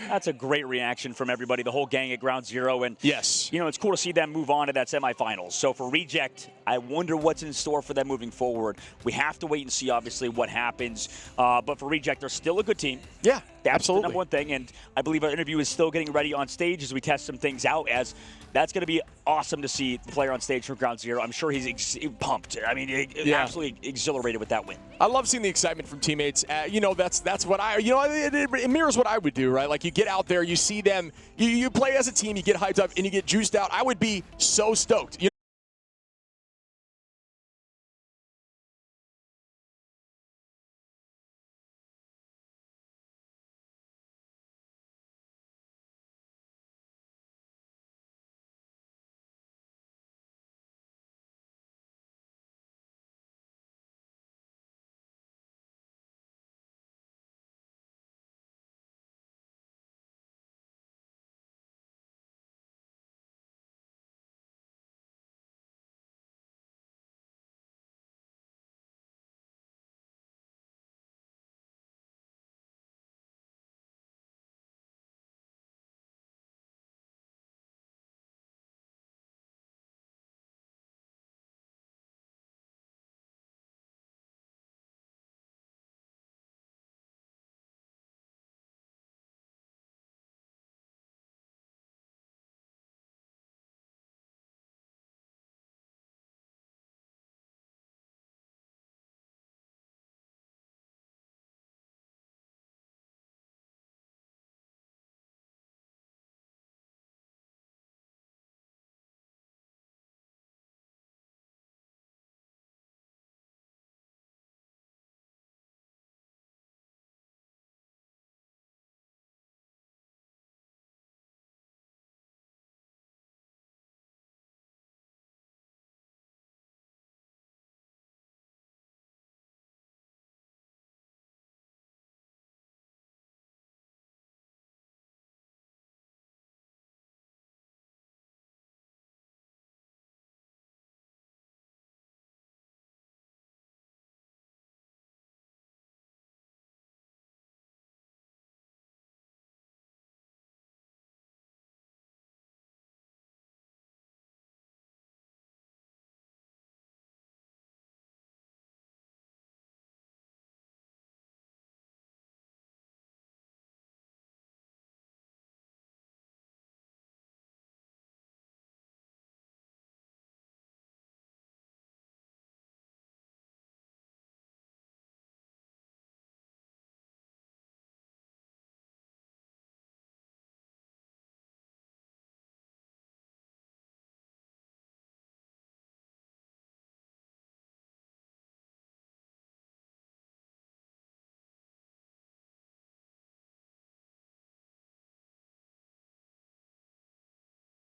That's a great reaction from everybody, the whole gang at Ground Zero. And, yes, it's cool to see them move on to that semifinals. So for Reject, I wonder what's in store for them moving forward. We have to wait and see, obviously, what happens. But for Reject, they're still a good team. Yeah, that's absolutely. The number one thing. And I believe our interview is still getting ready on stage as we test some things out, as that's going to be awesome to see the player on stage from Ground Zero. I'm sure he's pumped. I mean, absolutely exhilarated with that win. I love seeing the excitement from teammates. That's what it mirrors what I would do, right? Like, you get out there, you see them, you play as a team, you get hyped up, and you get juiced out. I would be so stoked.